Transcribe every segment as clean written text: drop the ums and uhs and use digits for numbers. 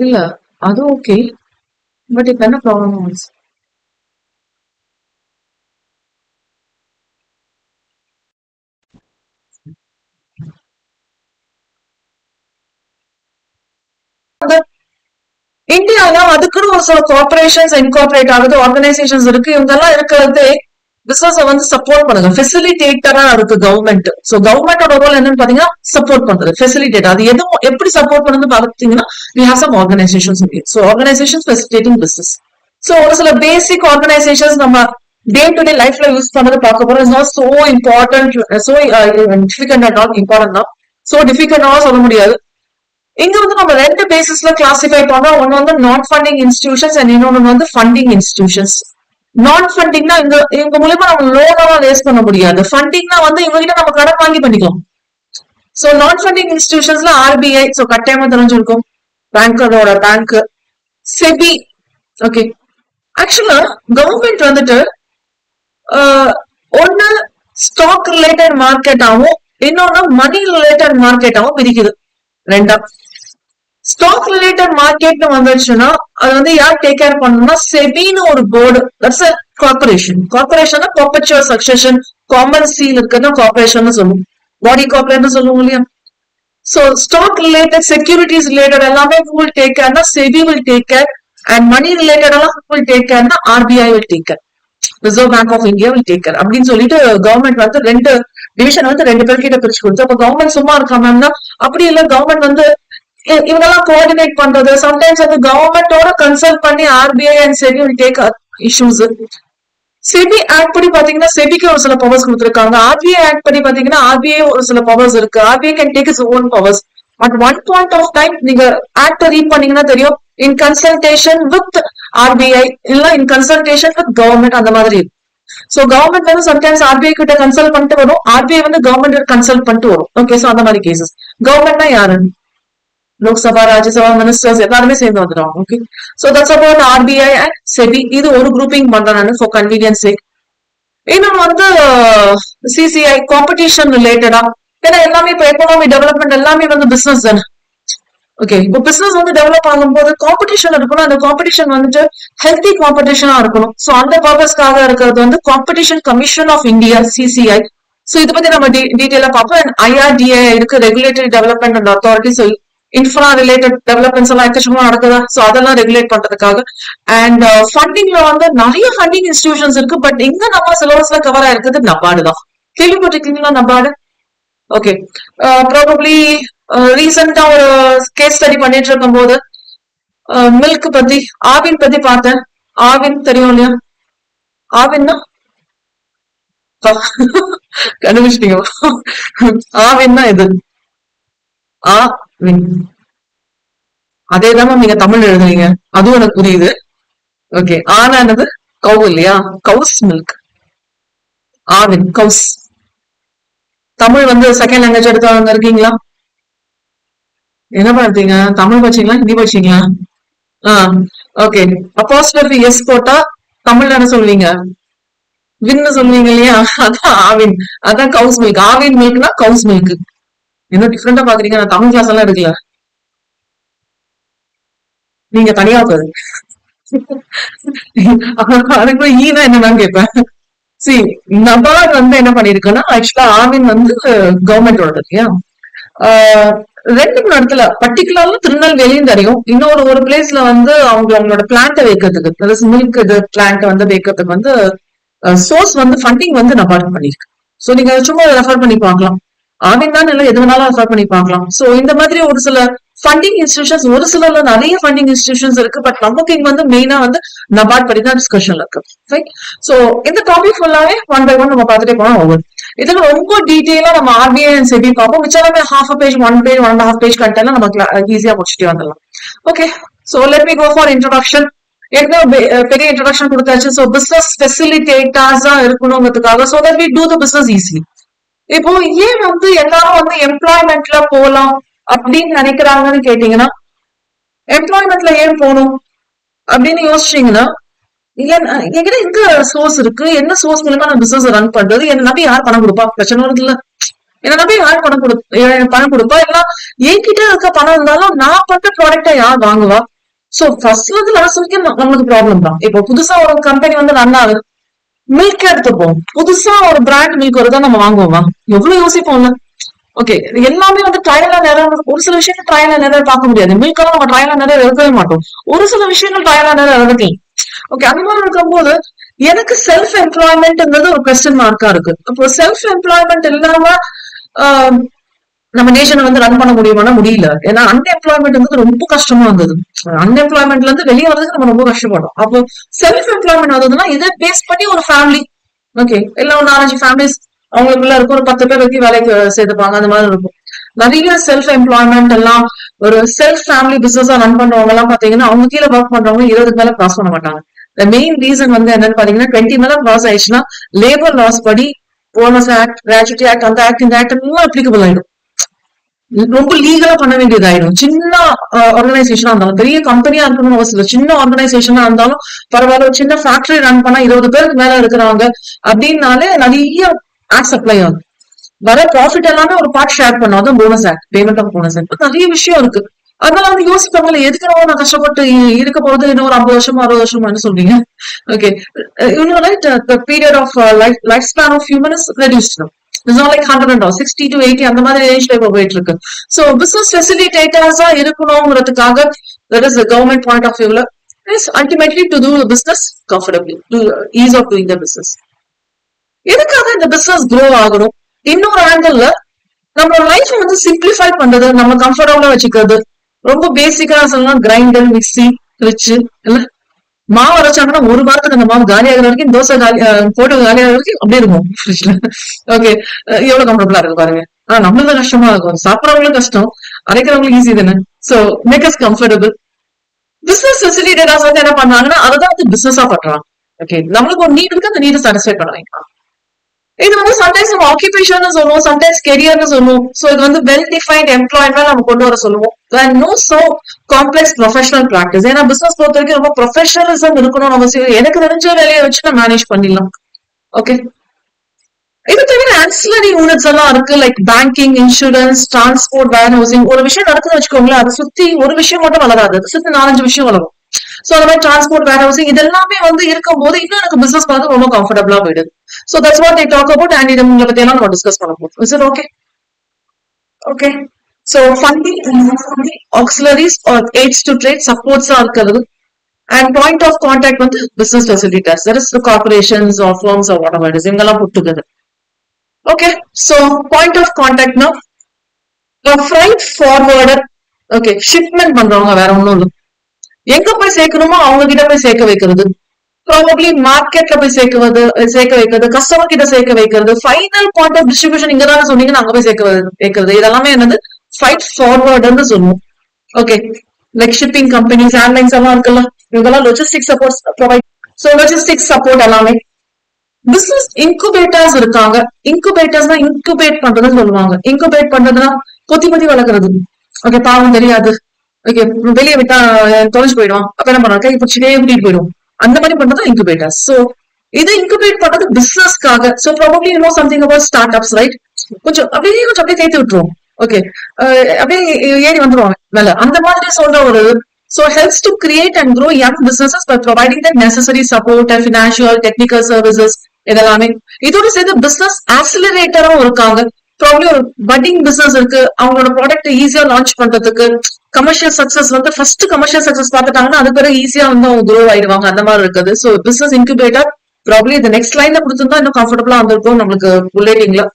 இல்ல அது okay. But இப்ப என்ன ப்ராப்ளம்? இந்தியால அதுக்குன்னு ஒரு சில கார்பரேஷன்ஸ் இன்கார்பரேட் ஆகுது, ஆர்கனைசேஷன்ஸ் இருக்கு. இவங்க எல்லாம் இருக்கிறது பிசினஸ் வந்து சப்போர்ட் பண்ணுங்க. ஃபெசிலிட்டேட்டரா இருக்கு கவர்மெண்ட். சோ கவர்மெண்டோட ரோல் என்னன்னு பாத்தீங்கன்னா சப்போர்ட் பண்றது, ஃபெசிலிட்டேட். அது எதுவும் எப்படி சப்போர்ட் பண்ணுன்னு பாத்தீங்கன்னா we have some organizations in it. So organizations facilitating business. So ஒரு சில பேசிக் ஆர்கனைசேஷன்ஸ் நம்ம டே டு டே லைஃப்ல யூஸ் பண்றது பார்க்க போறோம். It's not so important, so difficult at all. Important தான், சோ டிஃபிகல்ட் சொல்ல முடியாது. இங்க வந்து நம்ம ரெண்டு பேசிஸ்ல கிளாசிஃபை பண்ணோம். ஒன்னு வந்து நான் ஃபண்டிங் இன்ஸ்டிடியூஷன்ஸ் அண்ட் இன்னொன்னு வந்து ஃபண்டிங் இன்ஸ்டிடியூஷன்ஸ். நான் ஃபண்டிங்னா இவங்க மூலமா நம்ம லோனெல்லாம் ரேஸ் பண்ண முடியாது. ஃபண்டிங்னா வந்து இவங்க கிட்ட நம்ம கடன் வாங்கி பண்ணிக்கலாம். சோ நான் ஃபண்டிங் இன்ஸ்டிடியூஷன்ஸ்ல ஆர்பிஐ, சோ கட்டாயமா தெரிஞ்சிருக்கும், பேங்கரோட பேங்க், செபி. ஓகே, ஆக்சுவலா கவர்மெண்ட் வந்துட்டு ஒன்னு ஸ்டாக் ரிலேட்டட் மார்க்கெட்டாவும் இன்னொன்னு மணி ரிலேட்டட் மார்க்கெட்டாவும் பிரிக்குது ரெண்டா. ஸ்டாக் ரிலேட்டட் மார்க்கெட்னு வந்துச்சுன்னா அது வந்து யார் டேக் கேர் பண்ணணும்னா செபின்னு ஒரு board. That's a corporation. Corporation perpetual succession, common seal இருக்குன்னா கார்பரேஷன் சொல்லுவோம், பாடி கார்பரேட்னு சொல்லுவோம் இல்லையா. So stock related, securities related எல்லாமே will take care, SEBI will take care. And money related எல்லாம் will take care, RBI will take care. Reserve Bank of India will take care அப்படின்னு சொல்லிட்டு government வந்து ரெண்டு டிவிஷன் வந்து ரெண்டு பேர் கிட்ட பிரிச்சு கொடுத்து. அப்ப கவர்மெண்ட் சும்மா இருக்காம அப்படி இல்ல, கவர்மெண்ட் வந்து இவங்கெல்லாம் கோஆர்டினேட் பண்றது. சம்டைம்ஸ் வந்து கவர்மெண்டோட கன்சல்ட் பண்ணி RBI and SEBI will take issues. SEBI act படி பாத்தீங்கன்னா செபிக்கு ஒரு சில பவர்ஸ் கொடுத்திருக்காங்க. ஆர்பிஐ ஆக்ட் படி பாத்தீங்கன்னா ஆர்பிஐ ஒரு சில பவர்ஸ் இருக்கு. RBI can take its own powers. At one point of time நீங்க ஆக்ட் ரீட் பண்ணீங்கன்னா தெரியும், இன் கன்சல்டேஷன் வித் ஆர்பிஐ இல்ல இன் கன்சல்டேஷன் வித் கவர்மெண்ட், அந்த மாதிரி இருக்கு. சோ கவர்மெண்ட் வந்து சம்டைம்ஸ் ஆர்பிஐ கிட்ட கன்சல்ட் பண்ணிட்டு வரும், ஆர்பிஐ வந்து கவர்மெண்ட் கன்சல்ட் பண்ணிட்டு வரும். ஓகே, சோ அந்த மாதிரி கேசஸ். கவர்மெண்ட்னா யாரு? லோக்சபா, ராஜ்யசபா, மினிஸ்டர்ஸ் எல்லாருமே சேர்ந்து வந்துடும். Okay, so that's about RBI and SEBI. இது ஒரு குரூப்பிங் பண்றேன் ஃபார் கன்வீனியன்ஸ் சேக். இன்னும் வந்து சிசிஐ, காம்படிஷன் ரிலேட்டடா. ஏன்னா எல்லாமே இப்ப எக்கனாமி டெவலப்மெண்ட் எல்லாமே வந்து பிசினஸ் தானே. ஓகே, இப்போ பிசினஸ் வந்து டெவலப் ஆகும்போது காம்படிஷன் இருக்கணும். அந்த காம்படிஷன் வந்துட்டு ஹெல்தி காம்படிஷனா இருக்கணும். சோ அந்த பர்பஸ்க்காக இருக்கிறது வந்து competition commission of India, CCI. So இதை பத்தி நம்ம டீடைலா பார்ப்போம். அண்ட் ஐஆர்டிஏ இருக்கு, regulatory development and authority. So infra related developments எல்லாம் எக்கச்சக்கமா நடக்குதா, சோ அதெல்லாம் ரெகுலேட் பண்றதுக்காக. அண்ட் ஃபண்டிங்ல வந்து நிறைய ஃபண்டிங் இன்ஸ்டிடியூஷன்ஸ் இருக்கு. பட் இங்க நம்ம சிலபஸ்ல கவர் ஆயிருக்குது நபார்டு தான். கேள்விப்பட்டிருக்கீங்களா நபார்டு? ஓகே, ப்ராபப்ளி ரீசெண்டா ஒரு கேஸ் ஸ்டடி பண்ணிட்டு இருக்கும் போது மில்க் பத்தி, ஆவின் பத்தி பார்த்தேன். ஆவின் தெரியும் இல்லையா? ஆவின்னா கண்டுபிடிச்சிட்டீங்க. ஆவின்னா இது ஆவின். அதேதான் நீங்க தமிழ் எழுதுறீங்க, அதுவும் எனக்கு புரியுது. ஓகே, ஆனானது கவு இல்லையா? கவுஸ் மில்க். ஆவின் கவுஸ். தமிழ் வந்து செகண்ட் லாங்குவேஜ் எடுத்தவங்க இருக்கீங்களா? என்ன பார்த்தீங்க? தமிழ் படிச்சீங்களா, ஹிந்தி படிச்சீங்களா? ஓகே. அப்போஸ்ட்ரோபி எஸ் போட்டா தமிழ்ல என்ன சொல்லுவீங்க? வின்னு சொல்லுவீங்க இல்லையா? அதான் ஆவின். அதான் கவுஸ் மில்க். ஆவின் மில்க்னா கவுஸ் மில்க். என்ன டிஃபரெண்டா பாக்குறீங்க? நான் தமிழ் கிளாஸ் எல்லாம் எடுக்கல, நீங்க தனியா போகுது. அதுக்குள்ள ஈனா என்னன்னு கேட்பேன். சி, நபார்ட் வந்து என்ன பண்ணிருக்குன்னா ஆக்சுவலா ஆவின் வந்து கவர்மெண்டோட இல்லையா. ஆஹ் ரெண்டு மூணு இடத்துல பர்டிகுலர்ல திருநெல்வேலியும் தெரியும், இன்னொரு ஒரு பிளேஸ்ல வந்து அவங்களோட பிளான்ட் வைக்கிறதுக்கு, மில்க் இது பிளான்ட் வந்து வைக்கிறதுக்கு வந்து சோர்ஸ் வந்து ஃபண்டிங் வந்து நபார்ட் பண்ணிருக்கு. சோ நீங்க சும்மா ரெஃபர் பண்ணி பார்க்கலாம். ஆவின் தான் இல்லை, எது வேணாலும் ரெஃபர் பண்ணி பார்க்கலாம். சோ இந்த மாதிரி ஒரு சில ஃபண்டிங் இன்ஸ்டிடியூஷன்ஸ், ஒரு சிலர்ல நிறைய ஃபண்டிங் இன்ஸ்டிடியூஷன்ஸ் இருக்கு. பட் நமக்கு இங்க வந்து மெயினா வந்து நபார்ட் படி தான் டிஸ்கஷன்ல இருக்கு. ரைட். சோ இந்த டாபிக் ஃபுல்லாவே ஒன் பை ஒன் நம்ம பார்த்துட்டே போனா ஒவ்வொரு இதுல ரொம்ப டீடைலா நம்ம ஆர்பிஐ அண்ட் செபி பார்ப்போம். மிச்சமே half page, one page, 1.5 page content நம்ம ஈஸியா முடிச்சுட்டு வந்துடலாம். Okay, so let me go for introduction. ஏற்கனவே பெரிய இன்ட்ரோடக்ஷன் கொடுத்தாச்சு. சோ பிசினஸ் ஃபெசிலிட்டேட்டர்ஸா இருக்கணுங்கிறதுக்காக, so that we do the business easily. இப்போ ஏன் வந்து எல்லாரும் வந்து எம்ப்ளாய்மெண்ட்ல போலாம் அப்படின்னு நினைக்கிறாங்கன்னு கேட்டீங்கன்னா, எம்ப்ளாய்மெண்ட்ல ஏன் போகணும் அப்படின்னு யோசிச்சீங்கன்னா, என்கிட்ட எங்க சோர்ஸ் இருக்கு, என்ன சோர்ஸ் மூலமா நான் பிசினஸ் ரன் பண்றது, என்ன நம்பி யார் பணம் கொடுப்பா, பிரச்சனை வருது இல்ல. என்ன நம்பி யார் பணம் கொடுப்பா, இல்ல என்கிட்ட இருக்க பணம் இருந்தாலும் நான் பண்ற ப்ராடக்டை யார் வாங்குவா? சோ ஃபர்ஸ்ட்ல இருந்து லாஸ்ட் வரைக்கும் நம்மளுக்கு ப்ராப்ளம் தான். இப்போ புதுசா ஒரு கம்பெனி வந்து ரன் ஆகுது, மில்க் எடுத்துப்போம், புதுசா ஒரு பிராண்ட் மில்க் வருதா நம்ம வாங்குவோமா? எவ்வளவு யோசிப்போம்ல. ஓகே, எல்லாமே வந்து ட்ரையல் அண்ட் எரர். ஒரு சில விஷயங்கள் ட்ரையல் அண்ட் எரர் பார்க்க முடியாது, மில்க் எல்லாம் நம்ம ட்ரையல் அண்ட் எரர் இருக்கவே மாட்டோம். ஒரு சில விஷயங்கள் ட்ரையல் அண்ட் எரர் இருக்கலாம். ஓகே, அந்த மாதிரி இருக்கும்போது எனக்கு செல்ஃப் எம்ப்ளாய்மெண்ட்ங்கிறது ஒரு கொஸ்டின் மார்க்கா இருக்கு. அப்போ செல்ஃப் எம்ப்ளாய்மெண்ட் இல்லாம நம்ம நேஷனை வந்து ரன் பண்ண முடியுமானா முடியல. ஏன்னா அன்எம்ப்ளாய்மெண்ட் ரொம்ப கஷ்டமா இருந்தது. அன்எம்ப்ளாய்மெண்ட்ல இருந்து வெளியே வரதுக்கு நம்ம ரொம்ப கஷ்டப்படும். அப்போ செல்ஃப் எம்ப்ளாய்மெண்ட் வந்ததுன்னா இதை பேஸ் பண்ணி ஒரு ஃபேமிலி, ஓகே, எல்லாம் 4-5 ஃபேமிலிஸ் அவங்களுக்குள்ள இருக்கும், ஒரு 10 பேர் வரைக்கும் வேலைக்கு சேர்த்துப்பாங்க, அந்த மாதிரி இருக்கும். நிறைய செல்ஃப் எம்ப்ளாய்மெண்ட் எல்லாம் ஒரு செல்ஃப் ஃபேமிலி பிசினஸா ரன் பண்றவங்க எல்லாம் பாத்தீங்கன்னா அவங்க கீழே ஒர்க் பண்றவங்க 20 மேல கிராஸ் பண்ண மாட்டாங்க. மெயின் ரீசன் வந்து என்னன்னு பாத்தீங்கன்னா 20 மேல கிராஸ் ஆயிடுச்சுன்னா லேபர் லாஸ் படி போனஸ் ஆக்ட், கிராஜுவிட்டி ஆக்ட், அந்த ஆக்ட் இந்த ஆக்ட் எல்லாம் அப்ளிகபிள் ஆயிடும். ரொம்ப லீகலா பண்ண வேண்டியதாயிடும். சின்ன ஆர்கனைசேஷனா இருந்தாலும், பெரிய கம்பெனியா இருக்கணும் அவசியம், சின்ன ஆர்கனைசேஷனா இருந்தாலும் பரவாயில்ல, ஒரு சின்ன ஃபேக்டரி ரன் பண்ணா 20 பேருக்கு மேல இருக்கிறாங்க அப்படின்னாலே நிறைய ஆக்ட் அப்ளை ஆகும். வர ப்ராஃபிட் எல்லாமே ஒரு பார்ட் ஷேர் பண்ணாதான் bonus act, payment of bonus act, நிறைய விஷயம் இருக்கு. அதனால வந்து யோசிப்பாங்கல்ல, எதுக்கு நான் கஷ்டப்பட்டு இருக்க போறது இன்னும் ஒரு 50 வருஷமா 60 வருஷமா என்ன சொல்றீங்க? Okay, period of life span of human is reduced. It's not like 100 or 60 to 80 அந்த மாதிரி ரேஞ்ச்ல இப்ப போயிட்டு இருக்கு. சோ பிசினஸ் ஃபெசிலிட்டேட்டர்ஸா இருக்கணும்ங்கிறதுக்காக that is the government point of view is ultimately to do the business comfortably, to ease of doing the business. எதுக்காக இந்த business grow ஆகணும்? இன்னொரு ஆங்கிள் நம்ம லைஃப் வந்து சிம்பிளிஃபை பண்றது, நம்ம கம்ஃபர்டபுளா வச்சுக்கிறது. ரொம்ப பேசிக்கா சொல்லலாம், கிரைண்டர், மிக்சி, ஃப்ரிட்ஜ், இல்ல மாவு அரைச்சாங்கன்னா ஒரு வாரத்துக்கு அந்த மாவு காலி ஆகிற வரைக்கும், தோசை காலி போட்டு காலி ஆகிற வரைக்கும் அப்படியே இருக்கும் ஃப்ரிட்ஜ்ல. ஓகே, எவ்வளவு கம்ஃபர்டபுளா இருக்கு பாருங்க. ஆனா நம்மளுக்கு கஷ்டமா இருக்கும், சாப்பிடறவங்களும் கஷ்டம், அரைக்கிறவங்களுக்கு ஈஸி தானே. So make us comfortable. Business facilitators வந்து என்ன பண்ணாங்கன்னா அதான் வந்து பிசினஸா பண்றாங்க. ஓகே, நம்மளுக்கு ஒரு நீட் இருக்கு, அந்த நீட் சாட்டிஸ்ஃபை பண்ணலாம். இது வந்து சம்டைம்ஸ் நம்ம ஆக்குபேஷன் சொல்லுவோம், சம்டைம்ஸ் கெரியர்னு சொல்லுவோம். சோ இது வந்து வெல் டிஃபைன்ட் எம்ப்ளாய்மெண்ட் நம்ம கொண்டு வர சொல்லுவோம். No so complex professional practice. ஏன்னா பிசினஸ் பொறுத்த வரைக்கும் ரொம்ப ப்ரொஃபஷனலிசம் இருக்கணும்னு அவசியம். எனக்கு தெரிஞ்ச வேலையை வச்சு நான் மேனேஜ் பண்ணிடலாம். ஓகே, இது தவிர ஆன்சிலரி யூனிட்ஸ் எல்லாம் இருக்கு, லைக் பேங்கிங், இன்சூரன்ஸ், டிரான்ஸ்போர்ட், வேர் ஹவுசிங். ஒரு விஷயம் நடக்குதுன்னு வச்சுக்கோங்களேன், அதை சுத்தி ஒரு விஷயம் மட்டும் வளராது, அதை சுத்தி 4-5 விஷயம் வளரும். சோ அந்த மாதிரி டிரான்ஸ்போர்ட், வேர் ஹவுசிங் இது எல்லாமே வந்து இருக்கும் போது இன்னும் எனக்கு பிசினஸ் பார்த்து ரொம்ப கம்ஃபர்டபுளா போயிடுது. So that's what I talk about. And இதை பத்தி எல்லாம் நம்ம டிஸ்கஸ் பண்ண போறோம். Is it okay? Okay, so funding, auxiliaries or aids to trade, சப்போர்ட்ஸா இருக்கிறது. அண்ட் பாயிண்ட் ஆஃப் கான்டாக்ட் வந்து business facilitators, that is corporations or firms or whatever it is, இவங்கெல்லாம் put together. Okay, so point of கான்டாக்ட்னா freight forwarder. Okay, shipment பண்றவங்க, வேற ஒன்றும் இல்லை. எங்க போய் சேர்க்கணுமோ அவங்க கிட்ட போய் சேர்க்க வைக்கிறது, ப்ராபப்ளி மார்க்கெட்ல போய் சேர்க்க வைக்கிறது, கஸ்டமர் கிட்ட சேர்க்க வைக்கிறது, ஃபைனல் பாயிண்ட் ஆஃப் டிஸ்ட்ரிபியூஷன் இங்க தானே சொன்னீங்கன்னா அங்க போய் சேர்க்க வைக்கிறது. இதெல்லாமே என்னது ஃப்ரைட் ஃபார்வர்டர்னு சொல்லுவோம். Okay, like shipping companies, airlines எல்லாம் இருக்குல்ல, இவங்கெல்லாம் logistic support provide. So logistic support எல்லாமே. பிசினஸ் இன்குபேட்டர்ஸ் இருக்காங்க. இன்குபேட்டர்ஸ்னா இன்குபேட் பண்றதுன்னு சொல்லுவாங்க. இன்குபேட் பண்றதுன்னா பொத்தி வளர்க்கறது. ஓகே, பாவம் தெரியாது, ஓகே, வெளியே விட்டா தொலைஞ்சு போயிடும், அப்ப என்ன பண்றாங்க, கை பிடிச்சிட்டே கூட்டிட்டு போயிடும். அந்த மாதிரி பண்றது இன்குபேட்டர்ஸ். சோ இது இன்குபேட் பண்றது பிசினஸ்க்காக. So probably you know something about startups, right? கொஞ்சம் அப்படியே தேய்த்து விட்டுருவோம். ஓகே, அப்படியே ஏறி வந்துருவாங்க மேல, அந்த மாதிரி சொல்ற ஒரு. So helps to create and grow young businesses by providing the necessary support and financial, technical services. இதெல்லாமே இதோட சேர்ந்து பிசினஸ் ஆக்சிலரேட்டரும் இருக்காங்க. ப்ராப்ளி ஒரு பட்டிங் பிசினஸ் இருக்கு, அவங்களோட ப்ராடக்ட் ஈஸியா லான்ச் பண்றதுக்கு, கமர்ஷியல் சக்சஸ் வந்து ஃபர்ஸ்ட் கமர்ஷியல் சக்சஸ் பார்த்துட்டாங்கன்னா அது பிறகு ஈஸியா வந்து அவங்க க்ரோ ஆயிடுவாங்க, அந்த மாதிரி இருக்குது. ஸோ பிசினஸ் இன்குபேட்டர் ப்ராப்ளி இந்த நெக்ஸ்ட் லைன்ல கொடுத்துருந்தா இன்னும் கம்ஃபர்டபுளா வந்திருக்கும் நம்மளுக்கு புல்லட்டிங்ல.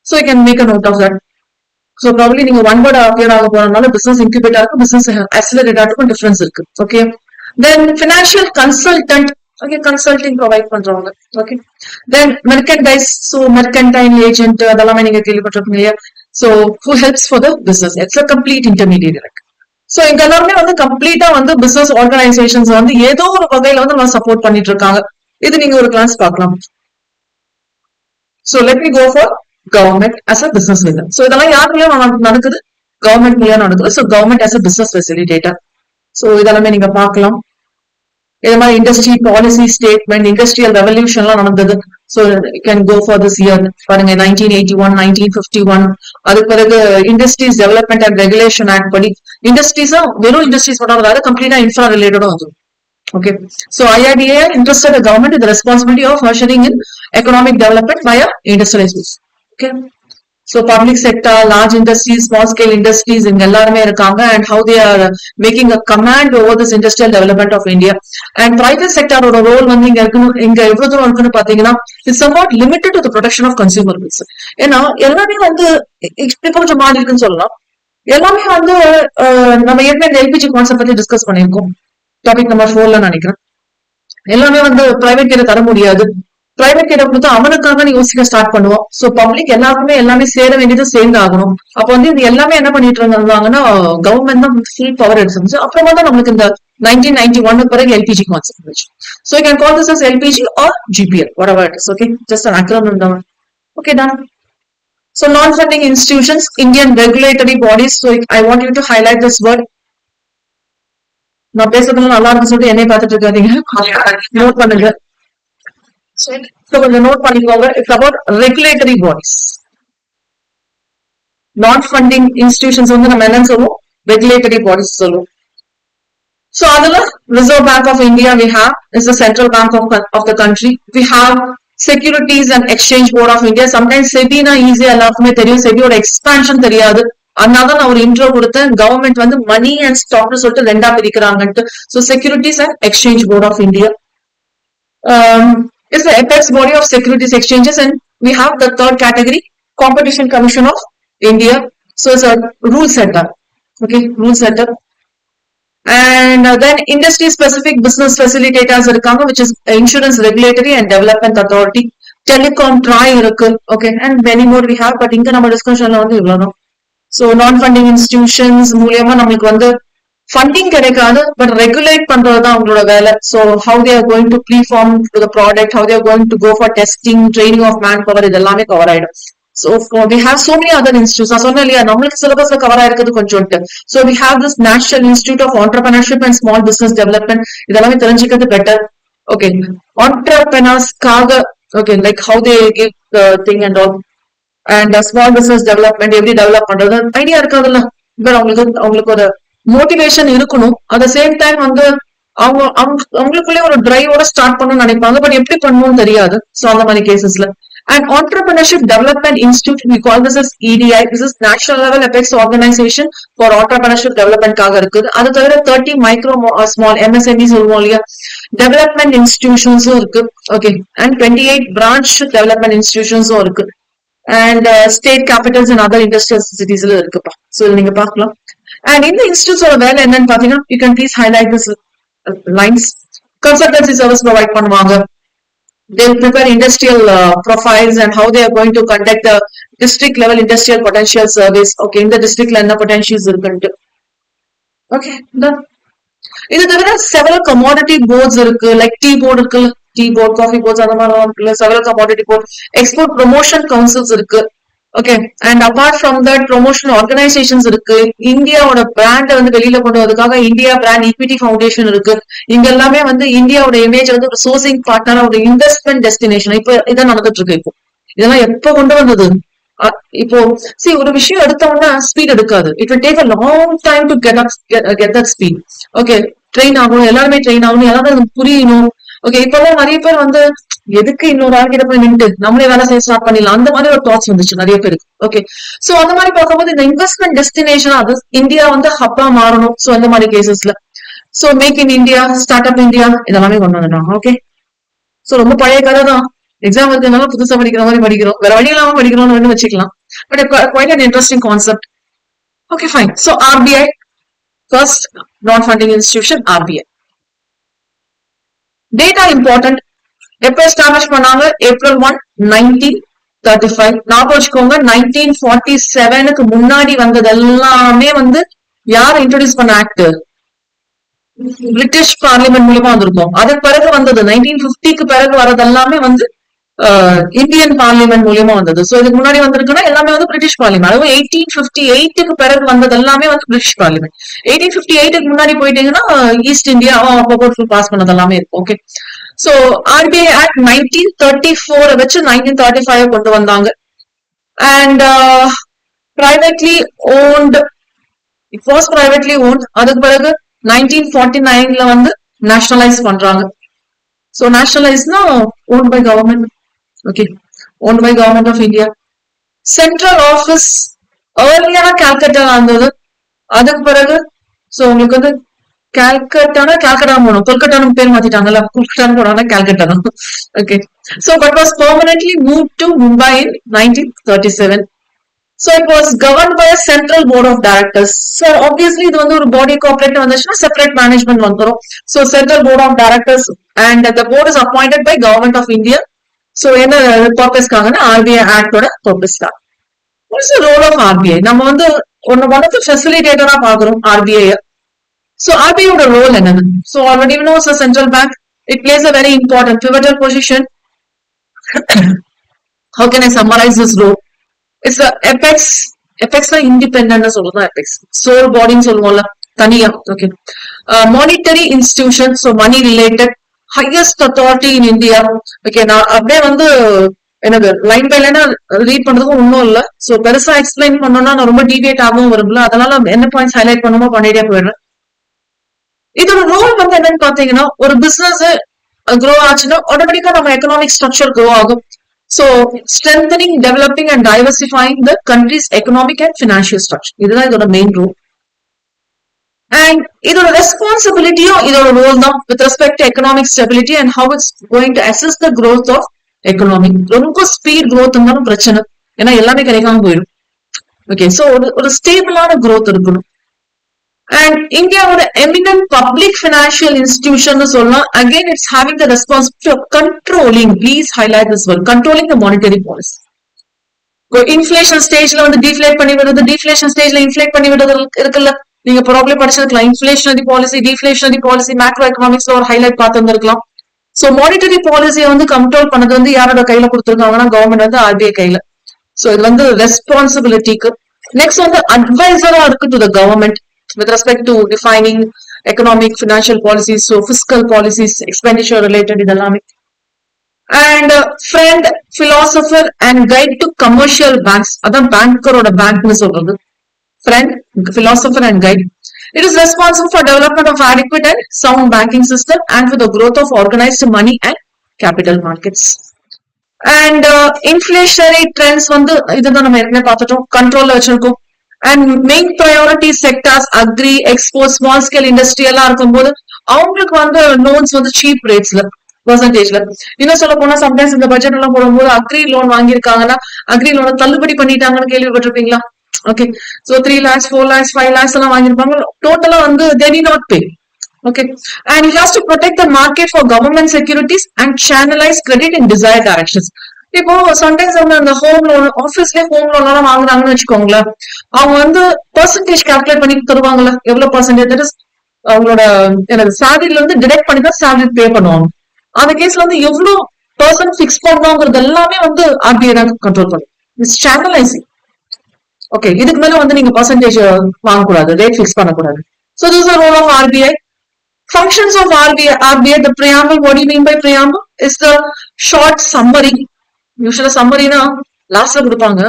So you can make a note of that. So probably நீங்க ஒன் வேர்ட் அப்பியர் ஆக போறதுனால பிசினஸ் இன்குபேட்டருக்கும் பிசினஸ் ஆக்சிலரேட்டருக்கும் டிஃபரன்ஸ் இருக்கு. Okay, then financial consultant. Okay, consulting provide பண்றவங்க. Okay, then merchandise. So mercantile agent அதெல்லாமே நீங்க கேள்விப்பட்டிருப்பீங்க இல்லையா? So who helps for the business, it's a complete intermediate. So இங்க எல்லாருமே வந்து கம்ப்ளீட்டா வந்து பிசினஸ் ஆர்கனைசேஷன்ஸ் வந்து ஏதோ ஒரு வகையில வந்து நம்ம சப்போர்ட் பண்ணிட்டு இருக்காங்க. இது நீங்க ஒரு கிளாஸ் பார்க்கலாம். So let me go for government as a business leader. So இதெல்லாம் யார் மூலமா நடக்குது? கவர்மெண்ட் மூலமா நடக்குது. So government as a business facilitator. So இதெல்லாமே நீங்க பார்க்கலாம். இது மாதிரி industry policy statement, industrial revolution எல்லாம் நடந்தது. So you can go for this year. பாருங்க 1981, 1951. அதுக்கு பிறகு industries development and regulation act படி இண்டஸ்ட்ரீஸா வெறும் இண்டஸ்ட்ரீஸ் மட்டும் வராது, கம்ப்ளீட்டா இன்ஃப்ரா ரிலேட்டடும் வந்துடும். Okay, so IRDA interested the government in the responsibility of ushering in economic development via industrialization. Okay, so public sector, large industries, small scale industries in எல்லாருமே இருக்காங்க, and how they are making a command over this industrial development of India. And private sector ஓட role வந்து இங்க எவ்வளவு தூரம் இருக்குன்னு பாத்தீங்கன்னா, it's somewhat limited to the protection of consumer goods. ஏன்னா எல்லாமே வந்து இப்ப கொஞ்சம் மாறி இருக்குன்னு சொல்லலாம். எல்லாமே வந்து நம்ம ஏற்கனவே எல்பிஜி கான்செப்ட் பத்தி டிஸ்கஸ் பண்ணிருக்கோம், டாபிக் நம்பர் 4ல நினைக்கிறேன். எல்லாமே வந்து பிரைவேட் கிட்ட தர முடியாது, பிரைவேட் கிட்ட கொடுத்து அவனுக்காக நீ யோசிக்க ஸ்டார்ட் பண்ணுவோம். சோ பப்ளிக் எல்லாருக்குமே எல்லாமே சேர வேண்டியது சேர்ந்து ஆகணும். அப்ப வந்து இது எல்லாமே என்ன பண்ணிட்டு இருந்தாங்கன்னா கவர்மெண்ட் தான் ஃபுல் பவர் எடுத்துருந்துச்சு. அப்புறமா தான் நம்மளுக்கு இந்த 1991 பிறகு எல்பிஜி கான்செப்ட் இருந்துச்சு. So you can call this as LPG or GPL, whatever it is. Okay, just an acronym down. Okay, done. So non-funding institutions, Indian regulatory bodies. So I want you to highlight this word. நான் பேசுறதுல நல்லா இருக்குன்னு சொல்லிட்டு என்னை பார்த்துட்டு இருக்காதீங்க, note பண்ணுங்க. கொஞ்சம் நோட் பண்ணிக்கோங்க. It's about regulatory bodies. Non funding institutions வந்து நம்ம என்னன்னு சொல்லுவோம், ரெகுலேட்டரி பாடிஸ் சொல்லுவோம். So அதுல Reserve Bank of India we have is the central bank of the country. We have Securities and Exchange Board of India. Sometimes செபினா ஈஸியா எல்லாருக்குமே தெரியும், செபியோட expansion தெரியாது. அதனால நான் ஒரு இன்ட்ரோ கொடுத்தேன். கவர்மெண்ட் வந்து மணி அண்ட் ஸ்டாக்னு சொல்லிட்டு ரெண்டா பிரிக்கிறாங்கன்ட்டு. So securities and exchange board of India is the apex body of securities exchanges, and we have the third category, Competition Commission of India. So it's a rule setter. Okay, rule setter. And then industry specific business facilitators irukanga, which is Insurance Regulatory and Development Authority. Telecom TRAI irukku. Okay, and many more we have, but inga nama discussion la vandu ivlo. So non-funding institutions மூலியமா நம்மளுக்கு வந்து funding கிடைக்காது, but regulate பண்றதுதான் அவங்களோட வேலை. So how they are going to perform to the product, how they are going to go for testing, training of manpower, இது எல்லாமே cover ஆயிடும். So we have so many other institutes. நான் சொன்னேன் இல்லையா, நம்மளுக்கு சிலபஸ்ல கவர் ஆயிருக்கிறது கொஞ்சோண்டு. So we have this national institute of entrepreneurship and small business development. இதெல்லாமே தெரிஞ்சுக்கிறது பெட்டர். ஓகே, ஆண்டர்பிரினர்ஸ்க்காக, okay, like how they give the thing and all. And small business development எப்படி டெவலப் பண்றது ஐடியா இருக்காதுல்ல, பட் அவங்களுக்கு ஒரு மோட்டிவேஷன் இருக்கணும். At the same time வந்து அவங்களுக்குள்ளே ஒரு டிரைவோட ஸ்டார்ட் பண்ணணும்னு நினைப்பாங்க, பட் எப்படி பண்ணணும்னு தெரியாது. ஸோ அந்த மாதிரி கேசஸ்ல. And entrepreneurship development institute, we call this as EDI. This is national level apex organization for entrepreneurship development-காக இருக்குது. அது தவிர 30 மைக்ரோ ஸ்மால் MSME சொல்லுவோம் இல்லையா, டெவலப்மெண்ட் இன்ஸ்டிடியூஷன்ஸும் இருக்கு. ஓகே, அண்ட் 28 பிரான்ச் டெவலப்மெண்ட் இன்ஸ்டிடியூஷன்ஸும் இருக்கு. And state capitals and other industrial cities இருக்குப்பா. So நீங்க பார்க்கலாம். And இந்த இன்ஸ்டிடியூட்ஸோட வேலை என்னன்னு பாத்தீங்கன்னா, you can please highlight this lines. Consultancy service provide பண்ணுவாங்க. They prepare industrial profiles and how they are going to conduct the district level industrial potential surveys. Okay, இந்த districtல என்ன potentials இருக்குன்ட்டு. Okay, done. இது தவிர several commodity boards இருக்கு, like tea board இருக்கு, tea board, coffee boards, அந்த மாதிரி several commodity board, export promotion councils இருக்கு. Okay, and apart from that promotion organisations இருக்கு. இந்தியாவோட பிராண்டை வந்து வெளியில கொண்டு வரதுக்காக இந்தியா பிராண்ட் ஈக்விட்டி ஃபவுண்டேஷன் இருக்கு. இங்க எல்லாமே வந்து இந்தியாவோட இமேஜ் வந்து ஒரு சோர்சிங் பார்ட்னரா, ஒரு இன்வெஸ்ட்மெண்ட் டெஸ்டினேஷன். இப்போ இதான் நடந்துட்டு இருக்கு. இப்போ இதெல்லாம் எப்ப கொண்டு வந்தது? இப்போ ஒரு விஷயம் எடுத்தோம்னா ஸ்பீட் எடுக்காது. It will take a long time to get that speed. Okay, train ஆகணும், எல்லாருமே ட்ரெயின் ஆகணும், எல்லாரும் புரியணும். ஓகே, இப்பெல்லாம் நிறைய பேர் வந்து எதுக்கு இன்னொரு ஆள்கிட்ட போய் நின்று நம்மளே வேலை செய்ய ஸ்டார்ட் பண்ணிடலாம், அந்த மாதிரி ஒரு தாட்ஸ் வந்துச்சு நிறைய பேருக்கு. ஓகே, சோ அந்த மாதிரி பார்க்கும்போது இந்த இன்வெஸ்ட்மெண்ட் டெஸ்டினேஷன் அது இந்தியா வந்து ஹப்பா மாறணும். சோ அந்த மாதிரி கேசஸ்ல so make in India, start up India, இதெல்லாமே கொண்டு வந்துட்டாங்க. ஓகே, சோ ரொம்ப பழைய கதை தான். எக்ஸாம் இருக்கிறதுனால புதுசா படிக்கிற மாதிரி படிக்கிறோம், வேற வழி இல்லாம படிக்கிறோம்னு வச்சுக்கலாம். But quite an interesting concept. Okay, fine. So RBI, first நான் funding institution RBI. Data important. எப்ப எஸ்டாப்ளிஷ் பண்ணாங்க? April 1, 1935. ஞாபகம் வச்சுக்கோங்க, 1947க்கு முன்னாடி வந்தது எல்லாமே வந்து யார் இன்ட்ரோடியூஸ் பண்ண ஆக்ட்? பிரிட்டிஷ் பார்லிமெண்ட் மூலமா வந்திருக்கும். அதுக்கு பிறகு வந்தது 1950க்கு பிறகு வரது எல்லாமே வந்து இந்தியன் பார்லிமெண்ட் மூலியமா வந்தது. சோ இதுக்கு முன்னாடி வந்திருக்குன்னா எல்லாமே வந்து பிரிட்டிஷ் பார்லிமெண்ட். அதுவும் 1858க்கு பிறகு வந்தது எல்லாமே வந்து பிரிட்டிஷ் பார்லிமெண்ட். 1858க்கு முன்னாடி போயிட்டீங்கன்னா ஈஸ்ட் இந்தியா அப்போ பாஸ் பண்ணது எல்லாமே இருக்கும். ஓகே, சோ ஆர்பிஐ ஆக்ட் 1934 வச்சு 1935 கொண்டு வந்தாங்க. And privately owned, it was privately owned. அதுக்கு பிறகு 1949 வந்து நேஷனலைஸ் பண்றாங்க. சோ நேஷனலைஸ்னா owned by government. Okay, owned by government of India. Central office ஏர்லியான கால்கட்டா இருந்தது. அதுக்கு பிறகு சோ உங்களுக்கு வந்து கால்கட்டானா கால்கட்டா போகணும், கொல்கட்டான்னு பேர் மாத்திட்டாங்கல்ல, கொல்கட்டான்னு போனா கால்கட்டா தான். Okay, so but was permanently move to Mumbai in 1937. So it was governed by a central board of directors. So obviously இது வந்து ஒரு body corporate வந்துச்சுன்னா separate management வந்துரும். So central board of directors and the board is appointed by government of India. So என்ன பர்பஸ்க்காகனா RBI ஆக்டோட purpose தான். What is the role of RBI? நம்ம வந்து one of the facilitator பாக்குறோம் RBI. So RBI ஓட role என்னது? So already we know it's a central bank. It plays a very important pivotal position. How can I summarize this role? It's the apex independent சொல்லுதா, apex sole body சொல்லுவோம்ல தனியா. Okay, monetary institution, so money related, highest authority in India. Okay, நான் அப்படியே வந்து எனக்கு line by லைனா read பண்றதுக்கும் ஒன்னும் இல்ல. சோ பெருசா எக்ஸ்பிளைன் பண்ணோம்னா நான் ரொம்ப டிவியேட் ஆகவும் வரும்ல, அதனால என்ன பாயிண்ட்ஸ் ஹைலைட் பண்ணுமோ பண்ணிட்டே போயிடுறேன். இதோட ரோல் வந்து என்னன்னு பாத்தீங்கன்னா, ஒரு பிசினஸ் க்ரோ ஆச்சுன்னா ஆட்டோமேட்டிக்கா நம்ம எக்கனாமிக் ஸ்ட்ரக்சர் க்ரோ ஆகும். So strengthening, developing and diversifying the country's economic and financial structure. இதுதான் இதோட மெயின் ரோல். And இதோட ரெஸ்பான்சிபிலிட்டியும் இதோட ரோல் தான் with respect to economic stability and how it's going to assist the growth of economy. ரொம்ப speed growth இருந்தாலும் பிரச்சனை, ஏன்னா எல்லாமே கிடைக்காம போயிடும். ஓகே, சோ ஒரு ஸ்டேபிளான growth இருக்கணும். And இந்தியாவோட eminent public financial institution சொல்லலாம். Again, it's having the responsibility of controlling, please highlight this word, controlling the monetary policy. Inflation ஸ்டேஜ்ல வந்து டிஃப்ளேட் பண்ணி விடுறது, டிஃப்ளேஷன் ஸ்டேஜ்ல இன்ஃபிளேட் பண்ணி விடுறது இருக்குல்ல, நீங்க problem படிச்சிருக்கலாம். இன்ஃபிளேஷனரி policy, deflationary policy, macro எக்கனாமிக்ஸ்ல ஒரு ஹைலைட் பார்த்துருக்கலாம். சோ மானிட்டரி பாலிசியை வந்து கண்ட்ரோல் பண்ணது வந்து யாரோட கையில கொடுத்துருக்காங்கன்னா கவர்மெண்ட் வந்து ஆர்பிஐ கையில. சோ இது வந்து ரெஸ்பான்சிபிலிட்டிக்கு. நெக்ஸ்ட் வந்து அட்வைசரா இருக்கு to the government with respect to defining economic financial policies, so fiscal policies, expenditure related idellame. And friend, philosopher and guide to commercial banks. Adha banker oda bank nu solradhu. Friend, philosopher and guide. It is responsible for development of adequate and sound banking system and for the growth of organized money and capital markets. And inflationary trends வந்து இதுதான் நம்ம ஏற்கனவே பார்த்துட்டோம், கண்ட்ரோல்ல வச்சிருக்கோம். And main priority sectors agri, export, small scale industry எல்லாம் இருக்கும்போது அவங்களுக்கு வந்து லோன்ஸ் வந்து சீப் ரேட்ஸ்ல பெர்சன்டேஜ்ல. இன்னும் சொல்ல போனா சம்டைம்ஸ் இந்த பட்ஜெட் எல்லாம் போடும்போது அக்ரி லோன் வாங்கியிருக்காங்கன்னா அக்ரி லோனை தள்ளுபடி பண்ணிட்டாங்கன்னு கேள்விப்பட்டிருப்பீங்களா? Okay, so 3 lakhs 4 lakhs 5 lakhs எல்லாம் வாங்கியிருப்பாங்க, டோட்டலா வந்து they did not pay. Okay, and it has to protect the market for government securities and channelize credit in desired directions. இப்போ சம்டைம்ஸ் வந்து அந்த ஹோம் லோன், ஆபீஸ்லயே ஹோம் லோன் எல்லாம் வாங்குறாங்கன்னு வச்சுக்கோங்களேன், அவங்க வந்து பெர்சன்டேஜ் கால்குலேட் பண்ணி தருவாங்கல்ல, எவ்வளவு பெர்சன்டேஜ் அவங்களோட எனக்கு சேலரியில இருந்து டிடெக்ட் பண்ணி தான் சேலரி பே பண்ணுவாங்க. அந்த கேஸ்ல வந்து எவ்வளவு பெர்சன்ட் பிக்ஸ் பண்ணணுங்கிறது எல்லாமே வந்து ஆர்பிஐ தான் கண்ட்ரோல் பண்ணும். It's channelising. ஓகே, இதுக்கு மேல வந்து நீங்க பெர்சன்டேஜ் வாங்கக்கூடாது, ரேட் பிக்ஸ் பண்ணக்கூடாது. So this is the role of RBI. Functions of RBI, the preamble. What do you mean by preamble? Is the short summary. யூஸ்வலா சம்மரினா லாஸ்ட்ல கொடுப்பாங்க,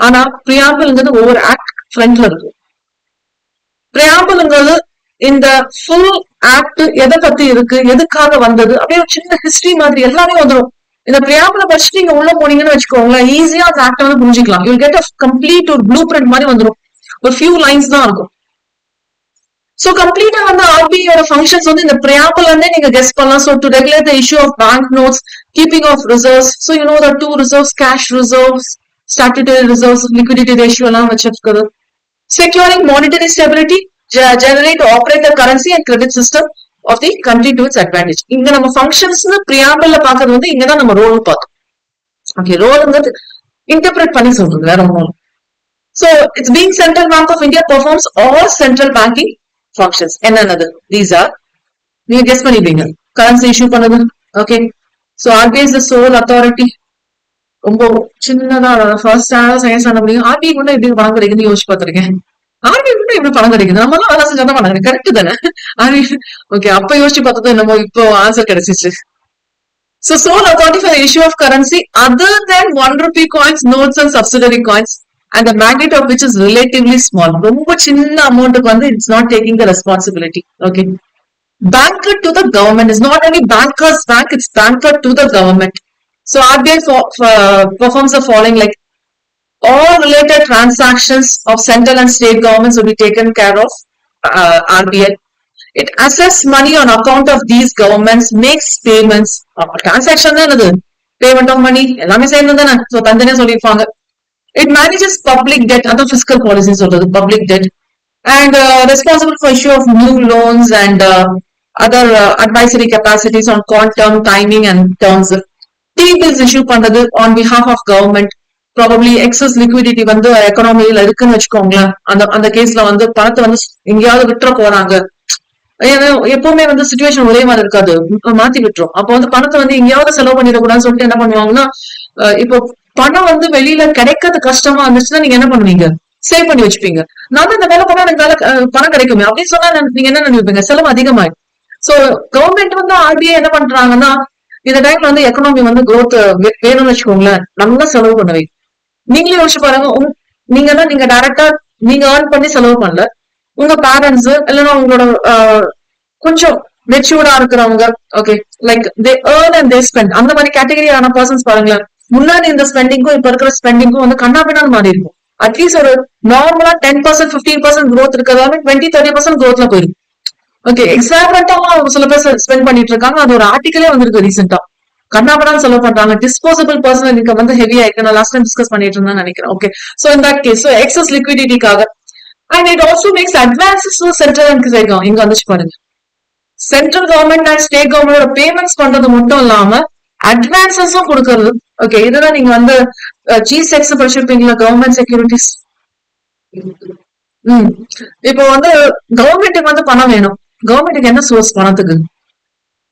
ஆனா பிரியாம்பிள்ங்கிறது ஒவ்வொரு ஆக்ட் ஃப்ரண்ட்ல இருக்கு. பிரியாம்பிள்ங்கிறது இந்த ஃபுல் ஆக்ட் எதை பத்தி இருக்கு, எதுக்காக வந்தது, அப்படியே ஒரு சின்ன ஹிஸ்டரி மாதிரி எல்லாமே வந்துடும். இந்த பிரியாம்பிளை படிச்சுட்டு நீங்க உள்ள போனீங்கன்னு வச்சுக்கோங்களேன், ஈஸியா அந்த ஆக்ட் வந்து புரிஞ்சுக்கலாம். யூ கெட் அ கம்ப்ளீட் ஒரு ப்ளூ பிரிண்ட் மாதிரி வந்துடும். ஒரு ஃபியூ லைன்ஸ் தான் இருக்கும். சோ கம்ப்ளீட்டா வந்து ஆர்பிஐயோட ஃபங்க்ஷன்ஸ் வந்து இந்த பிரியாம்பிள் வந்து நீங்க கெஸ் பண்ணலாம். So to regulate the issue of bank notes, keeping of reserves. So you know the two reserves, cash reserves, statutory reserves, liquidity ratio எல்லாம் வச்சிருக்கிறது. Securing monetary stability, generate, operate the currency and credit system of the country to its advantage. இங்க நம்ம functions பிரியாம்பிள்ல பாக்குறது வந்து இங்கதான் நம்ம role பார்த்தோம். Okay, ரோல்ங்கிறது interpret பண்ணி சொல்றது வேற ஒன்றும். So it's being Central Bank of India performs all central banking functions. என்னது? These are, நீங்க கெஸ் பண்ணிப்பீங்க, கரன்சி இஷ்யூ பண்ணது. Okay, so RBI is the sole authority. ரொம்ப சின்னதா ஃபர்ஸ்ட் ஸ்டாண்டர்ட் செகண்ட் ஸ்டாண்டர்ட் படிக்கும் ஆர்பிஐ கூட எப்படி பணம் கிடைக்குதுன்னு யோசிச்சு பார்த்திருக்கேன். ஆர்பிஐ கூட எப்படி பணம் கிடைக்குது, நம்ம எல்லாம் வேலை செஞ்சா தான் பணம் கிடைக்கும், கரெக்ட் தானே? ஆர்பிஐ ஓகே, அப்ப யோசிச்சு பார்த்ததும் என்னமோ இப்போ ஆன்சர் கிடைச்சிச்சு. So sole authority for the issue of currency other than 1 rupee coins, notes and subsidiary coins, and the magnitude of which is relatively small. ரொம்ப சின்ன அமௌண்ட்டுக்கு வந்து it's not taking the responsibility. Okay. Banker to the government is not only banker's bank, it's banker to the government. So RBI performs the following, like all related transactions of central and state governments will be taken care of RBI. It assesses money on account of these governments, makes payments. Transaction என்னது payment of money எல்லாமே சேர்ந்து தானே. So தந்தனே சொல்லிருப்பாங்க. It manages public debt, other fiscal policies சொல்றது public debt, and responsible for issue of new loans and other advisory capacities on quantum, timing and terms. T-bills issue பண்றது on behalf of government. Probably excess liquidity வந்து எக்கனாமில இருக்குன்னு வச்சுக்கோங்களேன். அந்த கேஸ்ல வந்து பணத்தை வந்து எங்கேயாவது விட்டுற போறாங்க. எப்பவுமே வந்து சிச்சுவேஷன் ஒரே மாதிரி இருக்காது, மாத்தி விட்டுரும். அப்போ வந்து பணத்தை வந்து எங்கேயாவது செலவு பண்ணிடக்கூடாதுன்னு சொல்லிட்டு என்ன பண்ணுவாங்கன்னா, இப்போ பணம் வந்து வெளியில கிடைக்கிறது கஷ்டமா இருந்துச்சுன்னா நீங்க என்ன பண்ணுவீங்க, சேவ் பண்ணி வச்சுப்பீங்க. நான் தான் இந்த வேலை பண்ணா எனக்கு வேலை பணம் கிடைக்குமே அப்படின்னு சொன்னா நீங்க என்ன நினைப்பீங்க, செலவு அதிகமாயிடும். சோ கவர்மெண்ட் வந்து RBI என்ன பண்றாங்கன்னா, இந்த டைம்ல வந்து எக்கனாமி வந்து growth வேணும்னு வச்சுக்கோங்களேன், நல்லா செலவு பண்ணுவீங்க. நீங்களே யோசிச்சு பாருங்க, நீங்க டைரக்டா நீங்க ஏர்ன் பண்ணி செலவு பண்ணல, உங்க பேரண்ட்ஸ் இல்லைன்னா உங்களோட கொஞ்சம் மெச்சூர்டா இருக்கிறவங்க, okay, like they earn and they spend, அந்த மாதிரி கேட்டகரியான பர்சன்ஸ் பாருங்களேன், முன்னாடி இந்த ஸ்பெண்டிங்கும் இப்ப இருக்கிற ஸ்பெண்டிங்கும் வந்து கண்ணாபின்னான்னு மாறி இருக்கும். அட்லீஸ்ட் ஒரு நார்மலா 10%, 15% growth இருக்கிறதால 20-30% growthல போயிருக்கு. ஓகே, எக்ஸாம்பிளா சில பேர் ஸ்பெண்ட் பண்ணிட்டு இருக்காங்க. அது ஒரு ஆர்டிகலே வந்திருக்கு ரீசெண்டா. கண்ணாபடான்னு செலவு பண்றாங்க. டிஸ்போசபிள் பர்சனல் இன்கம் வந்து ஹெவியா இருக்கு. நான் லாஸ்ட் டைம் டிஸ்கஸ் பண்ணிட்டு இருந்தேன் நினைக்கிறேன். Okay, so in that case excess லிக்விடிட்டிக்காக. And it also makes advances to central and state government. இங்க வந்துச்சு பாருங்க, சென்ட்ரல் கவர்மெண்ட் அண்ட் ஸ்டேட் கவர்மெண்டோட பேமெண்ட்ஸ் பண்றது மட்டும் இல்லாம அட்வான்சஸும் கொடுக்கறது. ஓகே, இதுதான் நீங்க வந்து G-Sex படிச்சிருப்பீங்களா, கவர்மெண்ட் செக்யூரிட்டிஸ். இப்போ வந்து கவர்மெண்ட்டுக்கு வந்து பணம் வேணும். கவர்மெண்ட்டுக்கு என்ன சோர்ஸ் பணத்துக்கு?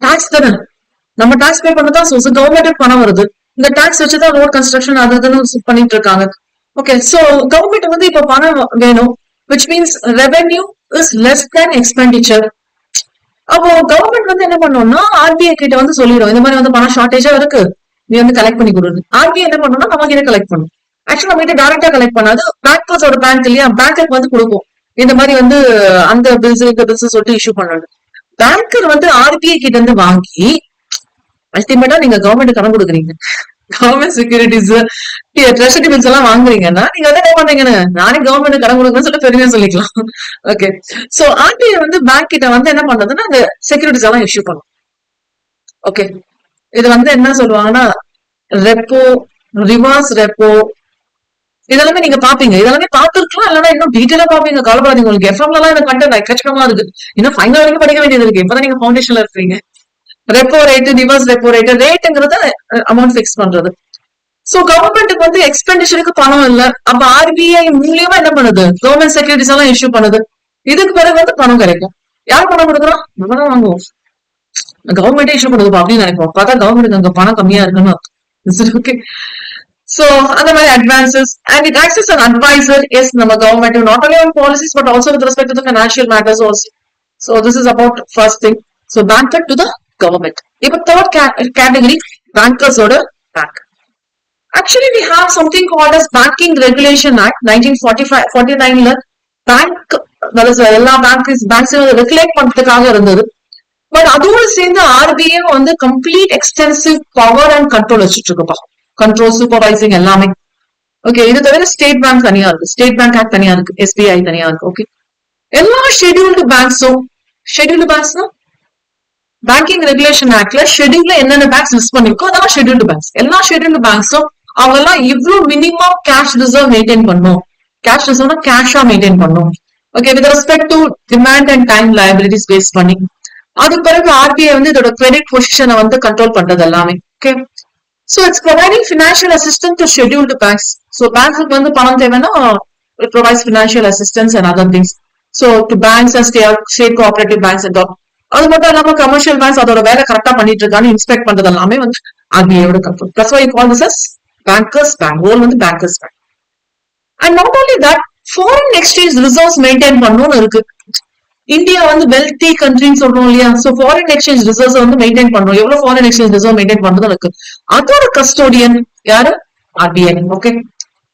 டாக்ஸ் தானே. நம்ம டாக்ஸ் பே பண்ணதான் சோர்ஸ். கவர்மெண்ட்டுக்கு பணம் வருது, இந்த டாக்ஸ் வச்சுதான் ரோட் கன்ஸ்ட்ரக்ஷன் அது இதுன்னு பண்ணிட்டு இருக்காங்க. ஓகே, சோ கவர்மெண்ட் வந்து இப்ப பணம் வேணும், which means revenue is less than expenditure. அப்போ கவர்மெண்ட் வந்து என்ன பண்ணணும்னா RBI கிட்ட வந்து சொல்லிடும், இந்த மாதிரி வந்து பணம் ஷார்டேஜா இருக்கு, நீ வந்து கலெக்ட் பண்ணி கொடுங்க. RBI என்ன பண்ணணும்னா நம்ம கிட்ட கலெக்ட் பண்ணும். ஆக்சுவலா நம்ம கிட்ட டைரக்டா கலெக்ட் பண்ணாது, பேங்கர்ஸோட பேங்க் இல்லையா, பேங்க்கு வந்து கொடுக்கும். இந்த மாதிரி வந்து அந்த பில்ஸ் இந்த பில்ஸ் சொல்லிட்டு இஷ்யூ பண்ணணும். பேங்கர் வந்து RBI கிட்ட இருந்து வாங்கி அல்டிமேட்டா நீங்க கவர்மெண்ட் கடன் கொடுக்குறீங்க. கவர்மெண்ட் செக்யூரிட்டிஸ், ட்ரெஷரி பில்ஸ் எல்லாம் வாங்குறீங்கன்னா நீங்க வந்து என்ன பண்றீங்கன்னு, நானே கவர்மெண்ட் கடன் கொடுக்குறேன்னு சொல்லிட்டு பெருமையா சொல்லிக்கலாம். ஓகே, சோ RBI வந்து பேங்க் கிட்ட வந்து என்ன பண்றதுன்னா அந்த செக்யூரிட்டிஸ் எல்லாம் இஷ்யூ பண்ணும். ஓகே, இது வந்து என்ன சொல்லுவாங்கன்னா ரெப்போ, ரிவர்ஸ் ரெப்போ, இதெல்லாமே நீங்க பாப்பீங்க. இதெல்லாமே பாத்துருக்கலாம், இல்லன்னா இன்னும் டீட்டெயிலா பாப்பீங்க. கவலைப்படாதீங்க, உங்களுக்கு எஃப்எம்ல எல்லாம் இந்த கண்டென்ட் எக்கச்சக்கமா இருக்கு. இன்னும் ஃபைனல் வரைக்கும் படிக்க வேண்டியது இருக்கு. இப்பதான் நீங்க ஃபவுண்டேஷன்ல இருக்கீங்க. Repo rate, reverse repo rate, ரேட்டுங்கிறது அமௌண்ட் பிக்ஸ் பண்றது. சோ கவர்மெண்ட்டுக்கு வந்து எக்ஸ்பெண்டிச்சருக்கு பணம் இல்ல, அப்ப RBI மூலியமா என்ன பண்ணுது, கவர்மெண்ட் செக்யூரிட்டிஸ் எல்லாம் இஷ்யூ பண்ணுது. இதுக்கு பிறகு வந்து பணம் கிடைக்கும். யார் பணம் கொடுக்குறோம், நம்ம தான் வாங்குவோம். கவர்மெண்டே இஷ்யூ பண்ணுது அப்படின்னு நினைப்போம், பார்த்தா கவர்மெண்ட்டுக்கு அங்க பணம் கம்மியா இருக்குன்னு. ஓகே, so அந்த மாதிரி advances, and it acts as an advisor. Yes, நம்ம government not only on policies but also with respect to the financial matters also. So this is about first thing. So banker to the government. இப்ப third category, bankers ஓட bank. Actually we have something called as Banking Regulation Act 1949ல bank எல்லா banks regulate பண்றதுக்காக இருந்தது. But அதோடு சேர்ந்து RBI வந்து complete extensive power and control வச்சுட்டு இருக்குப்பா. கண்ட்ரோல், சூப்பர்வைசிங் எல்லாமே. ஓகே, இது தவிர ஸ்டேட் பேங்க் தனியா இருக்கு, ஸ்டேட் பேங்க் ஆக்ட் தனியா இருக்கு, SBI தனியா இருக்கு. ஓகே, எல்லா ஷெட்யூல்டு பேங்க்ஸும், ஷெட்யூல்டு பேங்க்ஸ்னா பேங்கிங் ரெகுலேஷன் ஆக்ட்ல ஷெட்யூல்ல என்னென்ன பேங்க்ஸ் லிஸ்ட் பண்ணிருக்கோ அதான் ஷெட்யூல்டு பேங்க்ஸ். எல்லா ஷெட்யூல்டு பேங்க்ஸும் அவங்க எல்லாம் இவ்வளவு மினிமம் கேஷ் ரிசர்வ் மெயின்டைன் பண்ணும். கேஷ் ரிசர்வ்னா கேஷா மெயின்டைன் பண்ணும். Okay, with respect to demand and time liabilities base பண்ணி. அதுக்கு பிறகு RBI வந்து இதோட கிரெடிட் பொசிஷனை வந்து கண்ட்ரோல் பண்றது எல்லாமே. Okay, so it's providing financial assistance to scheduled banks. So banks வந்து பணம் தேவைன்னா it provides financial assistance and other things. So to banks and state cooperative banks and all. அது மட்டும் இல்லாம கமர்ஷியல் பேங்க்ஸ் அதோட வேலை கரெக்டா பண்ணிட்டு இருக்கான்னு இன்ஸ்பெக்ட் பண்றது எல்லாமே வந்து RBI ஓட control. That's why you call this as bankers bank. Role வந்து bankers bank. And not only that, foreign exchange reserves maintain பண்ணணும்னு இருக்கு. இந்தியா வந்து வெல்தி கண்ட்ரின்னு சொல்றோம் இல்லையா? சோ ஃபாரின் எக்ஸ்சேஞ்ச் ரிசர்வ்ஸ் வந்து மெயின்டைன் பண்றோம். எவ்வளவு ஃபாரின் எக்ஸ்சேஞ்ச் ரிசர்வ் மெயின்டைன் பண்றது இருக்கு. அதோட கஸ்டோடியன் யாரு? RBI. Okay,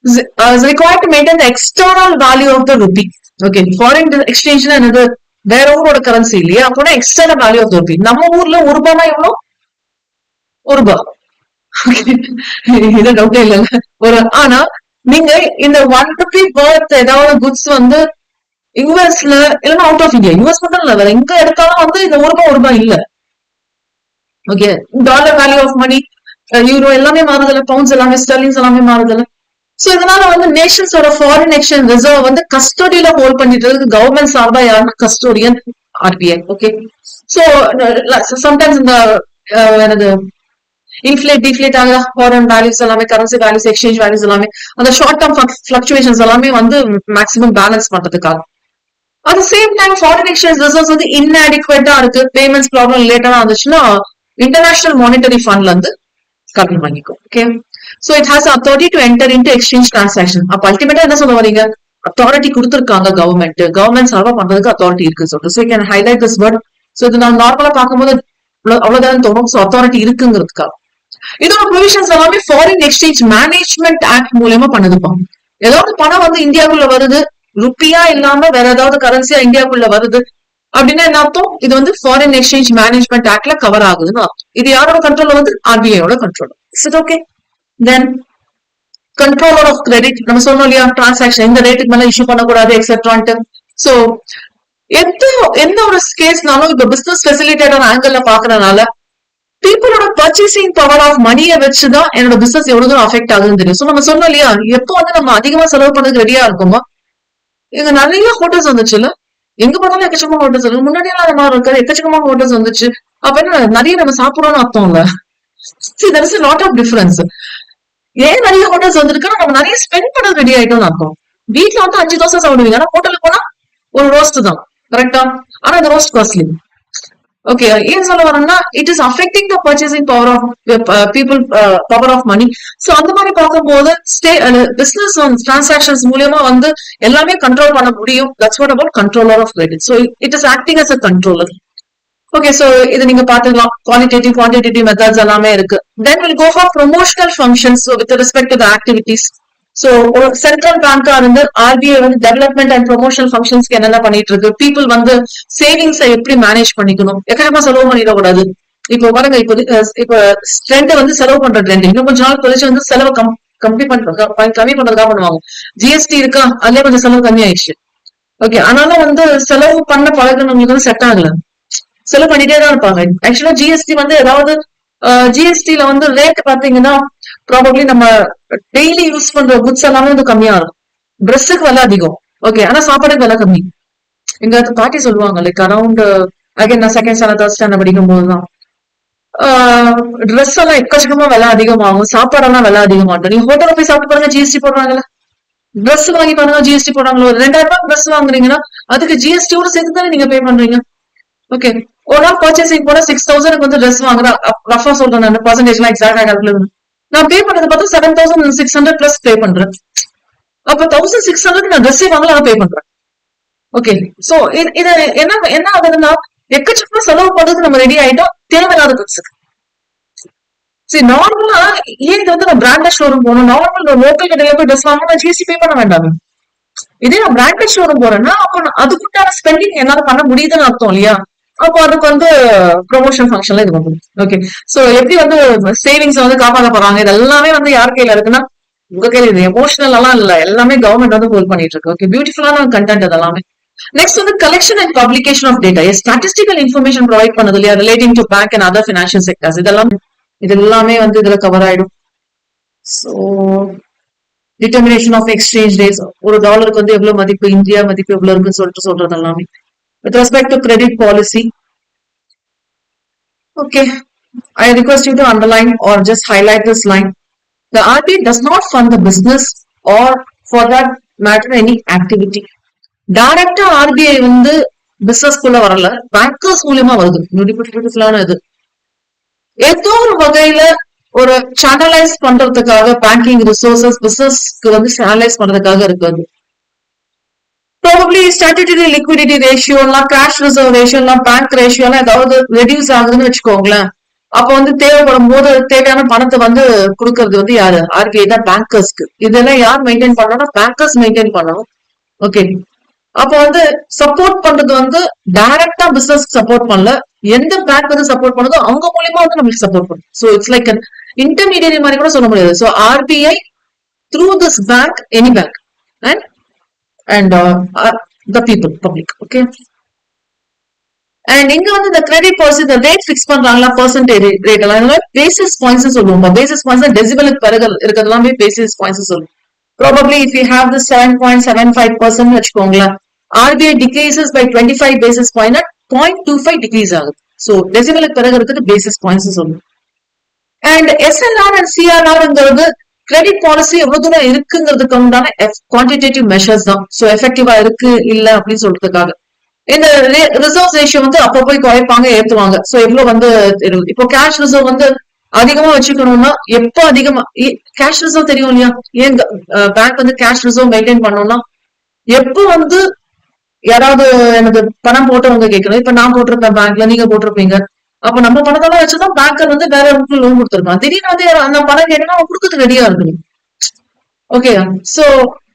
is required to maintain the external value of the rupee. Okay, foreign exchange என்னது? வேற ஊரோட கரன்சி இல்லையா? அப்போனா external value of the rupee. நம்ம ஊர்ல ஒரு ரூபாய்னா எவ்வளவு? ஒரு ரூபாய். இது டவுட்டே இல்ல. ஆனா நீங்க இந்த 1 rupee worth ஏதாவது குட்ஸ் வந்து யூஎஸ்ல இல்லன்னா அவுட் ஆஃப் இந்தியா, யூஎஸ் மட்டும் இல்ல, வேற எங்க எடுத்தாலும் வந்து இந்த ஒரு ரூபாய் இல்ல. Okay, dollar value of money, euro எல்லாமே மாறுதல, பவுண்ட்ஸ் எல்லாமே, ஸ்டெர்லிங்ஸ் எல்லாமே மாறுதல. சோ இதனால வந்து நேஷன்ஸோட ஃபாரின் எக்ஸ்சேஞ்ச் ரிசர்வ் வந்து கஸ்டடியில ஹோல்ட் பண்ணிட்டு இருக்கு கவர்மெண்ட் சார்பா யாருன்னா custodian RBI. Okay, so sometimes இந்த எனது இன்ஃபிளேட் டிஃபிளேட் ஆகுதா, ஃபாரின் வேல்யூஸ் எல்லாமே, கரன்சி வேல்யூஸ், எக்ஸ்சேஞ்ச் வேல்யூஸ் எல்லாமே, அந்த ஷார்ட் டர்ம் பிளக்சுவேஷன்ஸ் எல்லாமே வந்து மேக்ஸிமம் பேலன்ஸ் பண்றதுக்காக. At same time foreign exchange reserves வந்து இன்அடிக்வேட்டா இருக்கு, பேமெண்ட்ஸ் ப்ராப்ளம் ரிலேட்டடா இருந்துச்சுன்னா இன்டர்நேஷனல் மானிட்டரி ஃபண்ட்ல இருந்து கடன் வாங்கிக்கும். Okay, so it has authority to enter into exchange transaction. அப்ப அல்டிமேட்டா என்ன சொல்ல வரீங்க? அத்தாரிட்டி கொடுத்திருக்காங்க கவர்மெண்ட் சார்பா பண்றதுக்கு அத்தாரிட்டி இருக்கு சொல்லிட்டு. so you can highlight this word. so இது நான் நார்மலா பார்க்கும்போது அவ்வளவுதான் தோணும். so அத்தாரிட்டி இருக்குங்கிறதுக்காக. இதோட ப்ரொவிஷன்ஸ் எல்லாமே ஃபாரின் எக்ஸ்சேஞ்ச் மேனேஜ்மெண்ட் ஆக்ட் மூலமா பண்ணுதுப்பா. ஏதாவது பணம் வந்து இந்தியாவுக்குள்ள வருது, ருப்பியா இல்லாம வேற ஏதாவது கரன்சியா இந்தியாவுக்குள்ள வருது அப்படின்னா என்ன அர்த்தம்? இது வந்து ஃபாரின் எக்ஸ்சேஞ்ச் மேனேஜ்மெண்ட் ஆக்ட்ல கவர் ஆகுதுன்னு அர்த்தம். இது யாரோட கண்ட்ரோல்ல வந்து? ஆர்பிஐயோட control. Is it okay? Then controller of credit, நம்ம சொன்னோம் இல்லையா, டிரான்சாக்ஷன் இந்த ரேட்டுக்கு மேல இஷ்யூ பண்ணக்கூடாது எக்ஸெட்ரான்ட்டு. சோ எந்த ஒரு கேஸ்னாலும் இப்ப பிசினஸ் ஃபெசிலிட்டேட்டர் ஆங்கிள் பாக்குறதுனால பீப்புளோட பர்ச்சேசிங் பவர் ஆஃப் மணியை வச்சுதான் என்னோட பிசினஸ் எவ்வளவு தூரம் அஃபெக்ட் ஆகுதுன்னு தெரியும். சோ நம்ம சொன்னோம் இல்லையா, எப்போ வந்து நம்ம அதிகமா செலவு பண்ணதுக்கு ரெடியா இருக்கோமோ, இங்க நிறைய ஹோட்டல்ஸ் வந்துச்சு இல்ல, எங்க பார்த்தாலும் எக்கச்சக்கமா ஹோட்டல்ஸ் இருக்கு. முன்னாடி எல்லாம் அந்த மாதிரி இருக்காது, எக்கச்சக்கமா ஹோட்டல்ஸ் வந்துச்சு. அப்ப என்ன நிறைய நம்ம சாப்பிடறோம்னு அர்த்தம் இல்ல. see there is a lot of difference. ஏன் நிறைய ஹோட்டல்ஸ் வந்திருக்குன்னா நம்ம நிறைய ஸ்பெண்ட் பண்ண ரெடி ஆயிட்டோம்னு அர்த்தம். வீட்டுல வந்து 5 தோசை சாப்பிடுவீங்க, ஆனா ஹோட்டலுக்கு போனா ஒரு ரோஸ்ட் தான், கரெக்டா? ஆனா இந்த ரோஸ்ட் காஸ்ட்லி. ஓகே, ஏன் சொல்ல வரேன்னா it is affecting the purchasing power of people, power of money. So அந்த மாதிரி பார்க்கும்போது பிசினஸ் டிரான்சாக்ஷன்ஸ் மூலியமா வந்து எல்லாமே கண்ட்ரோல் பண்ண முடியும். That's what about controller of credit. So it is acting as a controller. Okay, so இது நீங்க பாத்துக்கலாம், குவாலிட்டேட்டிவ் குவான்டிடேட்டிவ் மெத்தட்ஸ் எல்லாமே இருக்கு. Then will go for promotional functions with respect to the activities. So ஒரு central பேங்கா இருந்து RBI வந்து development and promotional ஃபங்க்ஷன்ஸ்க்கு என்னென்ன பண்ணிட்டு இருக்கு, பீப்புள் வந்து சேவிங்ஸை எப்படி மேனேஜ் பண்ணிக்கணும், எக்கச்சக்கமா செலவு பண்ணிடக்கூடாது. இப்போ பாருங்க, இப்போ ட்ரெண்ட் வந்து செலவு பண்ற ட்ரெண்ட், இன்னும் கொஞ்ச நாள் கழிச்சு வந்து செலவு கம்மி பண்றதுக்காக பண்ணுவாங்க. ஜிஎஸ்டி இருக்கா, அதுலயே கொஞ்சம் செலவு கம்மி ஆயிடுச்சு. ஓகே, அதனால வந்து செலவு பண்ண பழகினவங்களுக்கு வந்து செட் ஆகல, செலவு பண்ணிட்டே தான் இருப்பாங்க. ஆக்சுவலா ஜிஎஸ்டி வந்து ஏதாவது ஜிஎஸ்டில வந்து ரேட் பாத்தீங்கன்னா ப்ராபப்ளி நம்ம டெய்லி யூஸ் பண்ற குட்ஸ் எல்லாமே வந்து கம்மியா இருக்கும். ட்ரெஸ்ஸுக்கு விலை அதிகம், ஓகே, ஆனா சாப்பாடுக்கு விலை கம்மி. எங்க பாட்டி சொல்லுவாங்க, லைக் அரௌண்ட் அகைன் நான் செகண்ட் ஸ்டாண்டர்ட் தேர்ட் ஸ்டாண்டர்ட் படிக்கும் போதுதான் ட்ரெஸ் எல்லாம் எக்கச்சக்கமா விலை அதிகமாகும், சாப்பாடெல்லாம் விலை அதிகமாகும். நீங்க ஹோட்டல்ல போய் சாப்பிட்டு பாருங்க, ஜிஎஸ்டி போடுறாங்கல்ல. ட்ரெஸ் வாங்கி பாருங்க, ஜிஎஸ்டி போடுறாங்களோ. 2000 ரூபாய் ட்ரெஸ் வாங்குறீங்கன்னா அதுக்கு ஜிஎஸ்டியோட சேர்த்து தானே நீங்க பே பண்றீங்க. ஓகே, ஒரு நாள் பர்ச்சேசிங் போனா 6000 வந்து ட்ரெஸ் வாங்குறேன், ரஃபா சொல்றேன் நான், பர்சன்டேஜ் எல்லாம் எக்ஸாக்டா கால்குலேட் நான் பே பண்ணது பார்த்தா 7600 பிளஸ் பே பண்றேன். அப்ப 1600 நான் ட்ரெஸ்ஸே வாங்கல, நான் பே பண்றேன். ஓகே, சோ இது என்ன ஆகுதுன்னா எக்கச்சக்கமா செலவு பண்றதுக்கு நம்ம ரெடி ஆயிட்டோம் தேவையில்லாத குட்ஸுக்கு. சரி, நார்மலா ஏன் இது வந்து நான் பிராண்டட் ஷோரூம் போகணும், நார்மல் லோக்கல் கடையில போய் ட்ரெஸ் வாங்கணும், ஜிஎஸ்டி பே பண்ண வேண்டாமே. இதே நான் பிராண்டட் ஷோரூம் போறேன்னா அப்ப அதுக்குண்டான ஸ்பெண்டிங் என்னால பண்ண முடியுதுன்னு அர்த்தம் இல்லையா? அப்போ அதுக்கு வந்து ப்ரொமோஷன் ஃபங்க்ஷன்ல இது வந்து ஓகே. சோ எப்படி வந்து சேவிங்ஸ் வந்து காப்பாற்ற போறாங்க, இது எல்லாமே வந்து யார் கையில இருக்குன்னா உங்க கையில. இது எமோஷனல் எல்லாம் இல்ல, எல்லாமே கவர்மெண்ட் வந்து ஹோல்ட் பண்ணிட்டு இருக்கு. ஓகே, பியூட்டிஃபுல்லான கண்டென்ட் இதெல்லாமே. நெக்ஸ்ட் வந்து collection and publication of data, statistical information provide பண்ணது இல்லையா, relating to bank and other financial sectors, இது எல்லாமே வந்து இதுல கவர் ஆயிடும். So determination of exchange rates, ஒரு டாலருக்கு வந்து எவ்வளவு மதிப்பு, இந்தியா மதிப்பு எவ்வளவு இருக்குன்னு சொல்றது எல்லாமே. With respect to credit policy, okay, I request you to underline or just highlight this line. The RBI does not fund the business or for that matter any activity. டைரக்டா ஆர்பிஐ வந்து business குள்ள வரல, bankers மூலியமா வருது. பியூட்டிஃபுல்லான இது ஏதோ ஒரு வகையில ஒரு சேனலைஸ் பண்றதுக்காக பேங்கிங் ரிசோர்சஸ் பிசினஸ்க்கு வந்து சேனலைஸ் பண்றதுக்காக இருக்காது. ப்ராபப்ளி ஸ்டாட்யூட்டரி லிக்விடிட்டி ரேஷியோலாம் கேஷ் ரிசர்வ் ரேஷியோலாம் பேங்க் ரேஷியோலாம் ஏதாவது ரெடியூஸ் ஆகுதுன்னு வச்சுக்கோங்களேன். அப்ப வந்து தேவைப்படும் போது தேவையான பணத்தை வந்து கொடுக்கறது வந்து யாரு? ஆர்பிஐ தான் பேங்கர்ஸ்க்கு. இதெல்லாம் யார் மெயின்டைன் பண்ணணும்? பேங்கர்ஸ் மெயின்டைன் பண்ணணும். ஓகே. அப்ப வந்து சப்போர்ட் பண்றது வந்து டைரக்டா பிசினஸ் சப்போர்ட் பண்ணல. எந்த பேங்க் வந்து சப்போர்ட் பண்ணுதோ அவங்க மூலியமா வந்து நம்மளுக்கு சப்போர்ட் பண்ணும். So it's like an intermediary மாதிரி கூட சொல்ல முடியாது. So RBI through this bank, any bank and the people, public. Okay. And இங்க வந்து இந்த கிரெடிட் பாலிசி இந்த ரேட் ஃபிக்ஸ் பண்றாங்களா, பெர்சன்டேஜ் ரேட் எல்லாம் பேசிஸ் பாயிண்ட்ஸ் சொல்லுவோம். பேசிஸ் பாயிண்ட்ஸ் டெசிபலுக்கு பிறகு இருக்கிறதுலாமே பேசிஸ் பாயிண்ட்ஸ் சொல்லுவோம். Probably if you have the 7.75% வச்சுக்கோங்களேன், RBI decreases by 25 basis point 0.25 decrease ஆகுது. சோ டெசிபலுக்கு பிறகு இருக்கிறது பேசிஸ் பாயிண்ட்ஸ் சொல்லுவோம். அண்ட் எஸ்எல்ஆர் அண்ட் சிஆர்ஆர்ங்கிறது கிரெடிட் பாலிசி எவ்வளவு தூரம் இருக்குங்கிறதுக்கு உண்டான குவான்டிடேட்டிவ் மெஷர்ஸ் தான். சோ எஃபெக்டிவா இருக்கு இல்ல அப்படின்னு சொல்றதுக்காக இந்த ரிசர்வ் ரேஷியோ வந்து அப்ப போய் குறைப்பாங்க, ஏத்துவாங்க. சோ எவ்வளவு வந்து இப்போ கேஷ் ரிசர்வ் வந்து அதிகமா வச்சுக்கணும்னா எப்போ அதிகமா கேஷ் ரிசர்வ் தெரியும் இல்லையா? ஏன் பேங்க் வந்து கேஷ் ரிசர்வ் மெயின்டைன் பண்ணணும்னா எப்போ வந்து யாராவது எனக்கு பணம் போட்டவங்க கேட்கணும். இப்ப நான் போட்டிருப்பேன் பேங்க்ல, நீங்க போட்டிருப்பீங்க. அப்ப நம்ம பணத்தெல்லாம் வச்சுதான் பேங்கர் வந்து வேற இடத்துல லோன் கொடுத்துருக்கான். திடீர்னு வந்து அந்த பணம் கேட்டா அவன் கொடுக்கறதுக்கு ரெடியா இருக்கணும். ஓகே. சோ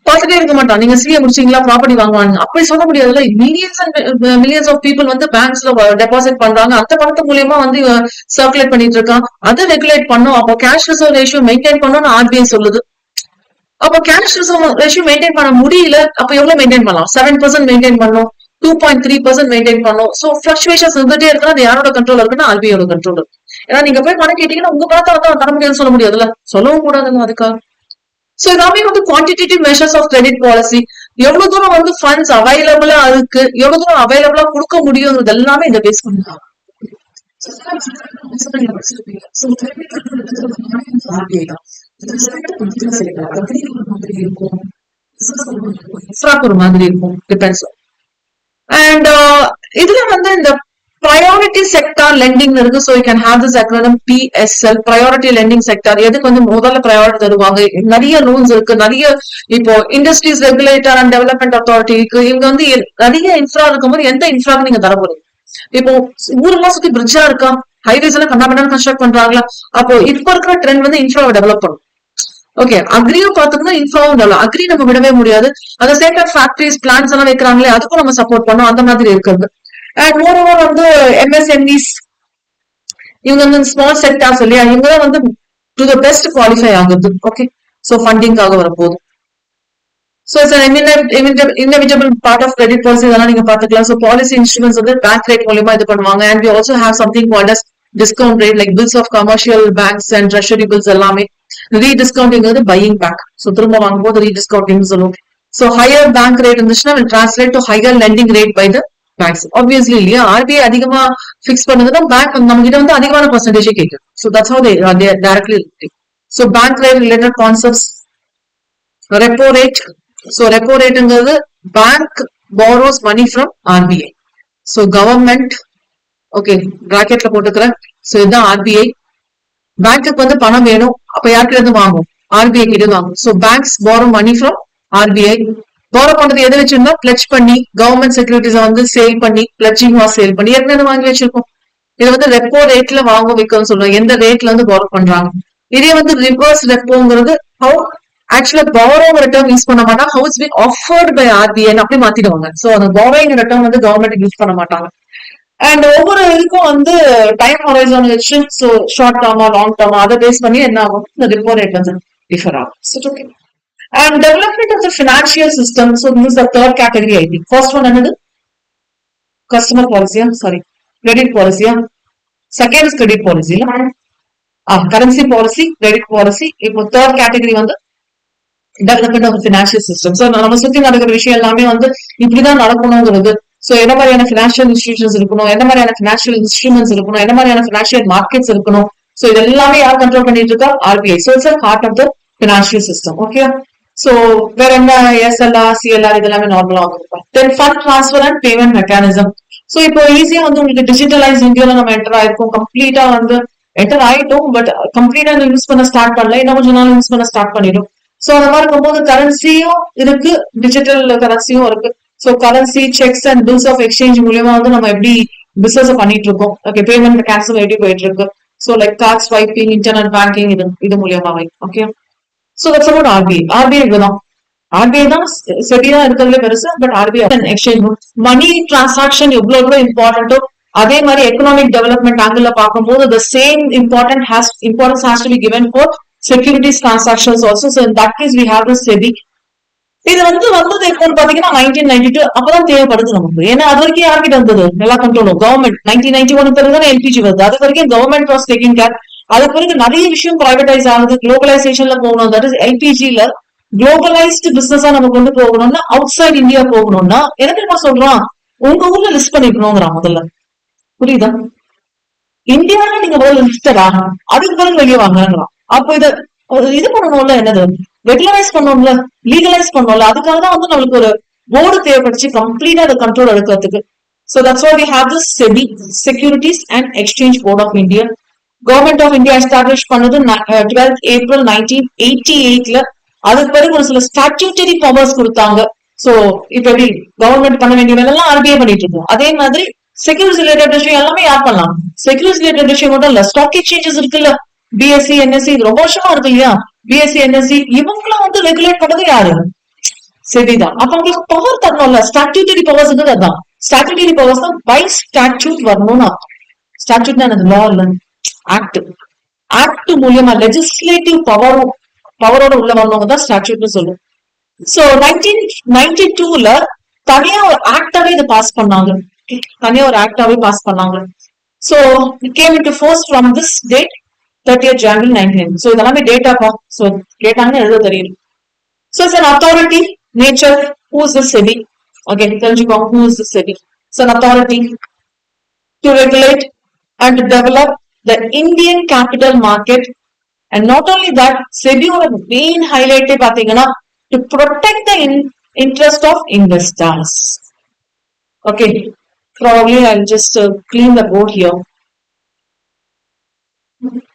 பார்த்துட்டே இருக்க மாட்டான். நீங்க சிஏ முடிச்சீங்களா, ப்ராப்பர்ட்டி வாங்குவாங்க அப்படி சொல்ல முடியாதுல்ல. Millions and millions of people வந்து பேங்க்ஸ்ல டெபாசிட் பண்றாங்க. அந்த பணத்தை மூலியமா வந்து சர்க்குலேட் பண்ணிட்டு இருக்கான். அதை ரெகுலேட் பண்ணும். அப்போ கேஷ் ரிசர்வ் ரேஷியோ மெயின்டைன் பண்ணணும்னு ஆர்பிஐ சொல்லுது. அப்போ கேஷ் ரிசர்வ் ரேஷியோ மெயின்டைன் பண்ண முடியல. அப்ப எவ்வளவு மெயின்டைன் பண்ணலாம்? 7% மெயின்டைன் பண்ணும், 2.3% மெயின்டைன் பண்ணும். சோ பிளக்சுவேஷன்ஸ் இருந்துட்டே இருக்குன்னா அது யாரோட கண்ட்ரோல் இருக்குன்னா ஆர்பிஐயோட கண்ட்ரோல் இருக்கு. ஏன்னா நீங்க போய் பணம் கேட்டீங்கன்னா உங்க பணத்தை வந்து தர முடியாதுன்னு சொல்ல முடியாதுல்ல, சொல்லவும் கூடாதுங்க அதுக்காக. சோ எல்லாமே வந்து quantitative measures of credit policy. எவ்வளவு தூரம் வந்து ஃபண்ட்ஸ் அவைலபிளா இருக்கு, எவ்வளவு தூரம் அவைலபிளா கொடுக்க முடியுங்கிறது எல்லாமே இந்த பேஸ் பண்ணுவாங்க. ஒரு மாதிரி இருக்கும், டிபெண்ட்ஸ். அண்ட் இதுல வந்து இந்த priority sector lending இருக்கு. so you can have this acronym PSL, priority lending sector. எதுக்கு வந்து முதல்ல priority தருவாங்க? நிறைய லோன்ஸ் இருக்கு, நிறைய இப்போ இண்டஸ்ட்ரீஸ் ரெகுலேட்டர் அண்ட் டெவலப்மெண்ட் அத்தாரிட்டிக்கு இவங்க வந்து நிறைய இன்ஃப்ரா இருக்கும்போது எந்த இன்ஃப்ராக்கு நீங்க தர போறீங்க? இப்போ ஊரெல்லாம் சுத்தி பிரிட்ஜா இருக்கா, ஹைவேஸ் எல்லாம் கண்ணாபின்னா கன்ஸ்ட்ரக்ட் பண்றாங்களா? அப்போ இப்ப இருக்கிற ட்ரெண்ட் வந்து இன்ஃப்ராவை டெவலப் பண்ணும். ஓகே. அக்ரியும் பாத்தோம்னா இன்ஃப்ராவும் டெவலப். அக்ரி நம்ம விடவே முடியாது. அந்த சேட் ஆஃப் ஃபேக்டரிஸ் பிளான்ஸ் எல்லாம் வைக்கிறாங்களே அதுக்கும் நம்ம சப்போர்ட் பண்ணோம். அந்த மாதிரி இருக்குது. அண்ட் மோரோவர் வந்து எம்எஸ்எம்இஸ் இவங்க வந்து ஸ்மால் செக்டார்ஸ் இல்லையா, இவங்க தான் வந்து டு த பெஸ்ட் குவாலிஃபை ஆகுது. ஓகே. சோ ஃபண்டிங்காக வரப்போகுது. So it's inevitable part of credit policy. இதெல்லாம் நீங்க பாத்துக்கலாம். சோ பாலிசி இன்ஸ்ட்ருமெண்ட்ஸ் வந்து பேங்க் ரேட் மூலமா இது பண்ணுவாங்க. And we also have something called as discount rate, like bills of commercial banks and treasury bills எல்லாமே. ரீடிஸ்கவுண்டிங் வந்து பையிங் பேக். சோ திரும்ப வாங்கும் போது ரீடிஸ்கவுண்டிங் சொல்லுவோம். சோ ஹையர் பேங்க் ரேட் இருந்துச்சுன்னா will translate to higher lending rate by the banks. Obviously இல்லையா, RBI அதிகமா fix பண்ணதுன்னா bank நம்ம கிட்ட வந்து அதிகமான பர்சன்டேஜ் கேட்குது. So that's how they are directly related. So bank rate related concepts, repo rate. So repo rateங்கிறது bank borrows money from RBI. So government, okay பிராக்கெட்ல போட்டுக்கிறேன். சோ இதுதான் ஆர்பிஐ. பேங்க்குக்கு வந்து பணம் வேணும், அப்ப யார்கிட்ட இருந்து வாங்கும்? ஆர்பிஐ கிட்ட வாங்கும். So banks borrow money from RBI. borrow பண்றது எதை வச்சிருந்தா பிளட்ஜ் பண்ணி கவர்மெண்ட் செக்யூரிட்டிஸ் வந்து சேல் பண்ணி, பிளட்ஜிங் சேல் பண்ணி ஏற்கனவே வாங்கி வச்சிருக்கோம். இது வந்து ரெப்போ ரேட்ல வாங்க வைக்கணும்னு சொல்றோம். எந்த ரேட்ல வந்து borrow பண்றாங்க. இதே வந்து ரிவர்ஸ் ரெப்போங்கிறது ஹவு ஆக்சுவலா borrowங்கிற டேர்ம் யூஸ் பண்ண மாட்டாங்க, has been offered by RBI அப்படி மாத்திடுவாங்க. சோ அந்த borrowங்கிற டேர்ம் வந்து கவர்மெண்ட் யூஸ் பண்ண மாட்டாங்க. அண்ட் ஒவ்வொரு இதுக்கும் வந்து டைம் ஹொரைசன் வச்சு, சோ ஷார்ட் டேர்மா லாங் டேர்மா அதை பேஸ் பண்ணி என்ன ஆகும், இந்த ரிப்போ ரேட் வந்து டிஃபர் ஆகும். And development of the financial system. So this is the third category, I think. First one another customer policy, sorry, credit policy. Second is credit policy. Currency policy, credit policy. இப்போ third category வந்து development of the financial system. So நம்ம சுத்தி நடக்கிற விஷயம் எல்லாமே வந்து இப்படிதான் நடக்கணுங்கிறது. So என்ன மாதிரியான பினான்சியல் இன்ஸ்டிடியூஷன்ஸ் இருக்கணும், என்ன மாதிரியான பினான்சியல் இன்ஸ்ட்ருமெண்ட்ஸ் இருக்கணும், என்ன மாதிரியான பினான்சியல் மார்க்கெட்ஸ் இருக்கணும். சோ இது எல்லாமே யார் கண்ட்ரோல் பண்ணிட்டு இருக்கா? RBI. So it's heart of the financial system. Okay. So வேற என்ன எஸ்எல்ஆர் சிஎல்ஆர் இதெல்லாமே நார்மலா இருக்கும். Then fund transfer and payment mechanism. So இப்போ ஈஸியா வந்து உங்களுக்கு டிஜிட்டலைஸ் இந்தியால நம்ம என்டர் ஆயிருக்கோம். கம்ப்ளீட்டா வந்து என்டர் ஆயிட்டோம், பட் கம்ப்ளீட்டா யூஸ் பண்ண ஸ்டார்ட் பண்ணல. இன்னும் கொஞ்ச நாள் யூஸ் பண்ண ஸ்டார்ட் பண்ணிடும். சோ அந்த மாதிரி இருக்கும்போது கரன்சியும் இருக்கு, டிஜிட்டல் கரன்சியும் இருக்கு. So currency cheques and bills of exchange மூலியமா வந்து நம்ம எப்படி பிசினஸ் பண்ணிட்டு இருக்கோம். ஓகே, பேமெண்ட் கேன்சல் எப்படி போயிட்டு இருக்கு. So like card swiping, internet banking, இது மூலியமாவே. Okay, so that's about RBI. RBI இதுதான். ஆர்பிஐ தான் செபியா இருக்கிறதுல பெருசு. But RBI exchange money transaction எவ்வளவு இம்பார்ட்டன்ட்டோ அதே மாதிரி எக்கனாமிக் டெவலப்மெண்ட் ஆங்கிள் பார்க்கும்போது the same importance has to be given for securities transactions also. So in that case we have the SEBI. இது வந்து வந்தது எப்போன்னு பாத்தீங்கன்னா 1992 அப்பதான் தேவைப்படுது நமக்கு. ஏன்னா அது வரைக்கும் யார்கிட்ட வந்தது எல்லா கண்ட்ரோலும் கவர்மெண்ட். 1991 பிறகுதான் எல்பிஜி வருது. அது வரைக்கும் கவர்மெண்ட் வாஸ் டேக்கிங் கேர். அது பிறகு நிறைய விஷயம் பிரைவேடைஸ் ஆகுது, குளோபலைசேஷன்ல போகணும். தட் இஸ் எல்பிஜில குளோபலைஸ்டு பிசினஸா நம்ம கொண்டு போகணும்னா அவுட் சைட் இந்தியா போகணும்னா என்ன தெரியுமா சொல்றோம், உங்க ஊர்ல லிஸ்ட் பண்ணிக்கணுங்கிறான் முதல்ல. புரியுதா? இந்தியாவில நீங்க முதல்ல லிஸ்டடா, அதுக்கு பிறகு வெளியே வாங்கலாம். அப்போ இது பண்ணணும்ல, என்னது ரெகுலரைஸ் பண்ணணும்ல, லீகலைஸ் பண்ணணும்ல. அதுக்காக தான் வந்து நம்மளுக்கு ஒரு போர்டு தேவைப்படுச்சு கம்ப்ளீட்டா அதை கண்ட்ரோல் எடுக்கிறதுக்கு. So that's why we have this SEBI, Securities and Exchange Board of India. Government of India established பண்ணது 12th April 1988ல. அதுக்கு பிறகு ஒரு சில ஸ்டாட்யூட்டரி பவர்ஸ் கொடுத்தாங்க. சோ இப்ப எப்படி கவர்மெண்ட் பண்ண வேண்டிய வேலை எல்லாம் ஆர்பிஐ பண்ணிட்டு இருக்கோம். அதே மாதிரி செக்யூரிட்டி ரிலேட்டட் விஷயம் எல்லாமே யார் பண்ணலாம்? செக்யூரிட்டி ரிலேட்டட் விஷயம் மட்டும் இல்ல, ஸ்டாக் எக்ஸ்சேஞ்சஸ் இருக்குல்ல, பிஎஸ்சி என்எஸ்சி, இது ரொம்ப வருஷமா இருக்கு இல்லையா? பிஎஸ்சி என்எஸ்சி இவங்களும் வந்து ரெகுலேட் பண்ணது யாரு? செபி தான். அப்ப உங்களுக்கு பவர் தரணும்ல, ஸ்டாட்யூட்டரி பவர்ஸ் அதான். ஸ்டாட்யூட்டரி பவர்ஸ் தான் பை ஸ்டாட்யூட் வரணும்னு அர்த்தம். ஸ்டாட்யூட்னா எனக்கு லா இல்ல, ஆக்ட். ஆக்ட் மூலியமா லெஜிஸ்லேட்டிவ் பவரோட உள்ள வரணுங்க தான் ஸ்டாட்யூட்னு சொல்லுவோம். சோ 1992ல தனியா ஒரு ஆக்டாவே இதை பாஸ் பண்ணாங்க. தனியா ஒரு ஆக்டாவே பாஸ் பண்ணாங்க. So it came into force from this date 30th January 1990. So இதெல்லாமே டேட்டாப்பா. சோ டேட்டான்னு எழுத தெரியும். So it's an authority nature. Who is the SEBI? Okay, தெரிஞ்சுக்கோங்க, who is the SEBI? It's an authority to regulate and to develop the Indian capital market. And not only that, SEBI ஓட main highlight பாத்தீங்கன்னா to protect the interest of investors. Okay, probably I'll just clean the board here.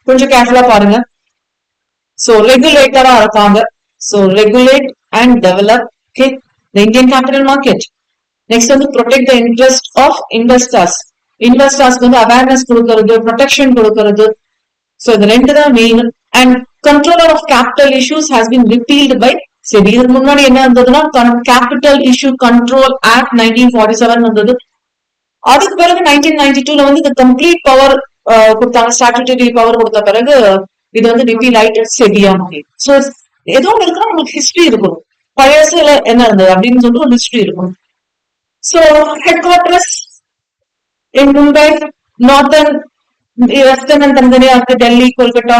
கொஞ்சம் கேர்ஃபுல்லா பாருங்க. So regulator-ஆ இருக்காங்க. So regulate and develop, okay, the Indian capital market. Next வந்து protect the interest of investors. Investors வந்து awareness கொடுக்கிறது, protection கொடுக்கிறது. So இது ரெண்டு தான் main. And controller of capital issues has been repealed by SEBI. இதுக்கு முன்னாடி என்ன இருந்ததுன்னா Capital Issue Control Act 1947 வந்தது. அதுக்கு பிறகு 1992ல வந்து இந்த கம்ப்ளீட் பவர் கொடுத்தாங்க, ஸ்டாட்யூட்டரி பவர் கொடுத்த பிறகு இது வந்து ரிப்பீல் ஆயிட்டு செபியா. சோ ஏதோ ஒன்று இருக்கிற உங்களுக்கு ஹிஸ்டரி இருக்கும், பழசுல என்ன இருந்தது அப்படின்னு சொல்லிட்டு ஒரு ஹிஸ்டரி இருக்கும். So headquarters in Mumbai, northern western and தனித்தனியா இருக்கு, Delhi, Kolkata,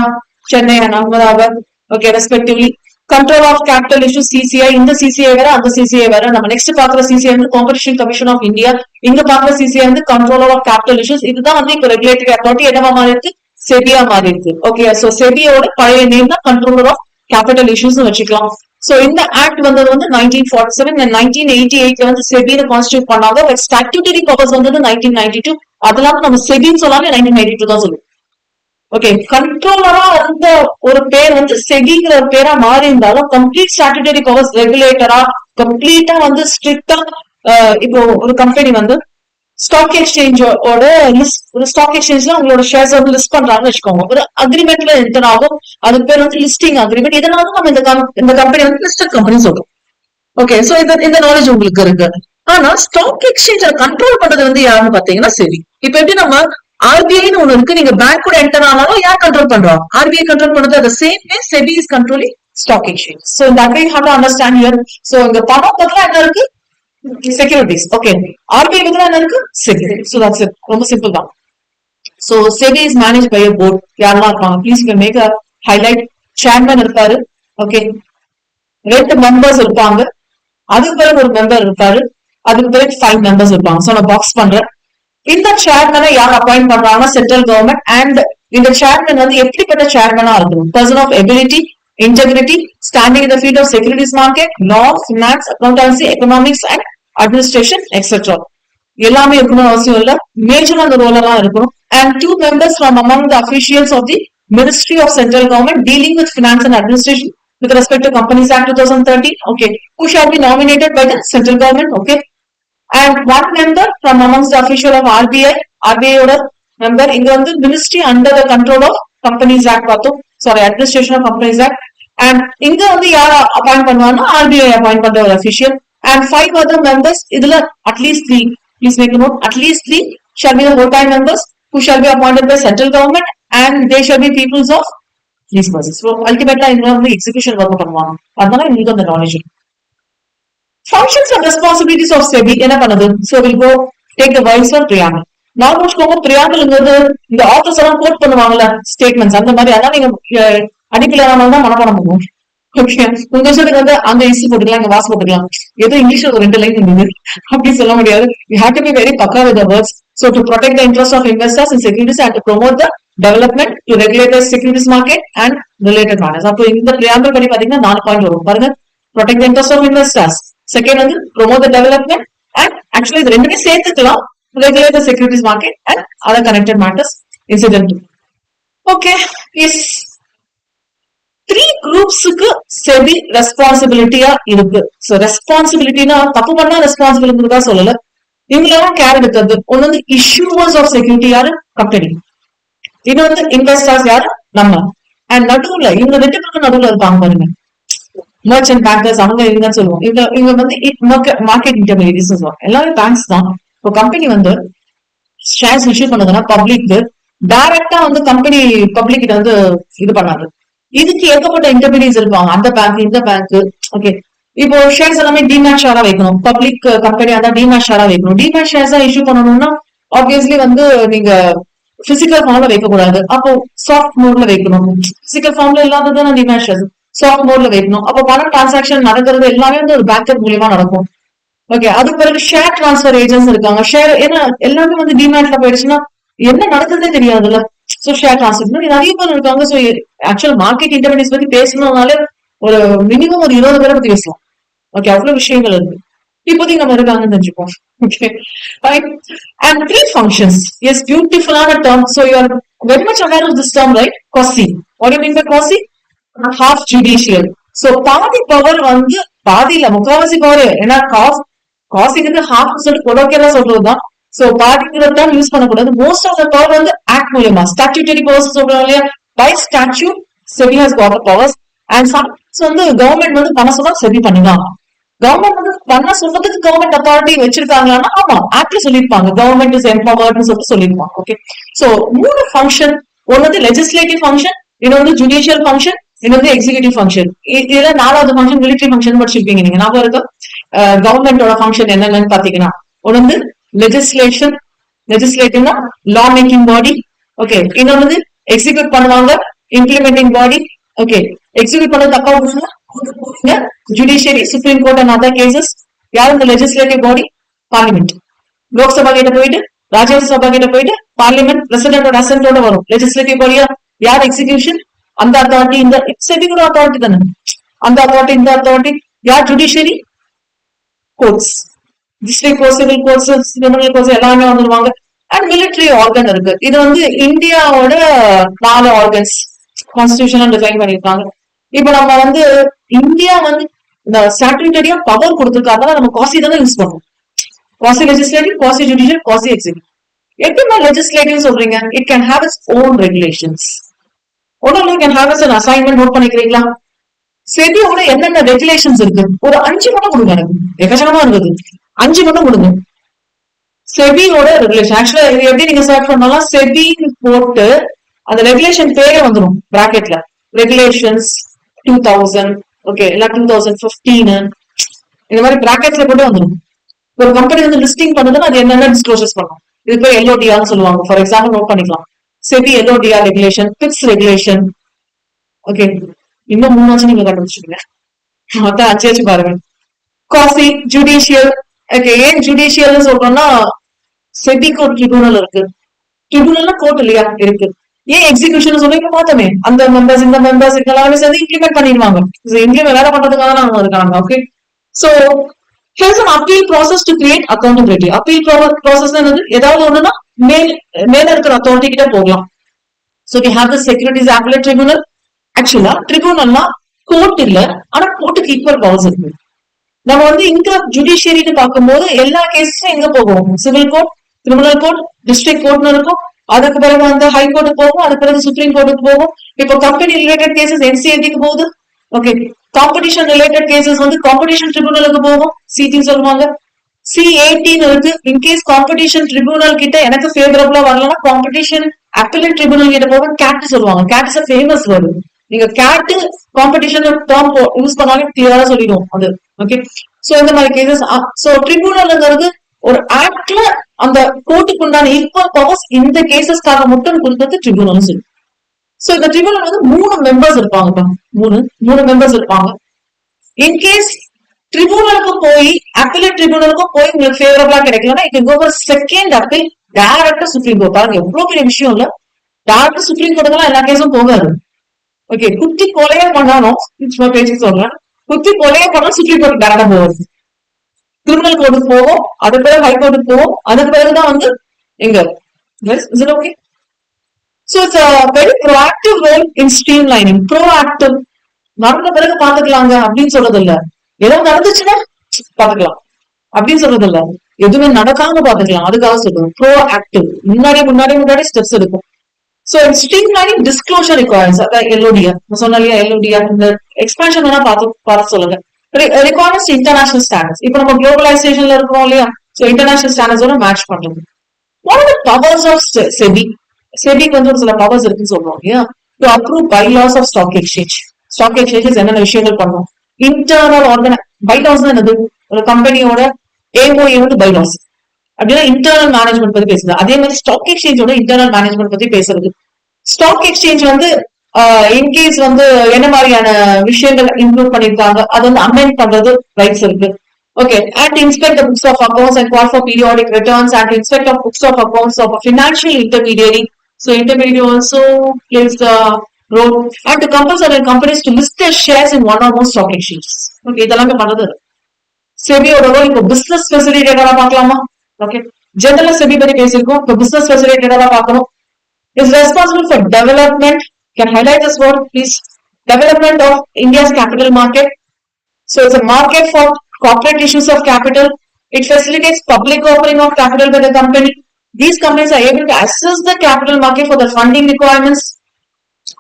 Chennai and Ahmedabad. Okay, respectively. Control of capital issue CCI. இந்த சிசிஐ வேற, அந்த சிசிஐ வேற. நம்ம நெக்ஸ்ட் பாக்குற சிசிஐ வந்து காம்படிஷன் கமிஷன் ஆஃப் இந்தியா. இங்க பாக்குற சிசிஐ வந்து கண்ட்ரோலர் ஆஃப் கேபிட்டல் இஷ்யூஸ். இதுதான் வந்து இப்ப ரெகுலேட்டரி அத்தாரிட்டி என்னவா மாறி இருக்கு? செபியா மாறி இருக்கு. ஓகே, சோ செபியோட பழைய நேம் தான் கண்ட்ரோலர் ஆஃப் கேபிட்டல் இஷ்யூஸ் வச்சுக்கலாம். சோ இந்த ஆக்ட் வந்தது வந்து 1947 and 1988ல வந்து செபின்னு கான்ஸ்டிடியூட் பண்ணாங்க. பட் ஸ்டாட்யூட்டரி பவர்ஸ் வந்தது 1992. அதெல்லாம் நம்ம செபின்னு சொல்லாம 1992 தான் சொல்லுவோம். ஓகே, கண்ட்ரோலரா இருந்த ஒரு பேர் வந்து செபிங்கிற ஒரு பேரா மாறி இருந்தாலும் கம்ப்ளீட் ஸ்டாட்யூட்டரி பவர்ஸ் ரெகுலேட்டரா கம்ப்ளீட்டா வந்து ஸ்ட்ரிக்டா இப்போ ஒரு கம்பெனி வந்து ஸ்டாக் எக்ஸ்சேஞ்சோட லிஸ்ட், ஒரு ஸ்டாக் எக்ஸ்சேஞ்ச்ல உங்களோட ஷேர்ஸ் வந்து லிஸ்ட் பண்றாங்கன்னு வச்சுக்கோங்க. ஒரு அக்ரிமெண்ட்ல என்டர் ஆகும், அது பேர் வந்து லிஸ்டிங் அக்ரிமெண்ட். இதனால நம்ம இந்த கம்பெனி வந்து லிஸ்டட் கம்பெனி சொல்றோம். ஓகே, சோ இந்த நாலேஜ் உங்களுக்கு இருக்கு. ஆனா ஸ்டாக் எக்ஸ்சேஞ்ச கண்ட்ரோல் பண்றது வந்து யாருன்னு பாத்தீங்கன்னா செபி. இப்ப எப்படி நம்ம ஆர்பிஐன்னு ஒண்ணு இருக்கு, நீங்க பேங்க் கூட என்டர் ஆனாலும் யார் கண்ட்ரோல் பண்றோம்? ஆர்பிஐ கண்ட்ரோல் பண்றது. the same way SEBI is controlling stock exchange. So in that way you have to understand here. So இங்க பணம் பதிலா என்ன இருக்கு? Securities. Okay, RBI பதிலா என்ன இருக்கு? Securities. So that's it. ரொம்ப சிம்பிள் தான். So SEBI is managed by a board. யாரெல்லாம் இருப்பாங்க? Please you can make a highlight. Chairman இருப்பாரு. Okay, 2 மெம்பர்ஸ் இருப்பாங்க. அதுக்கு பிறகு ஒரு மெம்பர் இருப்பாரு. அதுக்கு பிறகு 5 மெம்பர்ஸ் இருப்பாங்க. So நான் பாக்ஸ் பண்றேன். இந்த சேர்மனை யார் அப்பாயிண்ட் பண்றாங்கன்னா சென்ட்ரல் கவர்மெண்ட். அண்ட் இந்த சேர்மன் வந்து எப்படிப்பட்ட சேர்மனா இருக்கணும்? Person of ability, integrity, standing in the field of securities market, law, finance, accountancy, economics and administration, etc. எல்லாமே இருக்கணும் அவசியம் இல்ல, மேஜரா அந்த ரோல் எல்லாம் இருக்கணும். And 2 members from among the officials of the Ministry of Central Government dealing with finance and administration with respect to Companies Act 2013. Okay, who shall be nominated by the central government. Okay, and one member from amongst the official of RBI. RBI ஓட member. இங்க வந்து ministry under the control of Companies Act பார்த்தோம். Sorry, Administration of Companies Act. And இங்க வந்து யார appoint பண்ணுவாங்கன்னா RBI appoint பண்ற ஒரு official. And 5 other members. இதுல at least 3. Please make a note. At least 3 shall be the whole-time members who shall be appointed by central government, and they shall be peoples of these persons. So ultimately, இங்க வந்து execution work பண்ணுவாங்க. அதனால உங்களுக்கு அந்த knowledge. Functions and responsibilities of SEBI என்ன பண்ணுது? So we'll go take the voice of preamble. Normal scope பிரியாம்பிள்ங்கிறது இந்த ஆத்தர்ஸ் எல்லாம் கோட் பண்ணுவாங்கல்ல ஸ்டேட்மெண்ட்ஸ் அந்த மாதிரி. அதான் நீங்க அடிக்கலாம தான் மனப்பாடம் பண்ணுவோம். ஓகே, உங்க விஷயத்துக்கு வந்து அங்க இசி போட்டுக்கலாம், இங்க வாஸ் போட்டுக்கலாம். ஏதோ இங்கிலீஷ்ல ஒரு 2 லைன் இருந்தது அப்படி சொல்ல முடியாது. You have to be very paka with the words. So to protect the interest of investors in securities and to promote the development to regulate the securities market and related matters. அப்போ இந்த preamble படி பாத்தீங்கன்னா 4 point வரும் பாருங்க. Protect the interest of investors. Second வந்து promote the development and actually இது ரெண்டுமே சேர்த்துக்கலாம். Regulate the securities market and other connected matters incidental. Okay, yes. 3 groups-க்கு SEBI ரெஸ்பான்சிபிலிட்டியா இருக்கு. சோ ரெஸ்பான்சிபிலிட்டினா தப்பு பண்ணா ரெஸ்பான்சிபிலிட்டி தான் சொல்லல. இவங்களெல்லாம் கேர் எடுக்கிறது. ஒன்னு வந்து இஷ்யூவர்ஸ் ஆஃப் செக்யூரிட்டி யாரு? கம்பெனி. இது வந்து இன்வெஸ்டர்ஸ் யாரு? நம்ம. அண்ட் நடுவுல இவங்க 2 பேருக்கு நடுவுல இருப்பாங்க பாருங்க, மர்ச்சன்ட் பேங்கர்ஸ், அவங்க இவங்கன்னு சொல்லுவோம். இவங்க வந்து மார்க்கெட் இன்டர்மீடியட்ஸ் சொல்லுவாங்க. எல்லாமே பேங்க்ஸ் தான். இப்போ கம்பெனி வந்து ஷேர்ஸ் இஷ்யூ பண்ணதுன்னா பப்ளிக் டைரக்டா வந்து கம்பெனி பப்ளிக் கிட்ட வந்து இது பண்ணாது. இதுக்கு ஏற்கப்பட்ட இன்டர்மீடியட்ஸ் இருப்பாங்க, அந்த பேங்க் இந்த பேங்க். ஓகே, இப்போ ஷேர்ஸ் எல்லாமே டிமேட் ஷேரா வைக்கணும். பப்ளிக் கம்பெனி அந்த டிமேட் ஷேரா வைக்கணும். டிமேட் ஷேர்ஸ் இஷ்யூ பண்ணணும்னா ஆப்வியஸ்லி வந்து நீங்க பிசிக்கல் ஃபார்ம்ல வைக்க கூடாது. அப்போ சாஃப்ட் மோட்ல வைக்கணும். பிசிக்கல் ஃபார்ம்ல இல்லாததான டிமேட் ஷேர்ஸ், சாஃப்ட் மோட்ல வைக்கணும். அப்போ பணம் டிரான்சாக்சன் நடக்கிறது எல்லாமே வந்து ஒரு பேக்கர் மூலியமா நடக்கும். ஓகே, அதுக்கு பிறகு ஷேர் டிரான்ஸ்பர் ஏஜென்ட்ஸ் இருக்காங்க. ஷேர் ஏன்னா எல்லாமே வந்து டிமேட்ல போயிடுச்சுன்னா என்ன நடக்குதுன்னே தெரியாதுல்ல. சோ ஷேர் டிரான்ஸ்பர் நிறைய பேர் இருக்காங்க. சோ ஆக்சுவல் மார்க்கெட் இன்டர்மீடியட்ஸ் பத்தி பேசணும்னாலே ஒரு மினிமம் ஒரு 20 பேரை பத்தி பேசலாம். ஓகே, அவ்வளவு விஷயங்கள் இருக்கு. இப்போதைக்கு நம்ம இருக்காங்கன்னு தெரிஞ்சுப்போம். Okay, and 3 functions. Yes, beautiful term. So you are very much aware of this term, right? Quasi. What do you mean by quasi? Half judicial. So பாதி பவர் வந்து பாதி இல்ல, முக்காவாசி பவர். ஏன்னா காசிக்கு ஹாஃப் சொல்லிட்டு கொலோக்கியலா சொல்றதுதான். சோ பாதிக்கிறத யூஸ் பண்ணக்கூடாது. மோஸ்ட் ஆஃப் த பவர் வந்து ஆக்ட் மூலமா, ஸ்டாட்யூட்டரி பவர்ஸ் சொல்றோம் இல்லையா, by statute SEBI has got the powers. And sometimes வந்து கவர்மெண்ட் வந்து பண்ண சொன்னா SEBI பண்ணிதான். கவர்மெண்ட் வந்து பண்ண சொல்றதுக்கு கவர்மெண்ட் அத்தாரிட்டி வச்சிருக்காங்களான்னா ஆமா ஆக்ட்ல சொல்லிருப்பாங்க, கவர்மெண்ட் இஸ் எம்பவர்ட்னு சொல்லிட்டு சொல்லிருப்பாங்க. Okay, so 3 function. ஒன்னு வந்து லெஜிஸ்லேட்டிவ் ஃபங்க்ஷன், இன்னொன்று ஜுடிஷியல் ஃபங்க்ஷன், இன்னொன்று எக்ஸிகியூட்டிவ் ஃபங்க்ஷன். இதுல 4வது ஃபங்க்ஷன் மிலிட்டரி ஃபங்க்ஷன் படிச்சிருப்பீங்க நீங்க. ஞாபகம் இருக்கா? கவர்மெண்டோட ஃபங்க்ஷன் என்னென்னு பாத்தீங்கன்னா ஒன்னு வந்து லெஜிஸ்லேஷன், லெஜிஸ்லேட்டிவ்னா லா மேக்கிங் பாடி. ஓகே, இன்னொன்னு எக்ஸிக்யூட் பண்ணுவாங்க, இம்ப்ளிமெண்டிங் பாடி. ஓகே, எக்ஸிக்யூட் பண்ண தப்பா போங்க judiciary, supreme court and other cases. யார் இந்த லெஜிஸ்லேட்டிவ் பாடி? பார்லிமெண்ட். லோக்சபா கிட்ட போயிட்டு ராஜ்யசபா கிட்ட போயிட்டு பார்லிமெண்ட் பிரசிடென்டோட அசென்டோட வரும். லெஜிஸ்லேட்டிவ் பாடியா யார்? எக்ஸிகியூஷன். அந்த அத்தாரிட்டி இந்த SEBI கூட அத்தாரிட்டி தானே. அந்த அத்தாரிட்டி இந்த அத்தாரிட்டி யார்? Judiciary, courts, district courts, civil courts, criminal courts எல்லாமே வந்துருவாங்க. அண்ட் மிலிட்டரி ஆர்கன் இருக்கு. இது வந்து இந்தியாவோட 4 ஆர்கன்ஸ் கான்ஸ்டிடியூஷன் டிஃபைன் பண்ணிருக்காங்க. இப்ப நம்ம வந்து இந்தியா வந்து இந்த ஸ்டாட்யூட்டரியா பவர் கொடுத்துருக்காங்க, நம்ம காசி தானே யூஸ் பண்ணுவோம். Quasi legislative, quasi judicial, quasi executive. எப்படிமா லெஜிஸ்லேட்டிவ் சொல்றீங்க? It can have its own regulations. ஒன்னு can have its assignment note பண்ணிக்கிறீங்களா? SEBIயோட என்னென்ன ரெகுலேஷன்ஸ் இருக்கு? ஒரு 5 மட்டும் கொடுங்க. எனக்கு எக்கச்சக்கமா இருக்குது, 5 மட்டும் கொடுங்க. SEBIயோட ரெகுலேஷன். ஆக்சுவலா இது எப்படி நீங்க சர்ச் பண்ணாலும் SEBI போட்டு அந்த ரெகுலேஷன் பேரே வந்துடும் பிராக்கெட்ல. ரெகுலேஷன்ஸ் 2000, ஓகே, இல்ல 2015 இந்த மாதிரி பிராக்கெட்ல போட்டு வந்துடும். ஒரு கம்பெனி வந்து லிஸ்டிங் பண்ணுதுன்னா அது என்னென்ன டிஸ்க்ளோசர்ஸ் பண்ணும். இது போய் LODR சொல்லுவாங்க. ஃபார் எக்ஸாம்பிள் நோட் பண்ணிக்கலாம். SEBI LODR ரெகுலேஷன், பிக்ஸ் ரெகுலேஷன். ஓகே, இன்னும் 3 வருஷம் நீங்க கண்டுபிடிச்சிருங்க, மொத்தம் 5 பாருங்க. Quasi judicial. ஓகே, ஏன் ஜுடிஷியல் சொல்றோம்னா SEBIக்கு ஒரு ட்ரிபியூனல் இருக்கு. ட்ரிபியூனல்னா கோர்ட் இல்லையா இருக்கு. ஏன் எக்ஸிகியூஷன் சொல்லி பார்த்தோமே, அந்த மெம்பர்ஸ் இந்த மெம்பர்ஸ் எல்லாமே சேர்ந்து இம்ப்ளிமெண்ட் பண்ணிடுவாங்க. இம்ப்ளிமெண்ட் வேலை பண்றதுக்காக தான் அவங்க இருக்காங்க. Okay, so here's an appeal process to create accountability. Appeal process என்னது? ஏதாவது ஒண்ணுன்னா மேல இருக்கிற அத்தாரிட்டி கிட்ட போகலாம். சோ we have the Securities Appellate Tribunal. ஆக்சுவலா ட்ரிபியூனல்னா கோர்ட் இல்ல, ஆனா கோர்ட்டுக்கு ஈக்குவல் பவர்ஸ் இருக்கு. நம்ம வந்து இங்க ஜுடிஷியரின்னு பார்க்கும்போது எல்லா கேஸஸும் எங்க போகும், civil court, criminal court, district கோர்ட்னு இருக்கும். அதுக்கு பிறகு வந்து ஹை கோர்ட்டுக்கு போகும், அதுக்கு பிறகு சுப்ரீம் கோர்ட்டுக்கு போகும். இப்போ கம்பெனி ரிலேட்டட் கேசஸ் NCLT-க்கு போகுது. ஓகே, காம்படிஷன் ரிலேட்டட் கேசஸ் வந்து காம்படிஷன் ட்ரிபியூனலுக்கு போகும், சிடி சொல்லுவாங்க. C18 இருக்கு. இன்கேஸ் காம்படிஷன் ட்ரிபியூனல் கிட்ட எனக்கு ஃபேவரபிளா வரலன்னா காம்படிஷன் அப்பீலேட் ட்ரிபியூனல் கிட்ட போக கேட் சொல்லுவாங்க. CAT is famous word. நீங்க கேட் காம்படிஷன் டேர்ம் யூஸ் பண்ணாலே கிளியரா சொல்லிடுவோம் அது. ஓகே, சோ இந்த மாதிரி கேசஸ். சோ ட்ரிபியூனல்ங்கிறது ஒரு ஆக்ட்ல அந்த கோர்ட்டுக்கு உண்டான ஈக்குவல் பவர்ஸ் இந்த கேசஸ்க்காக மட்டும் கொடுத்தது ட்ரிபியூனல் சொல்லி. சோ இந்த ட்ரிபியூனல் வந்து 3 மெம்பர்ஸ் இருப்பாங்க. மூணு மெம்பர்ஸ் இருப்பாங்க. இன்கேஸ் ட்ரிபியூனலுக்கு போய் அப்பீலேட் ட்ரிபியூனலுக்கு போய் உங்களுக்கு ஃபேவரபிளா கிடைக்கலன்னா it go for second appeal directly Supreme Court. பாருங்க எவ்வளவு பெரிய விஷயம் இல்ல. டைரக்டா சுப்ரீம் கோர்ட்டுக்கு எல்லா கேஸும் போகாது. ஓகே, குத்தி கொலையே பண்ணாலும் பேச்சு சொல்றேன், குத்தி கொலையே பண்ணாலும் சுப்ரீம் கோர்ட் டைரக்டா போகாது. கிரிமினல் கோர்ட்டுக்கு போகும், அதுக்கு பிறகு ஹை கோர்ட்டுக்கு போகும், அதுக்கு பிறகுதான் வந்து எங்க okay. So it's a very proactive role in streamlining. Proactive. நடந்த பிறகு பாத்துக்கலாங்க அப்படின்னு சொல்றது இல்ல. ஏதோ நடந்துச்சுன்னா பாத்துக்கலாம் அப்படின்னு சொல்றது இல்ல. எதுவுமே நடக்காம பாத்துக்கலாம் அதுக்காக சொல்றோம். ப்ரோஆக்டிவ். முன்னாடி ஸ்டெப்ஸ் எடுக்கும். So streamlining disclosure requires. அதான் எல்ஓடிஆர் சொன்னா இல்லையா, எல்ஓடிஆர் இந்த எக்ஸ்பான்ஷன் வேணா பார்த்து சொல்லுங்க. Requirements international standards. இப்ப நம்ம குளோபலைசேஷன்ல இருக்கிறோம் இல்லையா, சோ இன்டர்நேஷனல் ஸ்டாண்டர்ட்ஸோட மேட்ச் பண்றது. What are the powers of SEBI? செபிக்கு வந்து ஒரு சில பவர்ஸ் இருக்குன்னு சொல்றோம் இல்லையா. To approve bylaws of stock exchange. Stock exchanges என்னென்ன விஷயங்கள் பண்ணும். இன்டர்னல் பைலாஸ் தான் என்னது, ஒரு கம்பெனியோட ஏஓஏ வந்து பைலாஸ் அப்படின்னா இன்டர்னல் மேனேஜ்மெண்ட் பத்தி பேசுது. அதே மாதிரி ஸ்டாக் எக்ஸ்சேஞ்சோட இன்டர்னல் மேனேஜ்மெண்ட் பத்தி பேசுறது. ஸ்டாக் எக்ஸ்சேஞ்ச் வந்து இன்கேஸ் வந்து என்ன மாதிரியான விஷயங்கள் இன்க்ளூட் பண்ணிருக்காங்க அது வந்து அமெண்ட் பண்றது ரைட்ஸ் இருக்கு. Okay, and inspect the books of accounts and call for periodic returns and inspect the books of accounts of a financial intermediary. So intermediary also plays the role and to compel certain companies to list their shares in one or more stock exchanges. Okay, இதெல்லாம் பண்றது செபியோட role. இப்போ business ஃபெசிலிட்டேட்டரா பார்க்கலாமா? Okay, ஜெனரலா SEBI பத்தி பேசியிருக்கோம். இப்போ business ஃபெசிலிட்டேட்டரா பார்க்கணும். Is responsible for development. Can highlight this word please. Development of India's capital market. So it's a market for corporate issues of capital. It facilitates public offering of capital by the company. These companies are able to access the capital market for their funding requirements.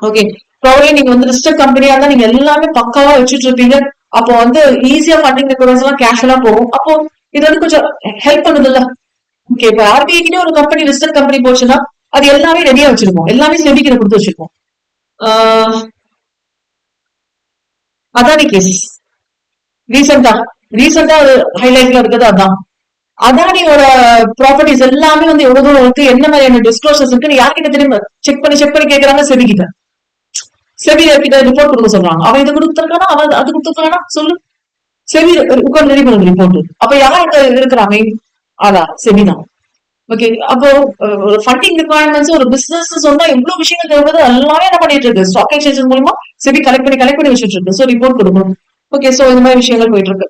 Okay, probably நீங்க வந்து listed கம்பெனியா இருந்தா நீங்க எல்லாமே பக்காவா வச்சுட்டு இருப்பீங்க. அப்போ வந்து ஈஸியா ஃபண்டிங் ரெக்வயர்மெண்ட்ஸ் எல்லாம் கேஷ்வலா போகும். அப்போ இது வந்து கொஞ்சம் ஹெல்ப் பண்ணுது இல்ல. ஓகே, இப்ப ஆர்பிஐ கிட்ட ஒரு கம்பெனி லிஸ்டட் கம்பெனி போச்சுன்னா அது எல்லாமே ரெடியா வச்சிருக்கோம், எல்லாமே செபி கிட்ட கொடுத்து வச்சிருக்கோம். அதானி கேஸ் ரீசெண்டா ஒரு ஹைலைட்ல இருக்கிறது அதான். அதானியோட ப்ராப்பர்ட்டிஸ் எல்லாமே வந்து எவ்வளவு தூரம் இருக்கு, என்ன மாதிரியான டிஸ்க்ளோசர்ஸ் இருக்குன்னு யார்கிட்ட தெரியுமா செக் பண்ணி கேட்கறாங்க? செபி கிட்ட. செபி கிட்ட ரிப்போர்ட் கொடுக்க சொல்றாங்க. அவன் இது கொடுத்துருக்கானா, அவன் அது கொடுத்துருக்கானா சொல்லு. செபி உட்கார்ந்து ரெடி பண்ணுது ரிப்போர்ட். அப்ப யார் இருக்கிறாங்க? அதான் செபி தான். ஓகே, அப்போ ஃபண்டிங் ரிக்வயர்மெண்ட்ஸ் ஒரு பிசினஸ் சொன்னா எவ்வளவு விஷயங்கள் தேவைப்படுது எல்லாமே என்ன பண்ணிட்டு இருக்கு, ஸ்டாக் எக்ஸ்சேஞ்ச் மூலமா செபி கலெக்ட் பண்ணி வச்சுட்டு இருக்கு. சோ ரிப்போர்ட் கொடுக்கணும். ஓகே, சோ இந்த மாதிரி விஷயங்கள் போயிட்டு இருக்கு.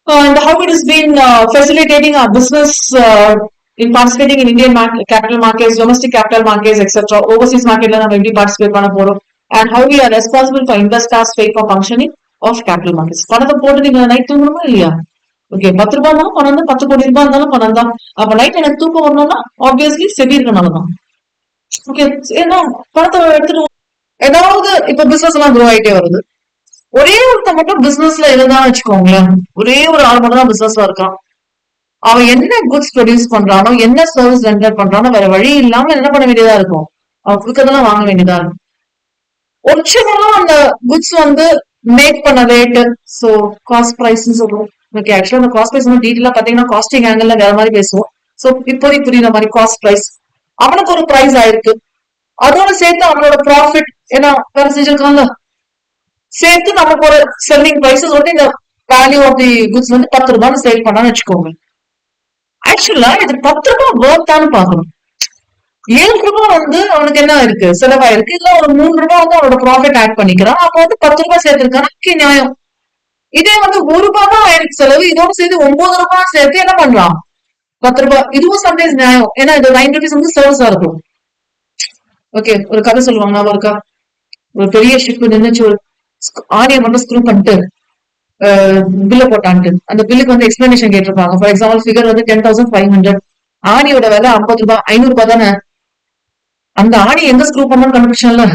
And how it has been facilitating our business in participating in Indian capital markets, domestic capital markets, etc. Overseas market la nam eppadi participate panna porom, and how we are responsible for investors faith for functioning of capital markets. பணத்தை போட்டு நீங்க night தூங்கணுமா இல்லையா? Okay, 10 ரூபாய் இருந்தாலும் பணம் தான், 10 கோடி ரூபாய் இருந்தாலும் பணம் தான். அப்ப நைட் எனக்கு தூக்கம் வரணும்னா ஆப்வியஸ்லி செபி இருக்கனாலதான். ஓகே, ஏன்னா பணத்தை எடுத்துட்டு ஏதாவது இப்ப பிசினஸ் எல்லாம் க்ரோ ஆயிட்டே வருது. ஒரே ஒருத்த மட்டும் பிசினஸ்ல இருந்தான்னு வச்சுக்கோங்களேன், ஒரே ஒரு ஆள் மட்டும் தான் பிசினஸ்ல இருக்கான். அவன் என்ன குட்ஸ் ப்ரொடியூஸ் பண்றானோ, என்ன சர்வீஸ் ரெண்டர் பண்றானோ, வேற வழி இல்லாம என்ன பண்ண வேண்டியதா இருக்கும், அவன் கொடுக்கறதெல்லாம் வாங்க வேண்டியதா இருக்கும். ஒருச்சமா அந்த குட்ஸ் வந்து மேக் பண்ண ரேட்டு, சோ காஸ்ட் பிரைஸ் சொல்லுவோம். ஓகே, ஆக்சுவலா அந்த காஸ்ட் பிரைஸ் வந்து டீட்டெயிலா பாத்தீங்கன்னா காஸ்டிங் ஆங்கிள் வேற மாதிரி பேசுவோம். சோ இப்போதைக்கு புரியுற மாதிரி காஸ்ட் பிரைஸ் அவனுக்கு ஒரு பிரைஸ் ஆயிருக்கு. அதோட சேர்த்து அவனோட ப்ராஃபிட் ஏன்னா வேற செஞ்சிருக்கான்ல, சேர்த்து நமக்கு ஒரு செல்லிங் பிரைசஸ் வந்து இந்த வேல்யூ ஆஃப் தி குட்ஸ் வந்து 10 ரூபாய் சேல் பண்ணான்னு வச்சுக்கோங்க. ஆக்சுவலா இது 10 ரூபாய் வர்த்தான்னு பாக்கணும். 7 ரூபாய் வந்து அவனுக்கு என்ன இருக்கு, செலவாயிருக்கு. இல்ல ஒரு 3 ரூபாய் வந்து அவனோட ப்ராஃபிட் ஆட் பண்ணிக்கிறான். அப்போ வந்து 10 ரூபாய் சேர்த்திருக்கானா நியாயம். இதே வந்து 1 ரூபாய் தான் ஆயிருக்கு செலவு, இதோட சேர்த்து 9 ரூபாய் சேர்த்து என்ன பண்றான் 10 ரூபாய். இதுவும் சம்டைம்ஸ் நியாயம், ஏன்னா இது 9 rupees வந்து சர்வீஸா இருக்கும். ஓகே, ஒரு கதை சொல்லுவாங்க, அவருக்கா ஒரு பெரிய ஷிப் நின்னுச்சு, ஒரு ஆணியை மட்டும் ஸ்க்ரூ பண்ணிட்டு பில்ல போட்டான்ட்டு அந்த பில்லுக்கு வந்து எக்ஸ்பிளனேஷன் கேட்டிருப்பாங்க. ஃபார் எக்ஸாம்பிள் ஃபிகர் வந்து 10,500, ஆணியோட விலை 50 ரூபாய், 500 ரூபாய் தானே. அந்த ஆணி எங்க ஸ்க்ரூ பண்ணணும்னு கண்டுபிடிச்சோம்ல,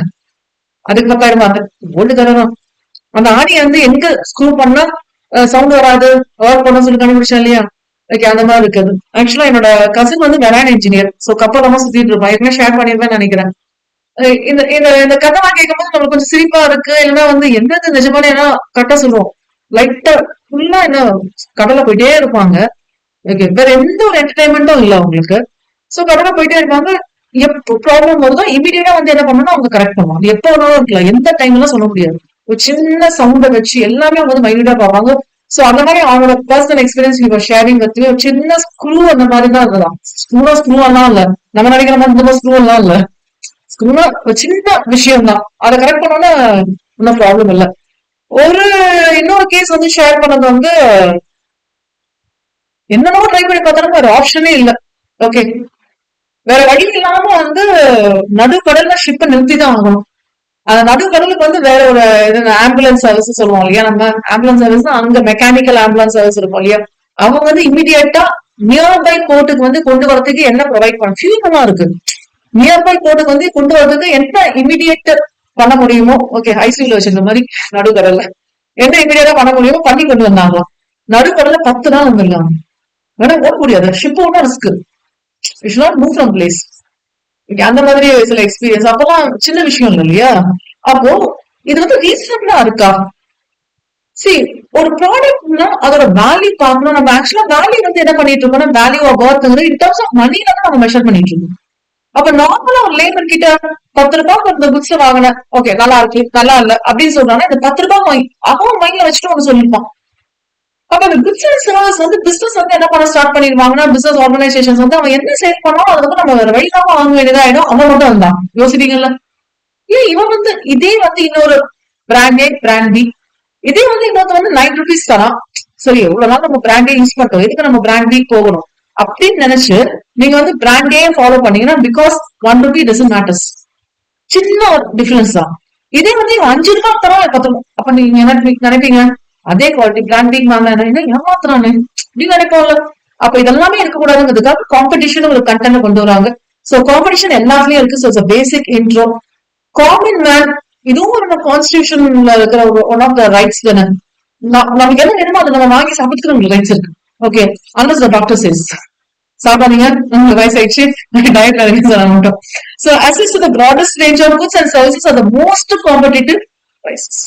அதுக்கு 10,000 கோல்டு தரணும். அந்த ஆணியை வந்து எங்க ஸ்க்ரூ பண்ணா சவுண்ட் வராது, ஒர்க் பண்ண சொல்லி கண்டுபிடிச்சா இல்லையா. ஓகே, அந்த மாதிரி இருக்குது. ஆக்சுவலா என்னோட கசின் வந்து மெரான் இன்ஜினியர். சோ கப்பலமா சுத்திட்டு இருப்பான். ஏற்கனவே ஷேர் பண்ணிருப்பேன் நினைக்கிறேன். இந்த இந்த இந்த கதைலாம் கேட்கும்போது நம்மளுக்கு கொஞ்சம் சிரிப்பா இருக்கு. இல்லைன்னா வந்து என்னது நிஜமான ஏன்னா கரெக்டா சொல்லுவோம். லைட்டா ஃபுல்லா என்ன கடலை போயிட்டே இருப்பாங்க. ஓகே, வேற எந்த ஒரு என்டர்டைன்மெண்ட்டும் இல்ல அவங்களுக்கு. சோ கடலை போயிட்டே இருப்பாங்க. எப்போ ப்ராப்ளம் வருதோ இமீடியட்டா வந்து என்ன பண்ணணும், அவங்க கரெக்ட் பண்ணுவாங்க. அது எப்போ வேணாலும் இருக்கலாம், எந்த டைம்லாம் சொல்ல முடியாது. ஒரு சின்ன சவுண்டை வச்சு எல்லாமே அவங்க வந்து மைனியூட்டா பார்ப்பாங்க. சோ அந்த மாதிரி அவங்களோட personal experience you sharing with ஒரு சின்ன ஸ்க்ரூ அந்த மாதிரி தான் இருக்கலாம். ஸ்க்ரூ எல்லாம் இல்ல, நம்ம நினைக்கிற மாதிரி இந்த ஸ்க்ரூ எல்லாம் இல்ல. ஸ்க்ரூனா ஒரு சின்ன விஷயம் தான், அதை கரெக்ட் பண்ணோம்னா ஒன்னும் ப்ராப்ளம் இல்ல. ஒரு இன்னொரு கேஸ் வந்து ஷேர் பண்ணது வந்து என்னென்னவோ ட்ரை பண்ணி பார்த்தாலும் வேற ஆப்ஷனே இல்ல. ஓகே, வேற வழி இல்லாம வந்து நடுக்கடல்ல ஷிப்பை நிறுத்தி தான் ஆகணும். அந்த நடுக்கடலுக்கு வந்து வேற ஒரு ஆம்புலன்ஸ் சர்வீஸ் சொல்லுவோம் இல்லையா. நம்ம ஆம்புலன்ஸ் சர்வீஸ் அங்க மெக்கானிக்கல் ஆம்புலன்ஸ் சர்வீஸ் இருக்கும் இல்லையா. அவங்க வந்து இமிடியேட்டா நியர்பை போர்ட்டுக்கு வந்து கொண்டு வரதுக்கு என்ன ப்ரொவைட் பண்ண ஃபியூலாம் இருக்கு. நியர்பை போர்ட்டுக்கு வந்து கொண்டு வரதுக்கு என்ன இமிடியேட் பண்ண முடியுமோ, ஓகே ஐசியூல வச்சிருந்த மாதிரி நடுக்கடல்ல என்ன இமிடியேட்டா பண்ண முடியுமோ பண்ணி கொண்டு வந்தாங்க. நடுக்கடல்ல 10 நாள் வந்துருக்காங்க. வேணா ஓட முடியாது, ஷிப் ஒன்னும் risk, you should not move from place. அந்த மாதிரி சில எக்ஸ்பீரியன்ஸ் அப்பெல்லாம் சின்ன விஷயம் இல்லை இல்லையா. அப்போ இது வந்து ரீசனபிளா இருக்கா? சரி, ஒரு ப்ராடக்ட்னா அதோட வேல்யூ பார்க்கணும். நம்ம ஆக்சுவலா வேல்யூ வந்து என்ன பண்ணிட்டு இருக்கோம்னா, வேல்யூ ஆஃப் ஒர்த்ங்கிறது இன் டர்ம்ஸ் ஆஃப் மணில தான் நம்ம மெஷர் பண்ணிட்டு இருக்கோம். அப்ப நார்மலா ஒரு லேபர் கிட்ட 10 ரூபாய்க்கு இந்த புக்ஸ் வாங்கினேன், ஓகே நல்லா இருக்கு நல்லா இல்ல அப்படின்னு சொல்றாங்கன்னா இந்த 10 ரூபாய் அவன் மைண்ட்ல வச்சுட்டு ஒண்ணு சொல்லிப்பான். அப்ப அந்த பிசினஸ் சர்வீஸ் வந்து பிசினஸ் வந்து என்ன பண்ண ஸ்டார்ட் பண்ணிருவாங்கன்னா, பிசினஸ் ஆர்கனைசேஷன் வந்து அவன் என்ன சேல் பண்ணாலும் அது வந்து நம்ம வேற வழியிலாம வாங்க வேண்டியதாயிடும். அவன் மட்டும் வந்தான் யோசிப்பீங்கல்ல. ஏன் இவன் வந்து இதே வந்து இன்னொரு பிராண்ட் ஏ பிராண்ட் பி, இதே வந்து இன்னொருத்த வந்து 9 rupees தரான். சரி இவ்வளவு நாள் நம்ம பிராண்டே யூஸ் பண்றோம், எதுக்கு நம்ம பிராண்ட் பி போகணும் அப்படின்னு நினைச்சு நீங்க வந்து பிராண்டே ஃபாலோ பண்ணீங்கன்னா, பிகாஸ் 1 rupee doesn't matters, சின்ன ஒரு டிஃபரன்ஸ் தான். இதே வந்து 5 ரூபாய் தரோம் 10 ரூபாய், அப்ப நீங்க என்ன நினைப்பீங்க, அதே குவாலிட்டி பிராண்டிங் வாங்க ஏமாத்துறானே அப்படின்னு நினைப்போம்ல. அப்ப இதெல்லாமே இருக்கக்கூடாதுங்கிறதுக்காக காம்படிஷன் ஒரு கண்டென்ட் கொண்டு வராங்க. சோ காம்படிஷன் எல்லாத்துலயும் இருக்கு. So basic intro common man, இதுவும் ஒரு கான்ஸ்டிடியூஷன்ல இருக்கிற ஒன் ஆஃப் த ரைட்ஸ் தானே. நமக்கு என்ன வேணுமோ அதை நம்ம வாங்கி சாப்பிட்டுக்கு நமக்கு ரைட்ஸ் இருக்கு. Okay, unless the doctor says சாப்பிடாதீங்க உங்களுக்கு வயசாயிடுச்சு டயட்ல இருக்கு சொல்ல மாட்டோம். So access to the broadest range of goods and services are the most competitive prices.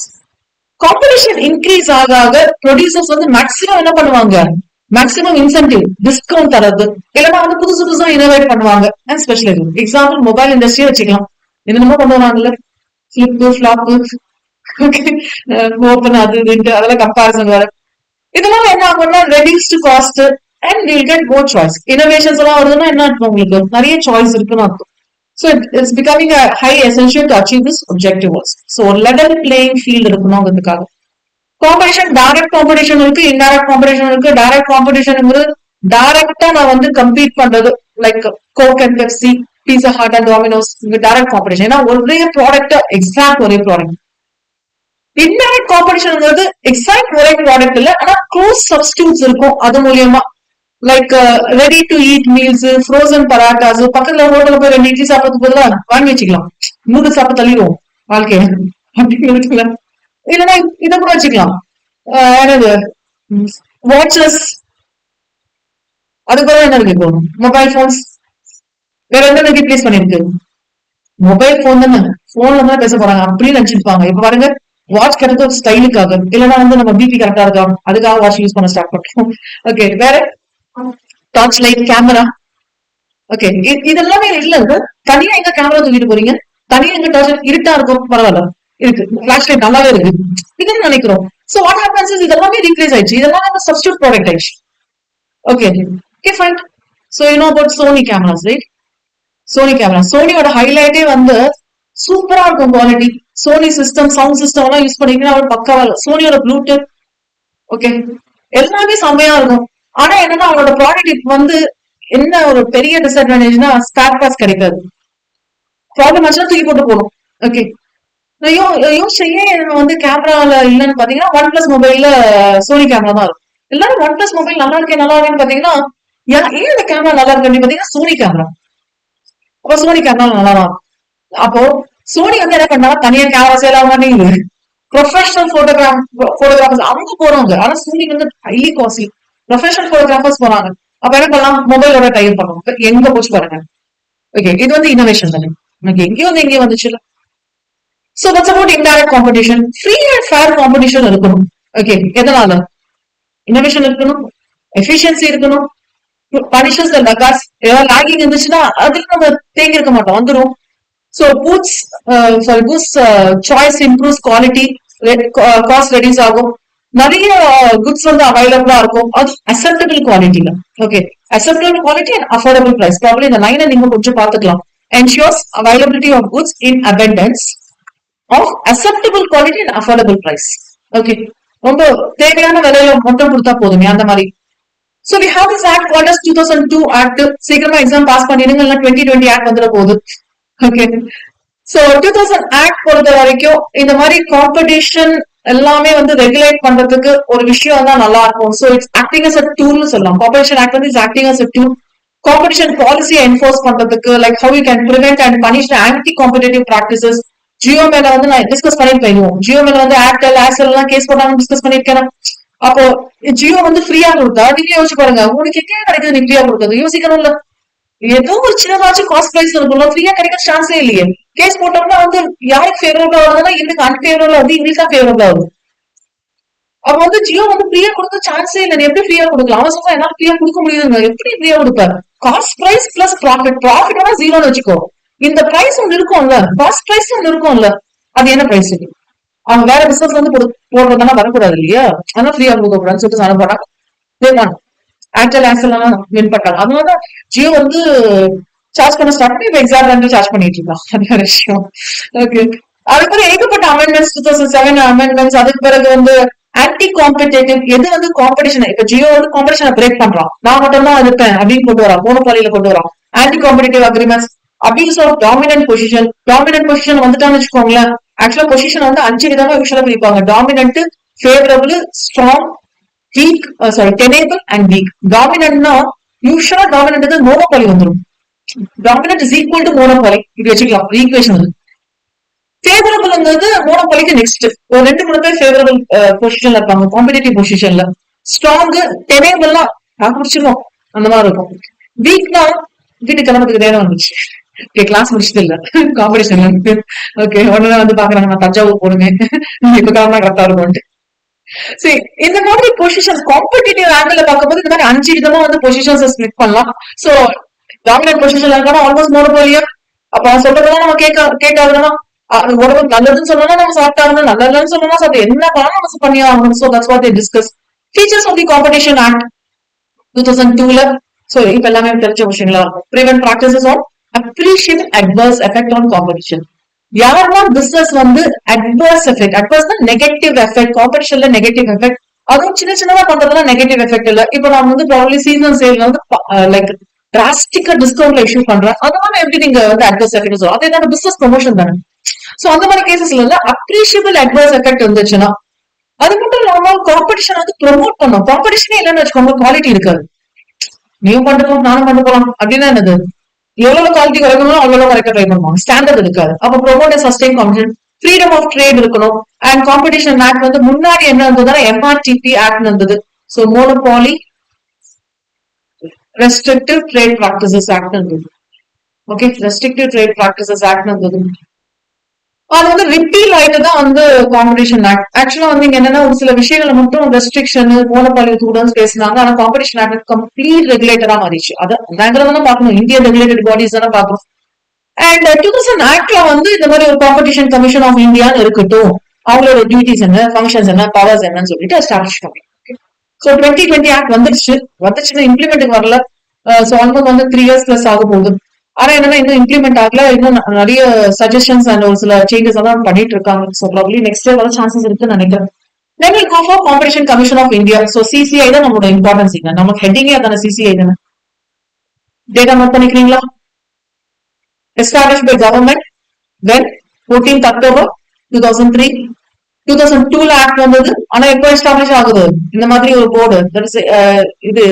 Competition increase ஆக ஆக ப்ரொடியூசர்ஸ் வந்து மேக்ஸிமம் என்ன பண்ணுவாங்க, மேக்ஸிமம் இன்சென்டிவ் டிஸ்கவுண்ட் தரது, இல்லைன்னா வந்து புதுசு புதுசா இனோவேட் பண்ணுவாங்க. அண்ட் ஸ்பெஷல் எக்ஸாம்பிள் மொபைல் இண்டஸ்ட்ரியே வச்சுக்கலாம். என்னென்னமோ கொண்டு வராங்கல்ல, ஃபிளிப்பு ஃபிளாப்பு, ஓப்பன் அது இதுன்ட்டு அதெல்லாம் கம்பேரிசன் வேற. இதெல்லாம் என்ன ஆகும்னா reduced cost and you get more choice. Innovations எல்லாம் வருதுன்னா என்ன இருக்கும், உங்களுக்கு நிறைய சாய்ஸ் இருக்குன்னு அர்த்தம். So it's becoming a high essential to achieve this objective also. So level playing field இருக்கணும்ங்கிறதுக்காக காம்படிஷன், டைரக்ட் காம்படிஷன் இருக்கு, இன்டைரக்ட் காம்படிஷன் இருக்கு. டைரக்ட் காம்படிஷன் டைரக்டா நான் வந்து கம்பீட் பண்றது like Coke and Pepsi, pizza Hut and Domino's, direct competition. ஏன்னா ஒரே product exact ஒரே ப்ராடக்ட். இன்டைரக்ட் காம்படிஷன்ங்கிறது எக்ஸாக்ட் ஒரே ப்ராடக்ட் இல்ல, ஆனா க்ளோஸ் சப்ஸ்டியூட்ஸ் இருக்கும். அது மூலியமா like ready to eat meals, frozen parathas, பக்கத்துல ஹோட்டல்ல போய் 2 இட்லி சாப்பிடறதுக்கு பதிலா வாங்கி வச்சுக்கலாம், நூறு சாப்பிட்டு தள்ளிடுவோம் வாழ்க்கைய அப்படின்னு இருக்குல்ல. இல்லைன்னா இதை கூட வச்சுக்கலாம், என்னது வாட்சஸ், அது கூட என்ன இருக்கு இப்போ மொபைல் போன்ஸ், வேற என்ன ரீப்ளேஸ் பண்ணிருக்கு, மொபைல் போன் தானே, போன்ல தான் பேச போறாங்க அப்படின்னு நினைச்சிருப்பாங்க. இப்ப பாருங்க வாட்ச் கிடைத்த ஒரு ஸ்டைலுக்காக, இல்லைன்னா வந்து நம்ம பிபி கரெக்டா இருக்கா அதுக்காக வாட்ச் யூஸ் பண்ண ஸ்டார்ட் பண்றோம். ஓகே, வேற டார்ச் லைட், கேமரா. ஓகே, இதெல்லாமே இல்ல. தனியா எங்க கேமரா தூக்கிட்டு போறீங்க, தனியா எங்க டார்ச் லைட், இருட்டா இருக்கும் பரவாயில்ல இருக்கு, பிளாஷ் லைட் நல்லாவே இருக்கு இதுன்னு நினைக்கிறோம். சோ வாட் ஹேப்பன்ஸ் இஸ் இதெல்லாமே ரீப்ளேஸ் ஆயிடுச்சு, இதெல்லாம் வந்து சப்ஸ்டிட்யூட் ப்ராடக்ட் ஆயிடுச்சு. Okay okay fine. So you know about Sony cameras right. Sony camera, சோனியோட ஹைலைட்டே வந்து சூப்பரா இருக்கும் quality. Sony system, sound system எல்லாம் யூஸ் பண்ணிங்கன்னா பக்காவா இருக்கும். சோனியோட ப்ளூடூத் ஓகே எல்லாமே செம்மையா இருக்கும். ஆனா என்னன்னா அவனோட ப்ராடக்ட் வந்து என்ன ஒரு பெரிய டிஸ்அட்வான்டேஜ்னா ஸ்பேர் பார்ட்ஸ் கிடைக்காது. ப்ராப்ளம் ஆச்சுன்னா தூக்கி போட்டு போகணும். ஓகே, வந்து கேமரால இல்லன்னு பாத்தீங்கன்னா ஒன் பிளஸ் மொபைல்ல சோனி கேமரா தான் இருக்கும். எல்லாரும் ஒன் பிளஸ் மொபைல் நல்லா இருக்கேன் நல்லா இருக்கேன்னு பாத்தீங்கன்னா ஏன் இந்த கேமரா நல்லா இருக்கு அப்படின்னு பாத்தீங்கன்னா சோனி கேமரா. அப்ப சோனி கேமரா நல்லா தான் இருக்கும். அப்போ சோனி வந்து என்ன பண்ணா தனியா கேமரா சேல் ஆகாம ப்ரொஃபஷனல் போட்டோகிராஃபர்ஸ் அவங்க போறாங்க. ஆனா சோனி வந்து ஹைலி காஸ்ட்லி. ப்ரொஃபஷனல் போட்டோகிராஃபர்ஸ் போறாங்க. அப்ப என்ன பண்ணலாம் மொபைலோட டைப் பண்ணுவாங்க. எங்க போச்சு பாருங்க. ஓகே இது வந்து இன்னோவேஷன் தானே. எனக்கு எங்கேயோ வந்து எங்கேயோ வந்துச்சு. So that's about indirect competition. Free and fair competition இருக்கணும். ஓகே எதனால இன்னோவேஷன் இருக்கணும், எஃபிஷியன்சி இருக்கணும், பனிஷஸ் த லகாஸ். ஏதாவது லாகிங் இருந்துச்சுன்னா அதுக்கு நம்ம தேங்கி இருக்க மாட்டோம், வந்துடும். So goods choice improves quality, cost reduce ஆகும். நிறைய குட்ஸ் வந்து அவைலபிளா இருக்கும். அது அக்செப்டபிள் குவாலிட்டில. Okay acceptable quality and affordable price. Problem இந்த லைனை நீங்க கொஞ்சம் பாத்துக்கலாம். ensures availability of goods in abundance of acceptable quality and affordable price. Okay ரொம்ப தேவையான விலையில மட்டும் கொடுத்தா போதுமே அந்த மாதிரி. So we have this act called as 2002 act. சீக்கிரமா எக்ஸாம் பாஸ் பண்ணிடுங்க, இல்ல 2020 act வந்துட போகுது. ஓகே சோ 2000 ஆக்ட் பொறுத்த வரைக்கும் இந்த மாதிரி காம்படிஷன் எல்லாமே வந்து ரெகுலேட் பண்றதுக்கு ஒரு விஷயம் தான் நல்லா இருக்கும். So it's acting as a டூல்னு சொல்லலாம். காம்படிஷன் ஆக்ட் வந்து it's acting as a tool. Competition பாலிசியை என்ஃபோர்ஸ் பண்றதுக்கு like how you can prevent and punish anti competitive practices. Jio மேல வந்து நான் டிஸ்கஸ் பண்ணிட்டு போயிடுவோம். ஜியோ மேல வந்து ஏர்டெல் ஏர்செல் எல்லாம் கேஸ் போட்டாலும் டிஸ்கஸ் பண்ணிருக்கேன். அப்போ ஜியோ வந்து ஃப்ரீயா கொடுத்தா நீங்க யோசிச்சு பாருங்க, உங்களுக்கு எங்கேயா கிடைக்குது நீ ஃப்ரீயா கொடுக்குறது யோசிக்கணும்ல. ஏதோ ஒரு சின்னதாச்சும் காஸ்ட் பிரைஸ் இருக்கும்ல, ஃப்ரீயா கிடைக்கிற சான்ஸே இல்லையே. கேஸ் போட்டோம்னா வந்து யாருக்கு ஃபேவரபிளா வருதுன்னா இவனுக்கு அன்பேவரபிளா வருது, இவங்களுக்கு தான் ஃபேவரபிளா வருது. அப்ப வந்து ஜியோ வந்து ஃப்ரீயா கொடுக்க சான்ஸே இல்லை. எப்படி ஃப்ரீயா கொடுக்கலாம்? அவன் சொல்றா என்னால ஃப்ரீயா கொடுக்க முடியுதுங்க. எப்படி ஃப்ரீயா கொடுப்பாரு? Cost price plus profit. Profit ஆனா ஜீரோன்னு வச்சுக்கோ. இந்த பிரைஸ் ஒன்று இருக்கும்ல, காஸ்ட் பிரைஸ் ஒன்று இருக்கும்ல, அது என்ன பிரைஸ்? அவங்க வேற பிசினஸ் வந்து போடுறதுனா வரக்கூடாது இல்லையா? ஆனா ஃப்ரீயா கொடுக்க கூடாதுன்னு சொல்லிட்டு சண்டை போட்டாங்க. ஏர்டெல் ஏர்செல் எல்லாம் வின் பண்ணாங்க. அதனாலதான் ஜியோ வந்து சார்ஜ் பண்ண ஸ்டார்ட் பண்ணி இப்ப எக்ஸாம் வந்து சார்ஜ் பண்ணிட்டு இருக்கான். அது வேற விஷயம். ஓகே அதுக்கு பிறகு ஏகப்பட்ட அமெண்ட்மெண்ட்ஸ் 2007 அமெண்ட்மெண்ட்ஸ். அதுக்கு பிறகு வந்து ஆன்டி காம்படிட்டிவ். எது வந்து காம்படிஷன் இப்ப ஜியோ வந்து காம்படிஷனை பிரேக் பண்றான், நான் மட்டும் தான் இருப்பேன் அப்படின்னு கொண்டு வரான், மோனோபாலியில கொண்டு வரான். Anti competitive agreements, abuse of dominant position. Dominant position வந்துட்டான்னு வச்சுக்கோங்களேன். ஆக்சுவலா பொசிஷன் வந்து 5 விதமா யூஸ்வலா பிரிப்பாங்க. Dominant, favourable, strong, weak, tenable and weak. Dominantனா யூஸ்வலா டாமினன்ட் மோனோபாலி வந்துடும். Dominant is equal to monopoly. இது வச்சுக்கலாம் ஈக்குவேஷன் வந்து. ஃபேவரபிள்ங்கிறது மோனோபாலிக்கு நெக்ஸ்ட் ஒரு 2-3 பேர் ஃபேவரபிள் பொசிஷன்ல இருப்பாங்க, காம்படிட்டிவ் பொசிஷன்ல. ஸ்ட்ராங், டெனேபிள்னா முடிச்சிருவோம் அந்த மாதிரி இருக்கும். வீக்னா வீட்டு கிளம்புறதுக்கு நேரம் வந்துச்சு, கிளாஸ் முடிச்சது இல்ல காம்படிஷன்ல இருக்கு. ஓகே உடனே வந்து பாக்குறாங்க நான் தஞ்சாவூர் போடுங்க இப்ப கிளம்பா கரெக்டா இருக்கும்ட்டு. சரி இந்த மாதிரி பொசிஷன் காம்படிட்டிவ் ஆங்கிள் பார்க்கும்போது இந்த மாதிரி 5 விதமா வந்து பொசிஷன்ஸ் ஸ்பிளிட் பண்ணலாம். சோ டாமினன்ட் பொசிஷன்ல இருக்கா ஆல்மோஸ்ட் மோனோபோலியா. அப்ப அவன் சொல்றதெல்லாம் நம்ம கேட்காதுன்னா உடம்பு நல்லதுன்னு சொல்லணும், நம்ம சாப்பிட்டாங்க நல்லதுன்னு சொல்லணும். அது என்ன பண்ணாலும் நம்ம பண்ணி ஆகணும். So that's what they discuss. Features of the competition act 2002ல. சோ இப்ப எல்லாமே தெரிஞ்ச விஷயங்களா இருக்கும். Prevent practices on appreciate adverse effect on competition. யாரெல்லாம் பிசினஸ் வந்து அட்வர்ஸ் எஃபெக்ட், அட்வர்ஸ்னா நெகட்டிவ் எஃபெக்ட், காம்படிஷன்ல நெகட்டிவ் எஃபெக்ட், அதுவும் சின்ன சின்னதா பண்றதுலாம் நெகட்டிவ் எஃபெக்ட் இல்ல. இப்ப நான் வந்து ப்ராபப்லி சீசன் சேல் வந்து லைக் டிராஸ்டிக்கா டிஸ்கவுண்ட்ல இஷ்யூ பண்றேன், அதனால எப்படி நீங்க வந்து அட்வர்ஸ் எஃபெக்ட் சொல்லுவோம்? அதே தான் பிசினஸ் ப்ரொமோஷன் தானே. சோ அந்த மாதிரி கேசஸ்ல இல்ல அப்ரிஷியபிள் அட்வர்ஸ் எஃபெக்ட் இருந்துச்சுன்னா. அது மட்டும் இல்லாம காம்படிஷன் வந்து ப்ரொமோட் பண்ணும். காம்படிஷனே இல்லைன்னு வச்சுக்கோங்க, குவாலிட்டி இருக்காது. நீயும் பண்ணிட்டு நானும் பண்ண போலாம் அப்படின்னா என்னது, எவ்வளவு குவாலிட்டி குறைக்கணும் அவ்வளவு குறைக்க ட்ரை பண்ணுவாங்க, ஸ்டாண்டர்ட் இருக்காது. அப்ப promote sustain competition. Freedom of trade இருக்கணும். அண்ட் காம்படிஷன் ஆக்ட் வந்து முன்னாடி என்ன இருந்ததுன்னா எம்ஆர்டிபி ஆக்ட் இருந்தது. So monopoly restrictive trade practices act இருந்தது. Okay restrictive trade practices act இருந்தது. அது வந்து ரிப்பீல் ஆயிட்டு தான் வந்து காம்படிஷன் ஆக்ட். ஆக்சுவலா வந்து இங்க என்னன்னா ஒரு சில விஷயங்களை மட்டும் ரெஸ்ட்ரிக்ஷன் மோனோபாலி ஸ்டூடெண்ட்ஸ் பேசினாங்க. ஆனா காம்படிஷன் ஆக்ட் கம்ப்ளீட் ரெகுலேட்டரா மாறிச்சு. அதான் பாக்கணும், இந்தியன் ரெகுலேட்டட் பாடிஸ் தானே பாக்கணும். அண்ட் 2000 ஆக்ட்ல வந்து இந்த மாதிரி ஒரு காம்படிஷன் கமிஷன் ஆஃப் இந்தியான்னு இருக்கட்டும், அவங்களோட டியூட்டிஸ் என்ன, ஃபங்க்ஷன்ஸ் என்ன, பவர்ஸ் என்னன்னு சொல்லிட்டு எஸ்டாப்ளிஷ் பண்ணி. சோ 2020 ஆக்ட் வந்துச்சுன்னு இம்ப்ளிமெண்ட் வரல. சோ ஆல்மோஸ்ட் வந்து 3 years பிளஸ் ஆக போகுது. ஆனா என்னன்னா இன்னும் இம்ப்ளிமெண்ட் ஆகல. இன்னும் நிறைய சஜஷன்ஸ் அண்ட் ஒரு சில சேஞ்சஸ் எல்லாம் பண்ணிட்டு இருக்காங்க. சோ ப்ராபப்லி நெக்ஸ்ட் இயர் வர சான்சஸ் இருக்குன்னு நினைக்கிறேன். Then we'll go for Competition Commission of India. So CCI தான் நம்மளோட இம்பார்ட்டன்ஸ். இங்க நமக்கு ஹெட்டிங்கே அதான CCI தானே. டேட்டா நோட் பண்ணிக்கிறீங்களா? Established by government when 14th October 2003. 2002 act வந்தது. ஆனா எப்போ எஸ்டாப்ளிஷ் ஆகுது இந்த மாதிரி ஒரு போர்டு, இது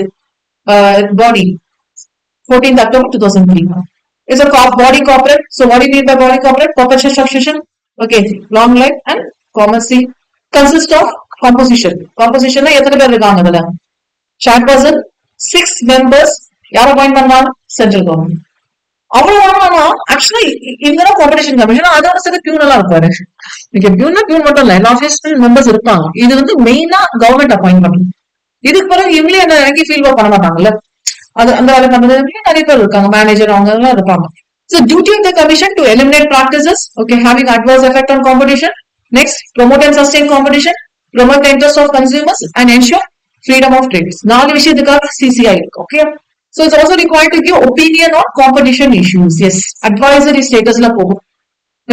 பாடி 14th October 2003. It's a body corporate. So what do you mean by body corporate? Corporate structure. Okay, long life and commercy consist of composition. Composition ல எத்தனை பேர் இருக்காங்க அதுல? chairperson, 6 members. யார் அப்பாயிண்ட் பண்ணாங்க? Central government. அவ்வளவு ஆக்சுவலா இவங்கதான் காம்படிஷன் கமிஷன். அதோட சேர்த்து பியூன் எல்லாம் இருப்பாரு. பியூன் மட்டும் இல்ல, எல்லா ஆபீஸ் மெம்பர்ஸ் இருப்பாங்க. இது வந்து மெயினா கவர்மெண்ட் அப்பாயிண்ட் பண்ணும். இதுக்கு பிறகு இவங்களே என்ன இறங்கி ஃபீல் பண்ண மாட்டாங்கல்ல, அது அந்த வேலை பண்றது நிறைய பேர் இருக்காங்க, மேனேஜர் அவங்க எல்லாம் இருப்பாங்க. So duty of the commission to eliminate practices, okay, having adverse effect on competition. Next, promote and sustain competition, promote the interest of consumers and ensure freedom of trade. நாலு விஷயத்துக்காக CCI இருக்கு. Okay, so it's also required to give opinion on competition issues. Yes, advisory statusல போகும்.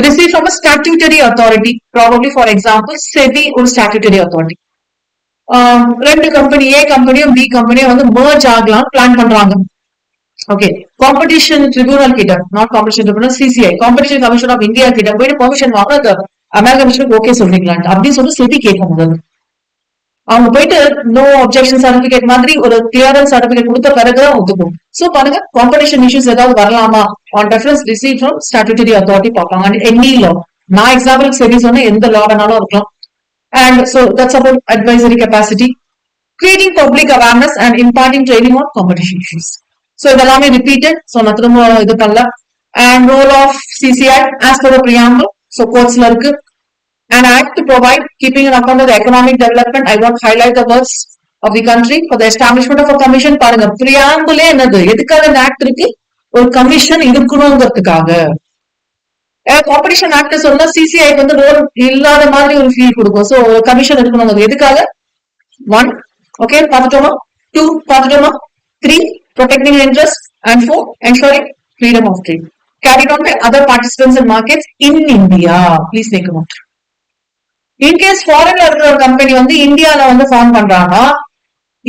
Receive from a statutory authority, probably for example SEBI ஒரு statutory authority. ரெண்டு company, A கம்பெனியும் B கம்பெனியும் வந்து merge ஆகலாம் பிளான் பண்றாங்க. ஓகே, காம்படிஷன் ட்ரிபியூனல் கிட்ட, not competition tribunal, CCI, competition commission of India கிட்ட போயிட்டு பெர்மிஷன் வாங்க, அந்த அமால்கமேஷனுக்கு ஓகே சொல்றீங்களா அப்படின்னு சொல்லி செபி கேட்க முதல்ல. அவங்க போயிட்டு நோ அப்ஜெக்ஷன் சர்டிபிகேட் மாதிரி ஒரு கிளியரன்ஸ் சர்டிபிகேட் கொடுத்த பிறகுதான் ஒத்துக்கும். சோ பாருங்க, காம்படிஷன் இஷ்யூஸ் ஏதாவது வரலாமா on reference receive from statutory authority பார்ப்பாங்க. அண்ட் எனி லா, நான் எக்ஸாம்பிள் செபி சொன்ன எந்த லா வேணாலும் இருக்கலாம். And so that's about advisory capacity, creating public awareness and imparting training on competition issues. So idellame repeated, so na thirumba idu palla. And role of CCI as per the preamble, so courts la irukku. An act to provide, keeping an account of the economic development. I want to highlight the words of the country for the establishment of a commission. பாருங்க, preamble என்னது, எதுக்காக இந்த act இருக்கு? ஒரு commission இருக்கணுங்கிறதுக்காக. Competition act சொன்னா CCI வந்து role இல்லாத மாதிரி ஒரு ஃபீல் கொடுக்கும். சோ கமிஷன் இருக்கணும் எதுக்காக? 1, okay பாத்துட்டோமா? 2 பாத்துட்டோமா? 3, protecting interest, and 4, ensuring freedom of trade. Carried on by other participants in markets in India. Please take a note. In case ஃபாரின்ல இருக்கிற ஒரு கம்பெனி வந்து இந்தியால வந்து ஃபார்ம் பண்றாங்கன்னா,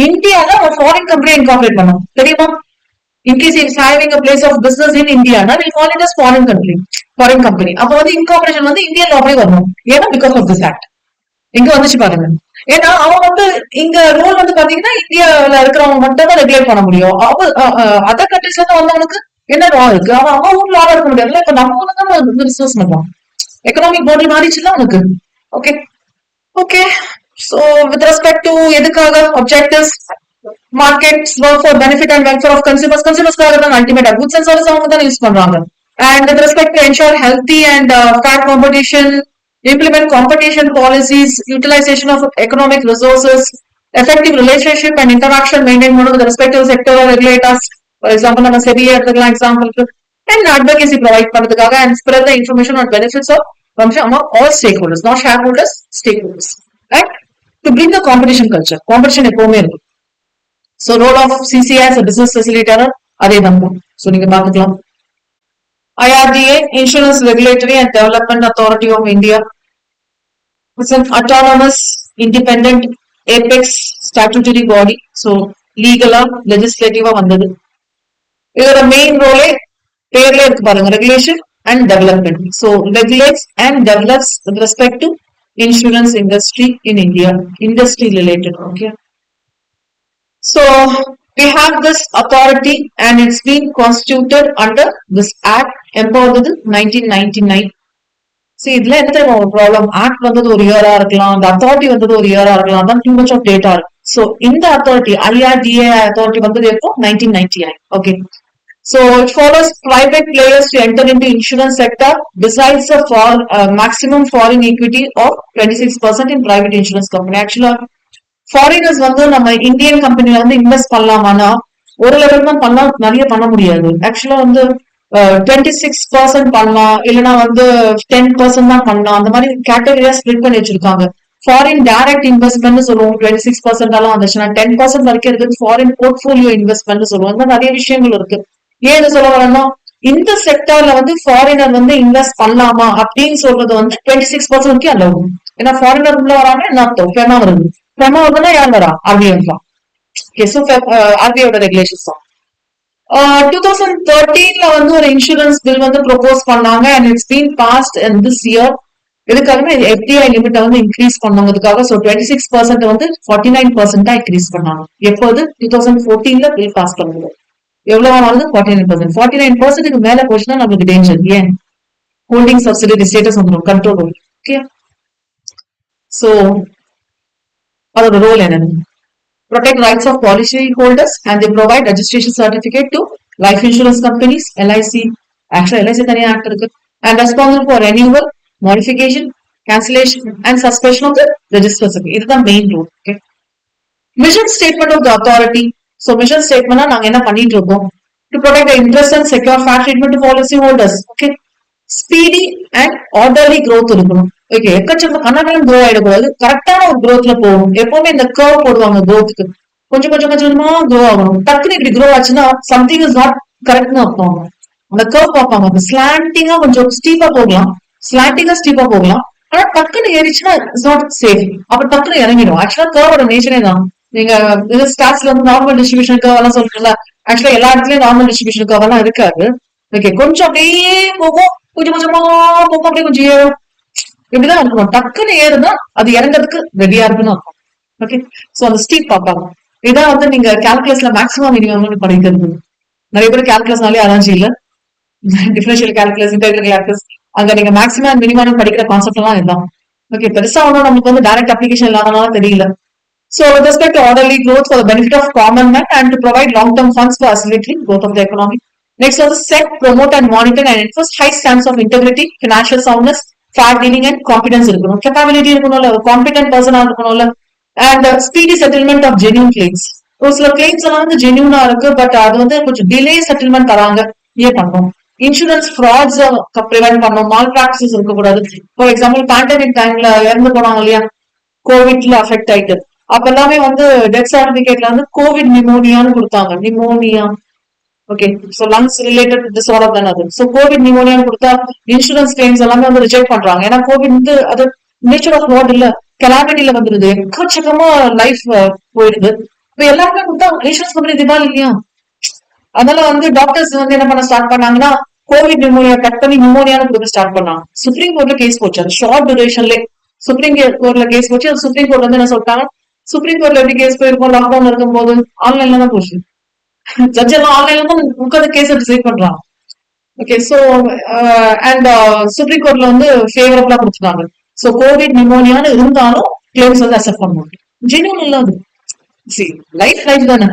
இந்தியால ஒரு ஃபாரின் கம்பெனி இன்கார்பரேட் பண்ணும், தெரியுமா? In case he is having a place of business in India, we call it as foreign company. அப்ப வந்து இன்கார்பரேஷன் வந்து இந்தியன் லாவே வரணும். ஏன்னா பிகாஸ் ஆஃப் திஸ் ஆக்ட் இங்க வந்துச்சு பாருங்க. ஏன்னா அவன் வந்து இங்க ரூல் வந்து பாத்தீங்கன்னா இந்தியாவில இருக்கிறவங்க மட்டும் தான் ரெகுலேட் பண்ண முடியும். அதர் கண்ட்ரீஸ்ல இருந்து வந்தவனுக்கு என்ன லா இருக்கு? அவன் ஊர் லாவா இருக்க முடியாது. இப்ப நம்ம ஊர்ல தான் பிசினஸ் பண்ணுவான். எக்கனாமிக் மாடல் மாறிச்சுல அவனுக்கு. Okay okay, so with respect to எதுக்காக objectives, markets work for benefit and welfare of consumers. Consumersக்காக தான் ultimate goods and services அவங்க தான் யூஸ் பண்றாங்க. And with respect to ensure healthy and fair competition, implement competition policies, utilization of economic resources, effective relationship and interaction maintained with respect to sectoral regulators. For example, நம்ம SEBI எடுத்துக்கலாம் எக்ஸாம்பிளுக்கு. And advocacy provide பண்றதுக்காக and spread the information on benefits of among all stakeholders, not shareholders, stakeholders. And to bring the competition culture. Competition எப்பவுமே இருக்கு. So role of CCI as a business facilitator, அதே தான். So நீங்க பாத்துக்கலாம். IRDA, Insurance Regulatory and Development Authority of India. It's an autonomous, independent, apex statutory body. So legal, legislative வந்தது. இதோட main ரோலே பேர்ல இருக்கு பாருங்க, regulation and development. So regulates and develops with respect to insurance industry in India, industry related. Okay. So we have this authority and it's been constituted under this act, empowered 1999. See, இதுல என்ன ஒரு problem, act வந்தது ஒரு இயரா இருக்கலாம், அந்த authority வந்தது ஒரு இயரா இருக்கலாம், தான் டூ மச் ஆஃப் டேட்டா இருக்கு. சோ இந்த அத்தாரிட்டி IRDA அத்தாரிட்டி வந்தது எப்போ? 1999. Okay, so it follows private players to enter into insurance sector besides the maximum foreign equity of 26% in private insurance company. Actually foreigners வந்து நம்ம Indian கம்பெனில வந்து invest பண்ணலாமான்னா ஒரு level தான் பண்ணலாம், நிறைய பண்ண முடியாது. ஆக்சுவலா வந்து 26% பண்ணலாம், இல்லைன்னா வந்து 10% தான் பண்ணலாம். அந்த மாதிரி கேட்டகரியா ஸ்பிளிட் பண்ணி வச்சிருக்காங்க. ஃபாரின் டைரக்ட் இன்வெஸ்ட்மெண்ட் சொல்லுவோம், 26% எல்லாம் வந்துச்சுன்னா 10% வரைக்கும் இருக்கு. ஃபாரின் போர்ட்போலியோ இன்வெஸ்ட்மெண்ட் சொல்லுவோம். இந்த மாதிரி நிறைய விஷயங்கள் இருக்கு. ஏன் இதை சொல்ல வரேன்னா, இந்த செக்டர்ல வந்து ஃபாரினர் வந்து இன்வெஸ்ட் பண்ணலாமா அப்படின்னு சொல்றது வந்து 26% வரைக்கும் அல்லவு. ஏன்னா ஃபாரினர் உள்ள வராம என்ன அர்த்தம்? ஃபெமா வருது. ஃபெமா வருதுன்னா யார் வரா? RBI தான். ஓகே, சோ RBIயோட ரெகுலேஷன்ஸ் தான். 2013ல வந்து ஒரு இன்சூரன்ஸ் பில் வந்து ப்ரொபோஸ் பண்ணாங்க and it's been passed in this year. இதுக்காக எஃப்டிஐ லிமிட் வந்து இன்க்ரீஸ் பண்ணவங்களுக்காக. ஸோ 26% வந்து 49% இன்க்ரீஸ் பண்ணாங்க. எப்போது 2014 பில் பாஸ் பண்ணுது. எவ்வளவு ஆனது 49%. 49% மேல போச்சுன்னா நமக்கு டேஞ்சர். ஏன் ஹோல்டிங் சப்சிடரி ஸ்டேட்டஸ் வந்துடும், கண்ட்ரோல். ஓகே, சோ அதோட ரோல் என்னன்னு protect rights of policy holders and they provide registration certificate to life insurance companies, LIC, actually LIC தனியா ஆக்ட் இருக்கு, and responsible for renewal, modification, cancellation and suspension of the register certificate. இதுதான் main rule. Okay, mission statement of the authority. So mission statement நாங்க என்ன பண்ணிட்டு இருக்கோம்? To protect the interest and secure fair treatment to policy holders. Okay, speedy and orderly growth இருக்கணும். Okay, எக்கச்சக்க கண்ணாடியும் grow ஆயிடக்கூடாது, கரெக்டான ஒரு growthல போகணும். எப்பவுமே இந்த கர்வ் போடுவாங்க growthக்கு, கொஞ்சம் கொஞ்சம் கொஞ்சமா க்ரோ ஆகணும். டக்குன்னு இப்படி க்ரோ ஆச்சுன்னா சம்திங் இஸ் நாட் கரெக்ட்னு அர்த்தம். அந்த கர்வ் பார்ப்பாங்க, அந்த ஸ்லாண்டிங்கா கொஞ்சம் ஸ்டீப்பா போகலாம், ஸ்டீப்பா போகலாம். ஆனா டக்குன்னு ஏறிச்சுன்னா இட்ஸ் நாட் சேஃப். அப்ப டக்குன்னு இறங்கிடும். ஆக்சுவலா கர்வோட நேச்சரே தான். நீங்க இது ஸ்டாட்ஸ்ல வந்து நார்மல் டிஸ்ட்ரிபியூஷன் கர்வ் எல்லாம் சொல்றீங்கல்ல, ஆக்சுவலா எல்லா இடத்துலயும் நார்மல் டிஸ்ட்ரிபியூஷன் கர்வ் எல்லாம் இருக்காது. ஓகே, கொஞ்சம் அப்படியே போகும், கொஞ்சம் கொஞ்சமா போகும், அப்படியே கொஞ்சம் ஏறும். இப்படிதான் இருக்கணும். டக்குன்னு ஏறுனா அது இறங்கிறதுக்கு ரெடியா இருக்குன்னு அர்த்தம். ஓகே, சோ அந்த ஸ்டீப் பார்ப்பாங்க. இதான் வந்து நீங்க கால்குலஸ்ல மேக்ஸிமம் மினிமம் படிக்கிறது. நிறைய பேர் கால்குலஸ்னாலே அலர்ஜி இல்ல. டிஃபரன்ஷியல் கால்குலஸ், இன்டெகிரல் கால்குலஸ், அங்க நீங்க மேக்ஸிமம் மினிமம் படிக்கிற கான்செப்ட் எல்லாம் இதுதான். ஓகே, பெருசா ஒன்றும் நமக்கு வந்து டைரக்ட் அப்ளிகேஷன் இல்லாதனால தெரியல. So with respect to orderly growth for the benefit of common man and to provide long-term funds for accelerating growth of the economy. Next was set, promote and monitor and enforce high standards of integrity, financial soundness, fair dealing and competence இருக்கணும். Capability இருக்கணும்ல, ஒரு competent person இருக்கணும்ல. And speedy settlement of genuine claims. ஒரு சில claims எல்லாம் வந்து ஜென்யூனா இருக்கு, but அது வந்து கொஞ்சம் டிலே செட்டில்மெண்ட் தராங்க, ஏன் பண்ணணும். இன்சூரன்ஸ் ஃப்ராட்ஸ் ப்ரிவென்ட் பண்ணணும், மால் பிராக்டிசஸ் இருக்கக்கூடாது. ஃபார் எக்ஸாம்பிள் பேண்டமிக் டைம்ல இறந்து போனாங்க இல்லையா, கோவிட்ல அஃபெக்ட் ஆயிட்டு, அப்ப எல்லாமே வந்து டெத் சர்டிபிகேட்ல வந்து கோவிட் நிமோனியான்னு கொடுத்தாங்க. Pneumonia, okay, so lungs related disorder தானே அது. சோ கோவிட் நிமோனியான்னு கொடுத்தா இன்சூரன்ஸ் கிளைம்ஸ் எல்லாமே வந்து ரிஜெக்ட் பண்றாங்க. ஏன்னா கோவிட் வந்து அது நேச்சர் ஆஃப் வாட் இல்ல, கலாமிட்டில வந்துருது, எக்கச்சக்கமா லைஃப் போயிடுது. இப்ப எல்லாருமே கொடுத்தா இன்சூரன்ஸ் கம்பெனி திவால் இல்லையா. அதனால வந்து டாக்டர்ஸ் வந்து என்ன பண்ண ஸ்டார்ட் பண்ணாங்கன்னா, கோவிட் நிமோனியா கட் பண்ணி நிமோனியான்னு கொடுக்க ஸ்டார்ட் பண்ணாங்க. சுப்ரீம் கோர்ட்ல கேஸ் போச்சு, அது ஷார்ட் டியூரேஷன்ல சுப்ரீம் கோர்ட்ல கேஸ் போச்சு. அது சுப்ரீம் கோர்ட் வந்து என்ன சொல்லிட்டாங்க, சுப்ரீம் கோர்ட்ல எப்படி கேஸ் போயிருக்கோம், லாக்டவுன் இருக்கும் போது ஆன்லைன்ல தான் போச்சு. ஜட்ஜ் எல்லாம் ஆன்லைன்ல தான் உட்காந்து கேஸ் டிசைட் பண்றாங்க. ஓகே, சோ அண்ட் சுப்ரீம் கோர்ட்ல வந்து ஃபேவரபிளா கொடுத்துட்டாங்க. சோ கோவிட் நிமோனியான்னு இருந்தாலும் கிளைம்ஸ் வந்து அக்செப்ட் பண்ணுவாங்க. ஜென்யூன் இல்லாது லைஃப் தானே.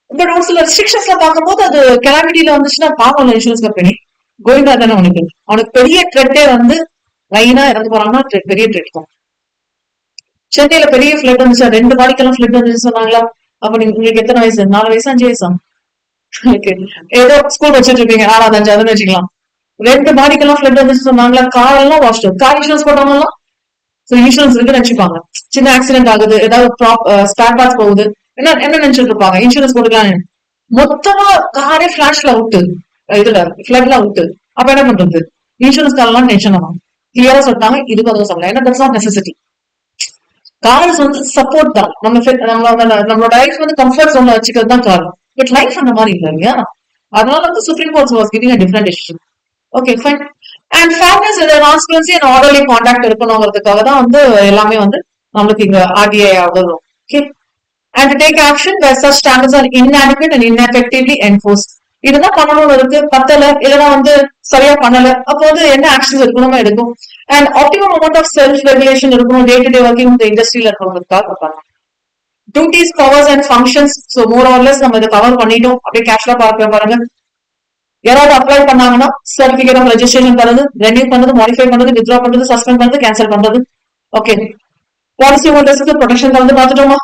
பட் ஒரு சில ரெஸ்ட்ரிக்ஷன்ஸ்ல பார்க்கும்போது அது கெலாமிட்டியில வந்துச்சுன்னா பாவம் இன்சூரன்ஸ் கம்பெனி கோவிந்தா தானே. அவனுக்கு பெரிய ட்ரெட்டே வந்து லைனா இறந்து போறாங்கன்னா பெரிய ட்ரெட் தான். சென்னையில பெரிய ஃபிளட் வந்துச்சு, 2 மாடிக்கெல்லாம் ஃபிளட் வந்துச்சு சொன்னாங்களா. அப்ப உங்களுக்கு எத்தனை வயசு, 4 வயசு 5 வயசா, ஏதோ ஸ்கூல் வச்சுட்டு இருப்பீங்க, 4வது 5வதுன்னு வச்சுக்கலாம். 2 மாடிக்கெல்லாம் ஃபிளட் வந்துச்சு சொன்னாங்களா. கார் எல்லாம் வாஷ், கார் இன்சூரன்ஸ் போட்டவங்க எல்லாம் இன்சூரன்ஸ் இருக்குன்னு நினைச்சுப்பாங்க. சின்ன ஆக்சிடென்ட் ஆகுது, ஏதாவது ஸ்பேர் பார்ட்ஸ் போகுது, என்ன நினைச்சிட்டு இருப்பாங்க, இன்சூரன்ஸ் போட்டுக்கலாம். மொத்தமா காரே பிளாஷ்ல அவுட்டு, இதுல பிளட்ல அவுட்டு. அப்ப என்ன பண்றது, இன்சூரன்ஸ் காரெல்லாம் டென்ஷன் ஆகும். கிளியரா சொல்லிட்டாங்க, 20 சொல்லலாம். ஏன்னா தட்ஸ் நாட் நெசசிட்டி. கார்ஸ் வந்து சப்போர்ட் தான், நம்மளோட லைஃப் வந்து கம்ஃபர்ட் ஜோன்ல வச்சுக்கிறது தான் கார். பட் லைஃப் அந்த மாதிரி இல்லை இல்லையா. அதனால வந்து supreme court was giving a different decision. Okay, fine. And fairness and transparency and orderly contact இருக்கணுங்கிறதுக்காக தான் வந்து எல்லாமே வந்து நம்மளுக்கு இங்க ஆர்டிஐ வரும். Okay, and to take action where such standards are inadequate and ineffectively enforced. இதுதான் பண்ணணும்னு இருக்கு, பத்தல இல்லைன்னா வந்து சரியா பண்ணல, அப்போ வந்து என்ன ஆக்ஷன்ஸ் இருக்கணுமா எடுக்கும். And optimum amount of self regulation இருக்கணும், டே டு டே ஒர்க்கிங் இந்த இண்டஸ்ட்ரியில இருக்கவங்களுக்காக இருப்பாங்க. Duties, powers and functions. So more or less நம்ம இதை கவர் பண்ணிட்டோம். அப்படியே கேஷ்ல பார்க்க பாருங்க. யாராவது அப்ளை பண்ணாங்கன்னா சர்டிபிகேட் ஆஃப் ரெஜிஸ்ட்ரேஷன் தரது, ரெனியூ பண்றது, மாடிஃபை பண்றது, வித்ரா பண்றது, சஸ்பெண்ட் பண்றது, கேன்சல் பண்றது. ஓகே, பாலிசி ஹோல்டர்ஸ்க்கு ப்ரொடெக்ஷன் தரது பார்த்துட்டோமா.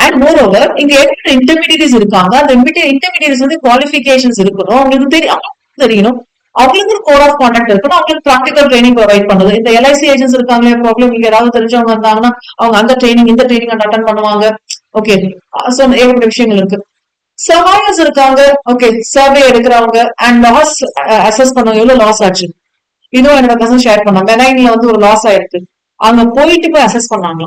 அண்ட் மோர் ஓவர் இங்க என்ன இன்டர்மீடியட்ஸ் இருக்காங்க, அந்த இன்டர்மீடியட்ஸ் வந்து குவாலிஃபிகேஷன்ஸ் இருக்கணும், அவங்களுக்கு தெரியணும், அவங்களுக்கு ஒரு கோட் ஆஃப் கான்டாக்ட் இருக்கணும், அவங்களுக்கு ப்ராக்டிகல் ட்ரைனிங் ப்ரொவைட் பண்ணுது. இந்த எல்ஐசி ஏஜென்ட்ஸ் இருக்காங்களே, ப்ராப்ளம் இங்க ஏதாவது தெரிஞ்சவங்க இருந்தாங்கன்னா அவங்க அந்த ட்ரைனிங் இந்த ட்ரைனிங் அட்டன் பண்ணுவாங்க. ஓகே, சோ ஏகப்பட்ட விஷயங்கள் இருக்கு. சர்வைவர்ஸ் இருக்காங்க, ஓகே, சர்வே எடுக்கிறவங்க அண்ட் லாஸ் அசஸ் பண்ணுவாங்க, எவ்வளவு லாஸ் ஆச்சு. இதுவும் என்னோட கசன் ஷேர் பண்ணாங்க, மெனைன்ல வந்து ஒரு லாஸ் ஆயிருக்கு, அவங்க போயிட்டு போய் அசஸ் பண்ணாங்க.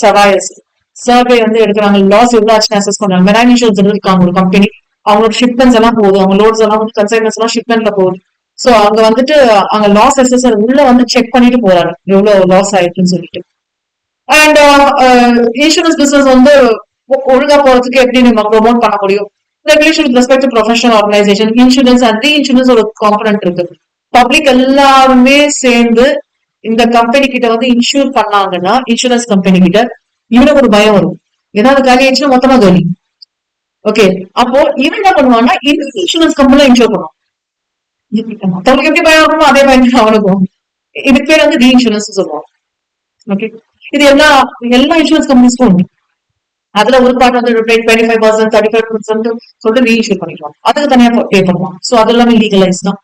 சர்வைவர்ஸ் சர்வே வந்து எடுக்கிறாங்க, லாஸ் எவ்வளவு ஆச்சுன்னு அசஸ் பண்றாங்க. மெரைன் இன்சூரன்ஸ் இருக்காங்க ஒரு கம்பெனி, அவங்களோட ஷிப்மெண்ட்ஸ் எல்லாம் போகுது, அவங்க லோட்ஸ் எல்லாம் வந்து கன்சைன்மெண்ட்ஸ் எல்லாம் ஷிப்மெண்ட்ல போகுது. சோ அங்க வந்துட்டு அங்க லாஸ் அசஸர் உள்ள வந்து செக் பண்ணிட்டு போறாரு எவ்வளவு லாஸ் ஆயிருக்குன்னு சொல்லிட்டு. அண்ட் இன்சூரன்ஸ் பிசினஸ் வந்து ஒழுங்கா போறதுக்கு எப்படி நம்ம ப்ரொமோட் பண்ண முடியும்? Regulation with respect to professional organisation, insurance and re insurance ஒரு காம்பனன்ட் இருக்கு. பப்ளிக் எல்லாருமே சேர்ந்து இந்த கம்பெனி கிட்ட வந்து இன்சூர் பண்ணாங்கன்னா இன்சூரன்ஸ் கம்பெனி கிட்ட இவனுக்கு ஒரு பயம் வரும். ஏதாவது காலி ஆயிடுச்சுன்னா மொத்தமா தோனி. ஓகே, அப்போ இவன் என்ன பண்ணுவான்னா இன்சூரன்ஸ் கம்பெனில இன்சூர் பண்ணுவான். மத்தவங்களுக்கு எப்படி பயம் இருக்குமோ அதே பயம் அவனுக்கும். இதுக்கு பேர் வந்து ரீ இன்சூரன்ஸ் சொல்லுவாங்க. ஓகே, இது எல்லா இன்சூரன்ஸ் கம்பெனிஸ்க்கும் உண்டு. அதுல ஒரு பார்ட் வந்து 25%, 35% சொல்லிட்டு ரீஇஷ்யூ பண்ணிக்கலாம். அதுக்கு தனியா பே பண்ணலாம். சோ அது எல்லாமே லீகலைஸ் தான்.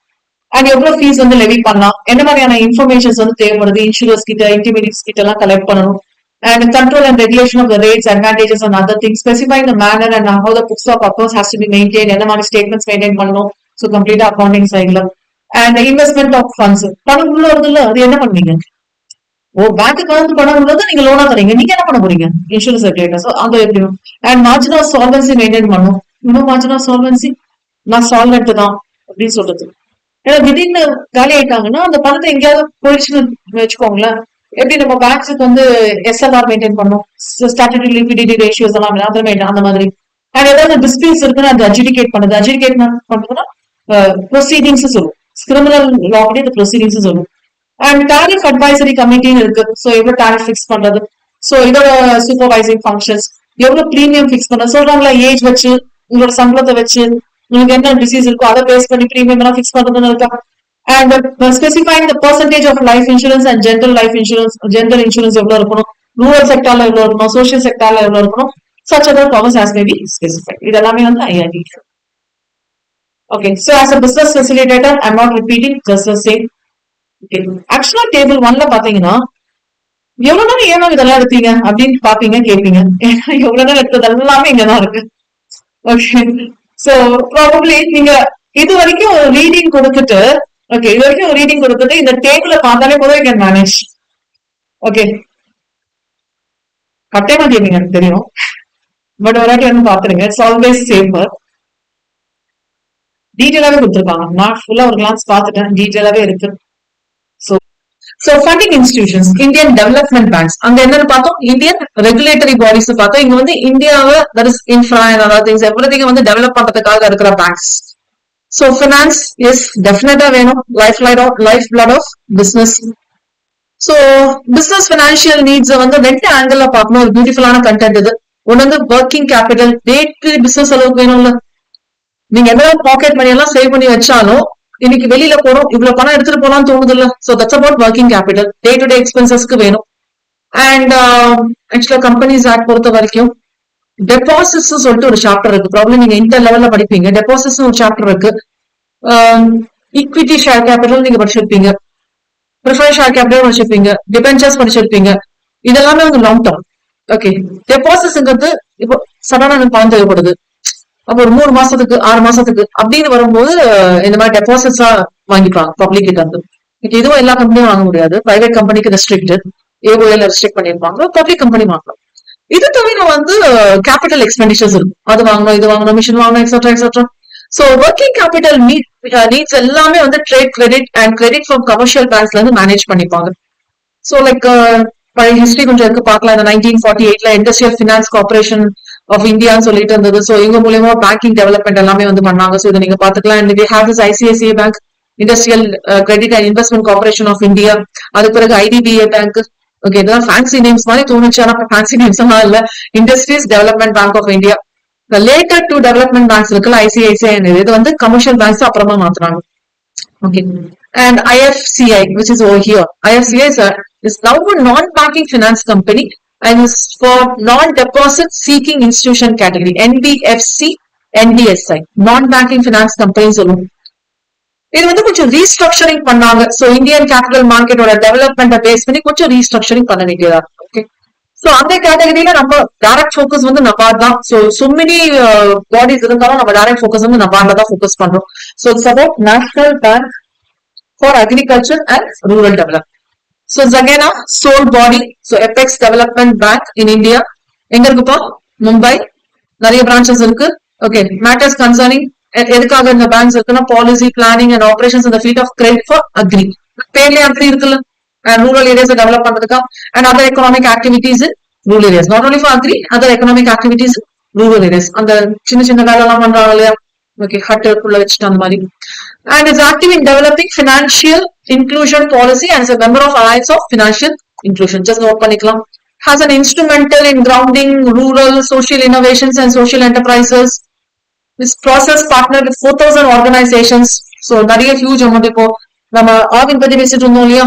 அண்ட் எவ்வளவு ஃபீஸ் வந்து லெவி பண்ணலாம், என்ன மாதிரியான இன்ஃபர்மேஷன்ஸ் வந்து தேவைப்படுது, இன்சூரன்ஸ் கிட்ட இன்டிமீடியட்ஸ் கிட்ட எல்லாம் கலெக்ட் பண்ணணும். And control and regulation of the rates, advantages and other things, specifying the manner and how the books of accounts has to be maintained, என்ன மாதிரி ஸ்டேட்மெண்ட்ஸ் மெயின்டைன் பண்ணணும். ஸோ கம்ப்ளீட்டா அக்கௌண்டிங் சைட்ல. அண்ட் இன்வெஸ்ட்மெண்ட் ஆஃப் ஃபண்ட்ஸ், பணம் உள்ள வருதுல்ல, அது என்ன பண்ணுவீங்க? பேங்க்கு வந்து பணம் உள்ளது நீங்க லோனா தரீங்க, நீங்க என்ன பண்ண போறீங்க? Insurance regulator. ஸோ அது எப்படி? And margin of solvency maintain பண்ணும். இன்னும் மார்ஜின் ஆஃப் சால்வன்சி நான் சால்வெண்ட் தான் அப்படின்னு சொல்றது. ஏன்னா திடீர்னு காலி ஆயிட்டாங்கன்னா அந்த பணத்தை எங்கேயாவது போயிடுச்சுன்னு வச்சுக்கோங்களேன். எப்படி நம்ம பேங்க்ஸுக்கு வந்து எஸ்எல்ஆர் மெயின்டைன் பண்ணும், ஸ்டாட்டரி லிக்விடிட்டி ரேஷியோஸ் எல்லாம் அந்த மாதிரி. அண்ட் ஏதாவது டிஸ்பியூட்ஸ் இருக்குன்னு அது அட்ஜுடிகேட் பண்ணுது. அட்ஜுடிகேட் பண்றதுன்னா ப்ரொசீடிங்ஸ் சொல்லுவோம். கிரிமினல் லா படி அந்த ப்ரொசீடிங்ஸ் சொல்லுவோம். அண்ட் டாரிஃப் அட்வைசரி கமிட்டின்னு இருக்கு. ஸோ எவ்வளவு டாரிஃப் ஃபிக்ஸ் பண்றது, ஸோ இதோட சூப்பர்வைசிங் ஃபங்க்ஷன்ஸ், எவ்வளவு ப்ரீமியம் ஃபிக்ஸ் பண்றது சொல்றாங்களா, ஏஜ் வச்சு உங்களோட சம்பளத்தை வச்சு உங்களுக்கு என்ன டிசீஸ் இருக்கோ அதை பேஸ் பண்ணி ப்ரீமியம் எல்லாம் ஃபிக்ஸ் பண்றதுன்னு இருக்கா. And specifying the percentage of life insurance and general life insurance, general insurance எவ்வளவு இருக்கணும், ரூரல் செக்டார்ல எவ்வளவு இருக்கணும், சோஷியல் செக்டார்ல எவ்வளவு இருக்கணும், such other powers as may be specified. இது எல்லாமே வந்து IRD. Okay, so as a business facilitator, I'm not repeating, just the same. ஆக்சுவலா டேபிள் 1ல பாத்தீங்கன்னா எவ்வளவு நேரம் ஏமா இதெல்லாம் எடுத்தீங்க அப்படின்னு பாப்பீங்க, கேட்பீங்க. எவ்வளவு நேரம் எடுத்தது எல்லாமே இங்கதான் இருக்கு. ஓகே, சோ ப்ராபப்ளி நீங்க இது வரைக்கும் ஒரு ரீடிங் கொடுத்துட்டு, ஓகே இது வரைக்கும் ஒரு ரீடிங் கொடுத்துட்டு இந்த டேபிள பார்த்தாலே போதும் யூ கேன் மேனேஜ். ஓகே, கட்டேமா கேப்பீங்க எனக்கு தெரியும், பட் ஒரு வாட்டி வந்து பாத்துருங்க. It's always safer. டீட்டெயிலாவே கொடுத்துருக்காங்க. நான் ஃபுல்லா ஒரு கிளான்ஸ் பார்த்துட்டேன், டீட்டெயிலாவே இருக்கு. So funding institutions, Indian development banks, அங்க என்னன்னு பார்த்தோம், இந்தியன் ரெகுலேட்டரி பாடிஸ் பார்த்தோம். இங்க வந்து இந்தியாவை that is infra and other things everything வந்து டெவலப் பண்றதுக்காக இருக்கிற banks. So finance is definitely வேணும், life blood of business. So business financial needs வந்து ரெண்டு ஆங்கிள் பார்க்கணும். ஒரு பியூட்டிஃபுல்லான கண்டென்ட் இது. ஒன்னு வந்து ஒர்க்கிங் கேபிட்டல், டேக்கு பிசினஸ் அளவுக்கு வேணும்ல. நீங்க என்ன பாக்கெட் மணி எல்லாம் சேவ் பண்ணி வச்சாலும் இன்னைக்கு வெளியில போறோம், இவ்வளவு பணம் எடுத்துட்டு போலாம்னு தோணுது இல்ல. So that's about working capital. Day to day எக்ஸ்பென்சஸ்க்கு வேணும். அண்ட் ஆக்சுவலா கம்பெனிஸ் ஆக்ட் பொறுத்த வரைக்கும் டெபாசிட்ஸ் சொல்லிட்டு ஒரு சாப்டர் இருக்கு. ப்ராப்ளம் நீங்க இன்டர் லெவல்ல படிப்பீங்க. டெபாசிட்ஸ் ஒரு சாப்டர் இருக்கு. ஈக்விட்டி ஷேர் கேபிட்டல் நீங்க படிச்சிருப்பீங்க, ப்ரிஃபரன்ஸ் ஷேர் கேபிட்டல் படிச்சிருப்பீங்க, டிபென்ச்சர்ஸ் படிச்சிருப்பீங்க. இதெல்லாமே வந்து லாங் டர்ம். ஓகே, டெபாசிட்ஸ்ங்கிறது இப்போ சடனா எனக்கு பணம் தேவைப்படுது, அப்போ ஒரு 3 மாசத்துக்கு 6 மாசத்துக்கு அப்படின்னு வரும்போது இந்த மாதிரி டெபாசிட்ஸா வாங்கிப்பாங்க பப்ளிக் கிட்ட இருந்து. இதுவும் எல்லா கம்பெனியும் வாங்க முடியாது. பிரைவேட் கம்பெனிக்கு ரெஸ்ட்ரிக்டட், ஏஓஎல் ரெஸ்ட்ரிக்ட் பண்ணிருப்பாங்க, பப்ளிக் கம்பெனி வாங்கலாம். இது தவிர வந்து கேபிட்டல் எக்ஸ்பெண்டிச்சர்ஸ் இருக்கும். அது வாங்கணும், இது வாங்கணும், மிஷின் வாங்கணும், etcetera etcetera. So working capital needs எல்லாமே வந்து trade credit and credit from commercial பேங்க்ஸ்ல இருந்து மேனேஜ் பண்ணிப்பாங்க. சோ லைக் பழைய ஹிஸ்டரி கொஞ்சம் இருக்கு பார்க்கலாம். இந்த 1948ல இண்டஸ்ட்ரியல் பினான்ஸ் கார்பரேஷன் ஆஃப் இந்தியான்னு சொல்லிட்டு இருந்தது. சோ இவங்க மூலியமா பேங்கிங் டெவலப்மெண்ட் எல்லாமே வந்து பண்ணாங்க. சோ இதை நீங்க பாத்துக்கலாம். ICICI bank, industrial credit and investment corporation of India, அதுக்கு பிறகு ஐடிபிஐ பேங்க். ஓகே, இதெல்லாம் ஃபேன்சி நேம்ஸ் மாதிரி தோணுச்சு, ஆனா ஃபேன்சி நேம்ஸ் எல்லாம் இல்ல. Industries development bank of India. Later to development banks இருக்குல்ல, ஐசிஐசிஐ, இது வந்து கமர்ஷியல் பேங்க்ஸ் அப்புறமா மாத்துறாங்க. Okay, and IFCI, which is over here. IFCI is now a non-banking finance company and is for non-deposit seeking institution category. NBFC, NDSI, non-banking finance companies alone. இது வந்து கொஞ்சம் restructuring பண்ணாங்க. So Indian capital மார்க்கெட்டோட development base பண்ணி கொஞ்சம் restructuring பண்ண வேண்டியதா. Okay, so அந்த கேட்டகரியில நம்ம டைரக்ட் ஃபோக்கஸ் வந்து நபார்ட் தான். சோ மெனி பாடிஸ் இருந்தாலும் நம்ம டைரக்ட் ஃபோக்கஸ் வந்து நபார்ட்ல தான் ஃபோக்கஸ் பண்றோம். So it's about national bank for agriculture and rural development. So Zagena sole body, so Apex Development Bank in India. எங்க இருக்குப்பா? மும்பை. நிறைய பிரான்ச்சஸ் இருக்கு. ஓகே, மேட்டர்ஸ் கன்சர்னிங் எதுக்காக இந்த பேங்க்ஸ் இருக்குன்னா பாலிசி பிளானிங் அண்ட் ஆபரேஷன்ஸ் இந்த field of credit for agri பேர்லயே agri இருக்குல்ல ரூரல் ஏரியாஸ் டெவலப் பண்றதுக்கா and other economic activities rural areas not only for agri other economic activities rural areas அந்த சின்ன சின்ன வேலை எல்லாம் பண்றாங்க இல்லையா ஓகே ஹட்டுக்குள்ள வச்சுட்டு அந்த மாதிரி and is active in developing financial inclusion policy and is a member of alliance of financial inclusion just note பண்ணிக்கலாம் has an instrumental in grounding rural social innovations and social enterprises this process partnered with 4,000 organizations so நிறைய huge amount இப்போ நம்ம ஆவின் பத்தி பேசிட்டு இருந்தோம் இல்லையா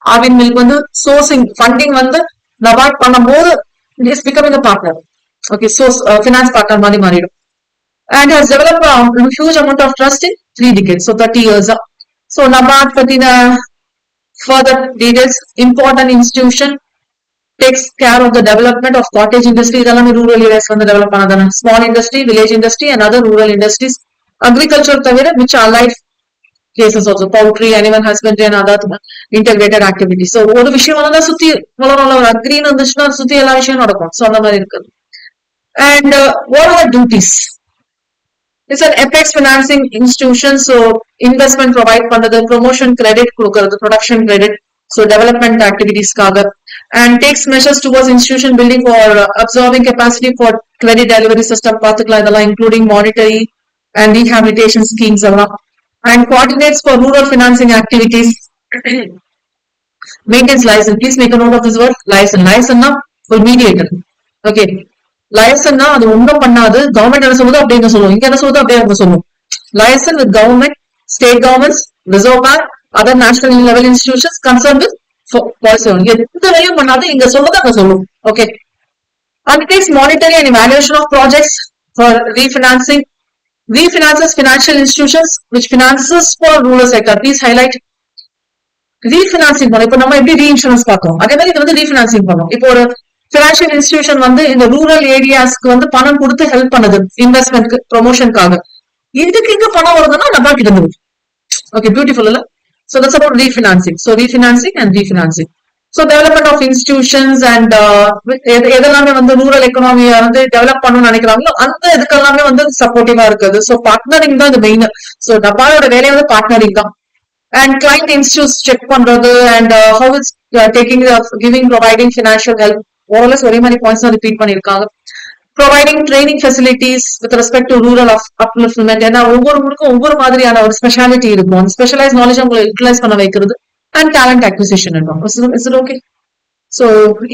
Aavin milk வந்து sourcing funding வந்து நபார்ட் பண்ணும்போது is becoming a partner okay so finance partner மாதிரி மாறிடும் and has developed a huge amount of trust in 3 decades, so 30 years. So NABARD patina further details, important institution takes care of the development of cottage industry, rural areas from the development, small industry, village industry and other rural industries, agriculture which are allied cases also, poultry, animal husbandry and other integrated activities. So ஒரு விஷயம் வந்து சுத்தி வளர அக்ரின்னு வந்துச்சுன்னா சுத்தி எல்லா விஷயம் நடக்கும் so அந்த மாதிரி இருக்கு and what are the duties? It's an apex financing institution, so investment provide பண்றது promotion credit கொடுக்கிறது production credit so development activities காக and takes measures towards institution building for absorbing capacity for credit delivery system பார்த்துக்கலாம் இதெல்லாம் including monetary and rehabilitation schemes எல்லாம் and coordinates for rural financing activities maintains license please make a note of this word license னா ஒரு mediator okay லைசன்னா அது ஒன்றும் பண்ணாது government என்ன சொல்லுது அப்படின்னு சொல்லுவோம் இங்க என்ன சொல்லுது அப்படியே அவங்க சொல்லுவோம் liaison with government state governments reserve bank other national level institutions concern with policy எந்த வேலையும் பண்ணாது இங்க சொல்லுது அங்க சொல்லும் okay undertakes monitoring and evaluation of projects for refinances financial institutions which finances for rural sector please highlight refinancing பண்ணும் இப்போ நம்ம எப்படி ரீஇன்சூரன்ஸ் பார்க்கணும் அதே மாதிரி இது வந்து ரீஃபினான்சிங் பண்ணும் இப்போ ஒரு பினான்சியல் இன்ஸ்டிடியூஷன் வந்து இந்த ரூரல் ஏரியாஸ்க்கு வந்து பணம் கொடுத்து ஹெல்ப் பண்ணுது இன்வெஸ்ட்மெண்ட்க்கு ப்ரொமோஷனுக்காக இதுக்கு இங்க பணம் வருதுன்னா நம்ம கிட்ட இருந்து ஓகே பியூட்டிஃபுல் இல்ல so that's about refinancing so refinancing and refinancing so development of institutions and எதெல்லாமே வந்து ரூரல் எக்கனாமியை வந்து டெவலப் பண்ணணும்னு நினைக்கிறாங்களோ அந்த இதுக்கெல்லாமே வந்து சப்போர்ட்டிவா இருக்குது சோ பார்ட்னரிங் தான் இது மெயின் சோ டபாலோட வேலையை வந்து பார்ட்னரிங் தான் and client institutes check பண்றது and how it's taking giving providing financial help ஓரளவு ஒரே மாதிரி பாயிண்ட்ஸ் ரிப்பீட் பண்ணிருக்காங்க providing training facilities with respect to rural upliftment ஏன்னா ஒவ்வொரு ஊருக்கும் ஒவ்வொரு மாதிரியான ஒரு ஸ்பெஷாலிட்டி இருக்கும் ஸ்பெஷலைஸ் நாலேஜ் உங்களை யூட்டிலைஸ் பண்ண வைக்கிறது அண்ட் டேலண்ட் அக்விசிஷன் இருக்கும் ஓகே சோ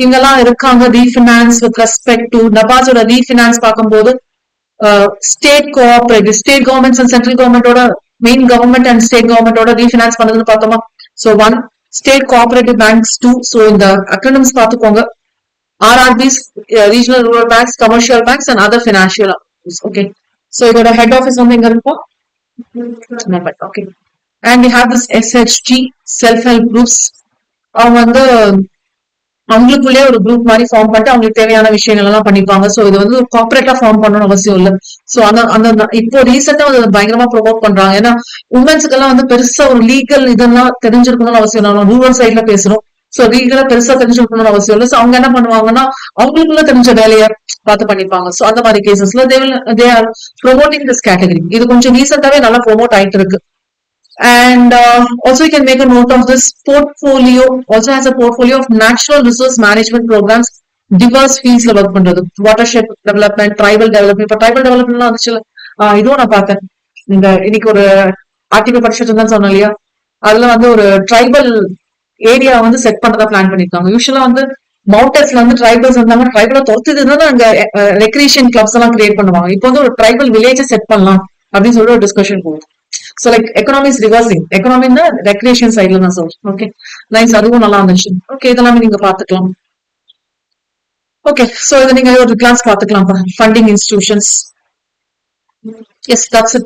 இங்கெல்லாம் இருக்காங்க ரீஃபினான்ஸ் வித் ரெஸ்பெக்ட் டு நபாஸோட ரீஃபினான்ஸ் பார்க்கும்போது state cooperative state governments and central கவர்மெண்டோட மெயின் கவர்மெண்ட் அண்ட் ஸ்டேட் கவர்மெண்டோட ரீஃபினான்ஸ் பண்ணதுன்னு பார்த்தோமா so 1 state cooperative banks 2 so இந்த அக்ரோனிம்ஸ் பார்த்துக்கோங்க RRBs, regional rural banks, commercial banks, and other financial. Okay. So you got a head office on the okay. And we have this SHG, self-help groups. அவங்களுக்குள்ளே ஒரு group மாதிரி form பண்ணிட்டு அவங்களுக்கு தேவையான விஷயங்கள் எல்லாம் பண்ணிப்பாங்க சோ இது வந்து கார்பரேட்டா ஃபார்ம் பண்ணணும் அவசியம் இல்ல சோ அந்த இப்போ ரீசெண்டா அது பயங்கரமா ப்ரொமோட் பண்றாங்க ஏன்னா உமன்ஸுக்கு எல்லாம் வந்து பெருசா ஒரு லீகல் இதெல்லாம் தெரிஞ்சிருக்கணும்னு அவசியம் இல்லை ரூரல் சைட்ல பேசுறோம் சோ லீகலா பெருசா தெரிஞ்சிருக்கணும்னு அவசியம் இல்லை சோ அவங்க என்ன பண்ணுவாங்கன்னா அவங்களுக்குள்ள தெரிஞ்ச வேலையை பார்த்து பண்ணிப்பாங்க சோ அந்த மாதிரி கேசஸ்ல they are promoting this category இது கொஞ்சம் ரீசெண்டாவே நல்லா ப்ரொமோட் ஆயிட்டு இருக்கு and also you can make a note of this portfolio also has a portfolio of natural resource management programs diverse fields la work பண்றது watershed development tribal development இப்ப tribal development எல்லாம் வந்துச்சு இதுவும் நான் பார்த்தேன் இந்த இன்னைக்கு ஒரு ஆர்டிகல் படிச்சுட்டு இருந்தேன்னு சொன்னேன் இல்லையா அதுல வந்து ஒரு ட்ரைபல் ஏரியா வந்து செட் பண்றதா பிளான் பண்ணிருக்காங்க யூஸ்வலா வந்து மவுண்டன்ஸ்ல வந்து ட்ரைபல்ஸ் இருந்தாங்க ட்ரைபலை துரத்துதுன்னா அங்க ரெக்ரியேஷன் கிளப்ஸ் எல்லாம் கிரியேட் பண்ணுவாங்க இப்போ வந்து ஒரு ட்ரைபல் வில்லேஜ் செட் பண்ணலாம் அப்படின்னு சொல்லி ஒரு டிஸ்கஷன் போகுது So like economy is reversing. Economy in the recreation side la solve. Okay. Nice aduvum nalla irundhuchu. Okay, idella neenga paathukalam. Okay, so idha neenga oru class paathukalam funding institutions. Yes, that's it.